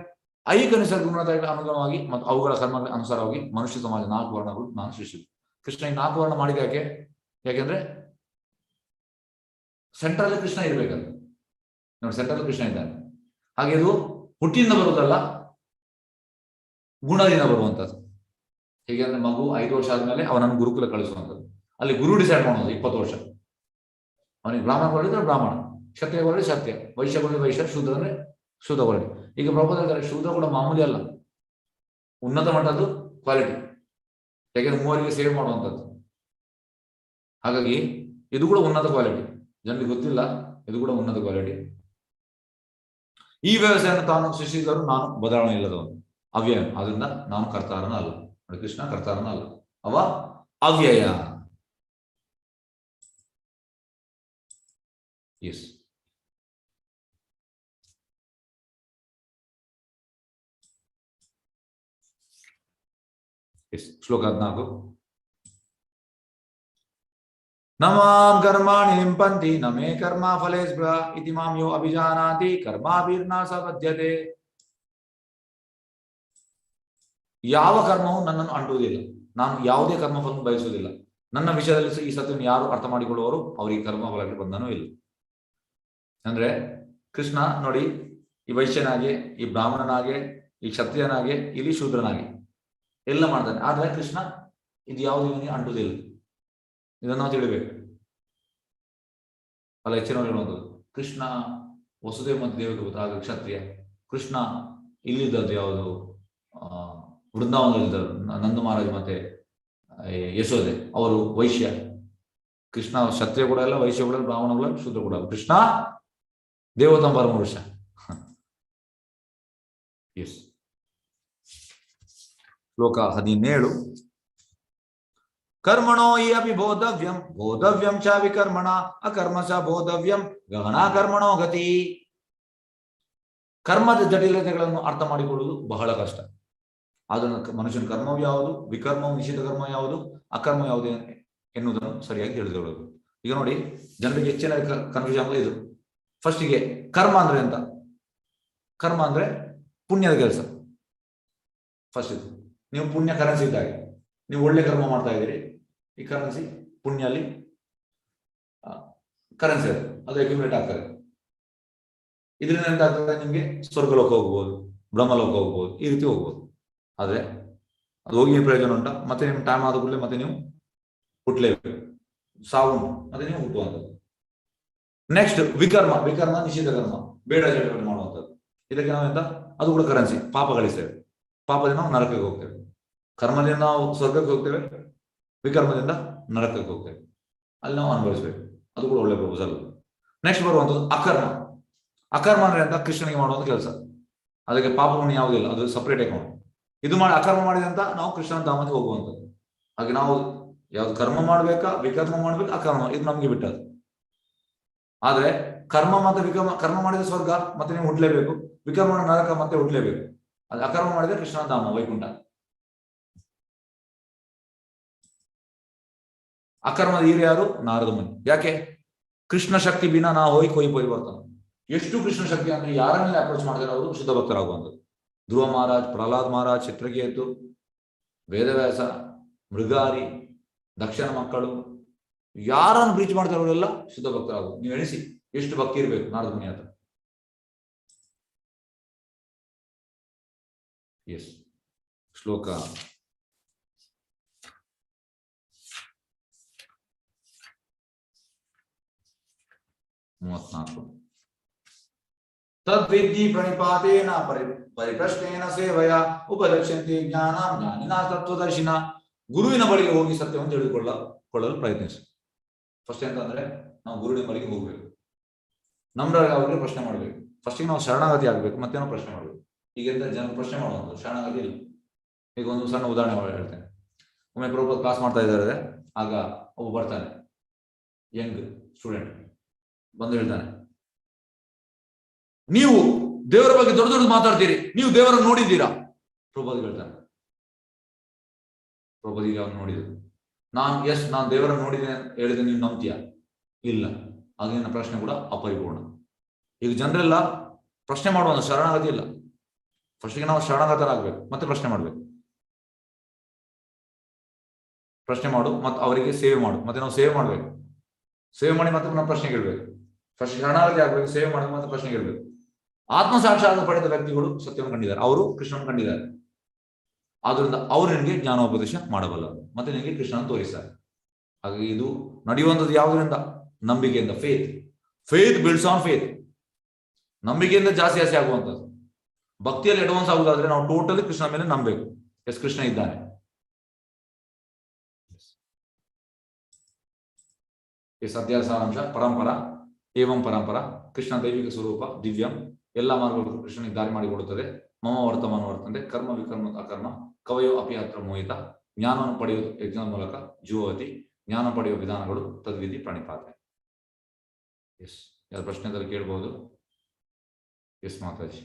ಐಕ ನಿಸರ್ಗ ಗುಣಗಳ ಅನುಗುಣವಾಗಿ ಮತ್ತು ಅವುಗಳ ಕರ್ಮಗಳ ಅನುಸಾರವಾಗಿ ಮನುಷ್ಯ ಸಮಾಜ 4 ವರ್ಣಗಳು ನಾನು ಸೃಷ್ಟಿಸಿದೆ. ಕೃಷ್ಣ ಈ 4 ವರ್ಣ ಮಾಡಿದ ಯಾಕೆ? ಯಾಕೆಂದ್ರೆ ಸೆಂಟ್ರಲ್ ಕೃಷ್ಣ ಇರ್ಬೇಕಂತ ನೋಡಿ, ಸೆಂಟ್ರಲ್ ಕೃಷ್ಣ ಇದ್ದಾನೆ. ಹಾಗೆ ಇದು ಹುಟ್ಟಿನಿಂದ ಬರುವುದಲ್ಲ, ಗುಣದಿಂದ ಬರುವಂತದ್ದು. ಹೇಗೆ ಅಂದ್ರೆ ಮಗು 5 ವರ್ಷ ಆದ್ಮೇಲೆ ಅವನನ್ನು ಗುರುಕುಲ ಕಳಿಸುವಂಥದ್ದು. ಅಲ್ಲಿ ಗುರು ಡಿಸೈಡ್ ಮಾಡೋದು 20 ವರ್ಷ. ಅವನಿಗೆ ಬ್ರಾಹ್ಮಣ ಬರಲಿದ್ರೆ ಬ್ರಾಹ್ಮಣ, ಕ್ಷತ್ರಿಯ ಬರಲಿ ಕ್ಷತ್ರಿಯ, ವೈಶ್ಯ ಬರಲಿ ವೈಶ್ಯ, ಶೂದ್ರ ಅಂದ್ರೆ ಶೂದ್ರ ಬರಲಿ. ಈಗ ಪ್ರಭುತ್ವ ಹೇಳ್ತಾರೆ, ಶೂದ್ರ ಕೂಡ ಮಾಮೂಲಿ ಅಲ್ಲ, ಉನ್ನತ ಮಟ್ಟದ್ದು ಕ್ವಾಲಿಟಿ. ಯಾಕೆಂದ್ರೆ 3 ಸೇವ್ ಮಾಡುವಂಥದ್ದು. ಹಾಗಾಗಿ ಇದು ಕೂಡ ಉನ್ನತ ಕ್ವಾಲಿಟಿ, ಜನರಿಗೆ ಗೊತ್ತಿಲ್ಲ, ಇದು ಕೂಡ ಉನ್ನತ ಕ್ವಾಲಿಟಿ. ಈ ವ್ಯವಸ್ಥೆಯನ್ನು ತಾನು ಸೃಷ್ಟಿಸಿದರೂ ನಾನು ಬದಲಾವಣೆ ಇಲ್ಲದವನು, ಅವ್ಯಯ. ಆದ್ರಿಂದ ನಾನು ಕರ್ತಾರನ ಅಲ್ಲ. ಕೃಷ್ಣ ಕರ್ತಾರನ ಅಲ್ಲ, ಅವ ಅವ್ಯಯ. Yes, yes. ಶ್ಲೋಕ 14. ನಮಾಂ ಕರ್ಮಾಣಿ ಲಿಂಪಂತಿ ನ ಮೇ ಕರ್ಮ ಫಲೇ ಸ್ಪೃಹ ಇತಿ ಮಾಂ ಯೋ ಅಭಿಜಾನಾತಿ ಕರ್ಮಾಭಿರ್ನ ಸ ಬದ್ಧತೆ. ಯಾವ ಕರ್ಮವು ನನ್ನನ್ನು ಅಂಟುವುದಿಲ್ಲ, ನಾನು ಯಾವುದೇ ಕರ್ಮ ಫಲ ಬಯಸುವುದಿಲ್ಲ. ನನ್ನ ವಿಷಯದಲ್ಲಿ ಈ ಸತ್ಯವನ್ನು ಯಾರು ಅರ್ಥ ಮಾಡಿಕೊಳ್ಳುವವರು ಅವರಿಗೆ ಕರ್ಮ ಫಲಕ್ಕೆ ಬಂಧನೂ ಇಲ್ಲ. ಅಂದ್ರೆ ಕೃಷ್ಣ ನೋಡಿ, ಈ ವೈಶ್ಯನಾಗೆ, ಈ ಬ್ರಾಹ್ಮಣನಾಗೆ, ಈ ಕ್ಷತ್ರಿಯನಾಗೆ, ಇಲ್ಲಿ ಶೂದ್ರನಾಗೆ ಎಲ್ಲ ಮಾಡ್ತಾನೆ. ಆದ್ರೆ ಕೃಷ್ಣ ಇದು ಯಾವುದು ಇವನಿಗೆ ಅಂಟುವುದಿಲ್ಲ. ಇದನ್ನು ನಾವು ತಿಳಿಬೇಕು. ಅಲ್ಲ, ಹೆಚ್ಚಿನವರು ಹೇಳುವಂಥದ್ದು ಕೃಷ್ಣ ವಸುದೇವ ಮತ್ತು ದೇವಕಿ ಆಗ ಕ್ಷತ್ರಿಯ, ಕೃಷ್ಣ ಇಲ್ಲಿದ್ದದ್ದು ಯಾವುದು ವೃಂದಾವನದಲ್ಲಿದ್ದರು ನಂದ ಮಹಾರಾಜ್ ಮತ್ತೆ ಯಶೋದೆ, ಅವರು ವೈಶ್ಯ. ಕೃಷ್ಣ ಕ್ಷತ್ರಿಯ ಕೂಡ ಇಲ್ಲ, ವೈಶ್ಯ ಕೂಡ, ಬ್ರಾಹ್ಮಣ ಕೂಡ, ಶೂದ್ರ ಕೂಡ. ಕೃಷ್ಣ ದೇವೋತ್ತಮ ಪರಮಪುರುಷ. ಎಸ್. ಶ್ಲೋಕ 17. ಕರ್ಮಣೋ ಹಿ ಅಪಿ ಬೋಧವ್ಯಂ ಬೋಧವ್ಯಂ ಚ ವಿಕರ್ಮಣ ಅಕರ್ಮ ಚ ಬೋಧವ್ಯಂ ಗಹನಾ ಕರ್ಮಣೋ ಗತಿ. ಕರ್ಮದ ಜಟಿಲತೆಗಳನ್ನು ಅರ್ಥ ಮಾಡಿಕೊಳ್ಳುವುದು ಬಹಳ ಕಷ್ಟ. ಅದನ್ನು ಮನುಷ್ಯನ ಕರ್ಮವು ಯಾವುದು, ವಿಕರ್ಮವು ನಿಷಿದ್ಧ ಕರ್ಮ ಯಾವುದು, ಅಕರ್ಮ ಯಾವುದು ಎನ್ನುವುದನ್ನು ಸರಿಯಾಗಿ ತಿಳಿದುಕೊಳ್ಳಬೇಕು. ಈಗ ನೋಡಿ, ಜನರಿಗೆ ಹೆಚ್ಚಿನ ಕನ್ಫ್ಯೂಷನ್ ಅಂದ್ರೆ ಇದು. ಫಸ್ಟಿಗೆ ಕರ್ಮ ಅಂದ್ರೆ ಎಂತ? ಕರ್ಮ ಅಂದ್ರೆ ಪುಣ್ಯದ ಕೆಲಸ. ಫಸ್ಟ್ ಇದು, ನೀವು ಪುಣ್ಯ ಕರೆನ್ಸಿ ಇದ್ದಾಗೆ, ನೀವು ಒಳ್ಳೆ ಕರ್ಮ ಮಾಡ್ತಾ ಇದ್ದೀರಿ, ಈ ಕರೆನ್ಸಿ ಪುಣ್ಯ ಅಲ್ಲಿ ಕರೆನ್ಸಿ ಅದು ಅಕ್ಯುಮುಲೇಟ್ ಆಗ್ತದೆ. ಇದರಿಂದ ಎಂತ ಆಗ್ತದೆ, ನಿಮ್ಗೆ ಸ್ವರ್ಗಲೋಕ ಹೋಗ್ಬೋದು, ಬ್ರಹ್ಮಲೋಕ ಹೋಗ್ಬೋದು, ಈ ರೀತಿ ಹೋಗ್ಬೋದು. ಆದ್ರೆ ಅದು ಹೋಗಿ ಪ್ರಯೋಜನ ಉಂಟಾ? ಮತ್ತೆ ನಿಮ್ ಟೈಮ್ ಆದ ಕೂಡಲೇ ಮತ್ತೆ ನೀವು ಹುಟ್ಟಲೇಬೇಕು, ಸಾವು ಮತ್ತೆ ನೀವು ಹುಟ್ಟುವಂಥದ್ದು. ನೆಕ್ಸ್ಟ್ ವಿಕರ್ಮ. ವಿಕರ್ಮ ನಿಷಿದ್ಧ ಕರ್ಮ, ಬೇಡ ಚಟುವಟಿಕೆ ಮಾಡುವಂಥದ್ದು. ಇದಕ್ಕೆ ನಾವು ಎಂತ, ಅದು ಕೂಡ ಕರೆನ್ಸಿ, ಪಾಪ ಗಳಿಸ್ತೇವೆ. ಪಾಪದಿಂದ ನಾವು ನರಕಕ್ಕೆ ಹೋಗ್ತೇವೆ. ಕರ್ಮದಿಂದ ನಾವು ಸ್ವರ್ಗಕ್ಕೆ ಹೋಗ್ತೇವೆ, ವಿಕರ್ಮದಿಂದ ನರಕಕ್ಕೆ ಹೋಗ್ತೇವೆ. ಅಲ್ಲಿ ನಾವು ಅನುಭವಿಸ್ಬೇಕು. ಅದು ಕೂಡ ಒಳ್ಳೆ ಪ್ರಪೋಸಲ್. ನೆಕ್ಸ್ಟ್ ಬರುವಂಥದ್ದು ಅಕರ್ಮ. ಅಕರ್ಮ ಅಂದ್ರೆ ಅಂತ ಕೃಷ್ಣನಿಗೆ ಮಾಡುವಂಥ ಕೆಲಸ. ಅದಕ್ಕೆ ಪಾಪ ಪುಣ್ಯ ಯಾವುದಿಲ್ಲ, ಅದು ಸಪರೇಟ್ ಅಕೌಂಟ್. ಇದು ಮಾಡಿ ಅಕರ್ಮ ಮಾಡಿದಂತ ನಾವು ಕೃಷ್ಣನ ಧಾಮಕ್ಕೆ ಹೋಗುವಂಥದ್ದು. ಹಾಗೆ ನಾವು ಯಾವ್ದು ಕರ್ಮ ಮಾಡ್ಬೇಕಾ, ವಿಕರ್ಮ ಮಾಡ್ಬೇಕಾ, ಅಕರ್ಮ, ಇದು ನಮ್ಗೆ ಬಿಟ್ಟದ್ದು. ಆದ್ರೆ ಕರ್ಮ ಮತ್ತೆ ವಿಕರ್ಮ, ಕರ್ಮ ಮಾಡಿದ ಸ್ವರ್ಗ ಮತ್ತೆ ನೀವು ಹುಟ್ಟಲೇಬೇಕು, ವಿಕರ್ಮ ನರಕ ಮತ್ತೆ ಹುಟ್ಟಲೇಬೇಕು. ಅದು ಅಕರ್ಮ ಮಾಡಿದ್ರೆ ಕೃಷ್ಣನ ಧಾಮ ವೈಕುಂಠ. ಅಕರ್ಮದ ಹೀರೋ ಯಾರು? ನಾರದ ಮುನಿ. ಯಾಕೆ? ಕೃಷ್ಣ ಶಕ್ತಿ ಬಿನ ನಾ ಹೋಯ್ ಕೊಯ್ ಪರಿವರ್ತನ. ಎಷ್ಟು ಕೃಷ್ಣ ಶಕ್ತಿ ಅಂದ್ರೆ ಯಾರನ್ನೆಲ್ಲ ಅಪ್ರೋಚ್ ಮಾಡಿದ್ರೆ ಅವರು ಶುದ್ಧ ಭಕ್ತರಾಗುವಂಥದ್ದು. ಧ್ರುವ ಮಹಾರಾಜ್, ಪ್ರಹ್ಲಾದ್ ಮಹಾರಾಜ್, ಚಿತ್ರಕೇತು, ವೇದವ್ಯಾಸ, ಮೃಗಾರಿ, ದಕ್ಷನ ಮಕ್ಕಳು, ಯಾರನ್ನು ಬ್ರೀಚ್ ಮಾಡ್ತಾರೆ ಅವರೆಲ್ಲ ಶುದ್ಧ ಭಕ್ತರಾಗುವುದು. ನೀವು ಎಣಿಸಿ ಎಷ್ಟು ಭಕ್ತಿ ಇರಬೇಕು ನಾರದ ಮುನಿ ಹತ್ರ. ಎಸ್. ಶ್ಲೋಕ 34. ತದ್ವಿದ್ಧಿ ಪ್ರಣಿಪಾತೇನ ಪರಿಪ್ರಶ್ನೇನ ಸೇವಯ ಉಪದಕ್ಷಂತೆ ಜ್ಞಾನ ಜ್ಞಾನಿನ ತತ್ವದರ್ಶಿನ. ಗುರುವಿನ ಬಳಿಗೆ ಹೋಗಿ ಸತ್ಯವನ್ನು ತಿಳಿದುಕೊಳ್ಳಲು ಪ್ರಯತ್ನಿಸಿ. ಫಸ್ಟ್ ಎಂತಂದ್ರೆ ನಾವು ಗುರುವಿನ ಬಳಿಗೆ ಹೋಗ್ಬೇಕು, ನಮ್ದ್ರಾಗ ಅವ್ರಿಗೆ ಪ್ರಶ್ನೆ ಮಾಡ್ಬೇಕು. ಫಸ್ಟಿಗೆ ನಾವು ಶರಣಾಗತಿ ಆಗ್ಬೇಕು, ಮತ್ತೆ ನಾವು ಪ್ರಶ್ನೆ ಮಾಡ್ಬೇಕು. ಈಗ ಜನ ಪ್ರಶ್ನೆ ಮಾಡುವಂಥದ್ದು ಶರಣಾಗತಿ ಇಲ್ಲ. ಈಗ ಒಂದು ಸಣ್ಣ ಉದಾಹರಣೆ ಹೇಳ್ತೇನೆ. ಒಮ್ಮೆ ಪ್ರಭುಪಾದ ಕ್ಲಾಸ್ ಮಾಡ್ತಾ ಇದ್ದಾರೆ, ಆಗ ಒಬ್ಬ ಬರ್ತಾನೆ, ಯಂಗ್ ಸ್ಟೂಡೆಂಟ್ ಬಂದು ಹೇಳ್ತಾನೆ, ನೀವು ದೇವರ ಬಗ್ಗೆ ದೊಡ್ಡ ದೊಡ್ಡ ಮಾತಾಡ್ತೀರಿ, ನೀವು ದೇವರನ್ನು ನೋಡಿದ್ದೀರಾ? ಪ್ರಭುಪಾದ ಹೇಳ್ತಾನೆ, ಪ್ರಭುಪಾದ ಈಗ ಅವನು ನೋಡಿದ್ರು. ನಾನು ದೇವರನ್ನು ನೋಡಿದ್ದೇನೆ ಹೇಳಿದ್ರೆ ನೀವು ನಂಬ್ತೀಯ? ಇಲ್ಲ. ಆಗಿನ ಪ್ರಶ್ನೆ ಕೂಡ ಅಪರಿಪೂರ್ಣ. ಈಗ ಜನರೆಲ್ಲ ಪ್ರಶ್ನೆ ಮಾಡುವ ಶರಣಾಗತಿ ಇಲ್ಲ. ಫಸ್ಟಿಗೆ ನಾವು ಶರಣಾಗತರಾಗಬೇಕು, ಮತ್ತೆ ಪ್ರಶ್ನೆ ಮಾಡ್ಬೇಕು. ಪ್ರಶ್ನೆ ಮಾಡು, ಮತ್ತೆ ಅವರಿಗೆ ಸೇವೆ ಮಾಡು, ಮತ್ತೆ ನಾವು ಸೇವೆ ಮಾಡ್ಬೇಕು. ಸೇವೆ ಮಾಡಿ ಮತ್ತೆ ನಾವು ಪ್ರಶ್ನೆ ಕೇಳ್ಬೇಕು. ಫಸ್ಟ್ ಶರಣಾಗತಿ ಆಗ್ಬೇಕು, ಸೇವೆ ಮಾಡಿ ಮತ್ತೆ ಪ್ರಶ್ನೆ ಕೇಳ್ಬೇಕು. ಆತ್ಮ ಸಾಕ್ಷಾತ್ ಪಡೆದ ವ್ಯಕ್ತಿಗಳು ಸತ್ಯವನ್ನು ಕಂಡಿದ್ದಾರೆ, ಅವರು ಕೃಷ್ಣನ ಕಂಡಿದ್ದಾರೆ. ಆದ್ರಿಂದ ಅವರು ನಿನಗೆ ಜ್ಞಾನೋಪದೇಶ ಮಾಡಬಲ್ಲರು, ಮತ್ತೆ ನಿನಗೆ ಕೃಷ್ಣನ ತೋರಿಸ್ತಾರೆ. ಹಾಗಾಗಿ ಇದು ನಡೆಯುವಂಥದ್ದು ಯಾವುದರಿಂದ? ನಂಬಿಕೆಯಿಂದ. Faith builds on faith. ನಂಬಿಕೆಯಿಂದ ಜಾಸ್ತಿ ಆಗುವಂಥದ್ದು. ಭಕ್ತಿಯಲ್ಲಿ ಅಡ್ವಾನ್ಸ್ ಆಗುದಾದ್ರೆ ನಾವು ಟೋಟಲಿ ಕೃಷ್ಣ ಮೇಲೆ ನಂಬಬೇಕು. ಎಸ್, ಕೃಷ್ಣ ಇದ್ದಾನೆ. ಈ ಸದ್ಯ ಸಾರಾಂಶ ಪರಂಪರಾ ಏವಂ ಪರಂಪರಾ. ಕೃಷ್ಣ ದೈವಿಕ ಸ್ವರೂಪ ದಿವ್ಯಂ. ಎಲ್ಲ ಮಾರ್ಗಗಳು ಕೃಷ್ಣನಿಗೆ ದಾರಿ ಮಾಡಿಕೊಡುತ್ತದೆ. ಮಮ ವರ್ತಮಾನ ವರ್ತಂತೆ ಕರ್ಮ ವಿಕರ್ಮ ಅಕರ್ಮ ಕವಯೋ ಅಪಿ ಹತ್ರ ಮೋಹಿತ. ಜ್ಞಾನವನ್ನು ಪಡೆಯುವುದು ಯಜ್ಞದ ಮೂಲಕ ಜೀವವತಿ. ಜ್ಞಾನ ಪಡೆಯುವ ವಿಧಾನಗಳು ತದ್ವಿಧಿ ಪ್ರಣಿಪಾತ. ಎಸ್, ಯಾರು ಪ್ರಶ್ನೆದಲ್ಲಿ ಕೇಳಬಹುದು? ಎಸ್ ಮಾತಾಜಿ.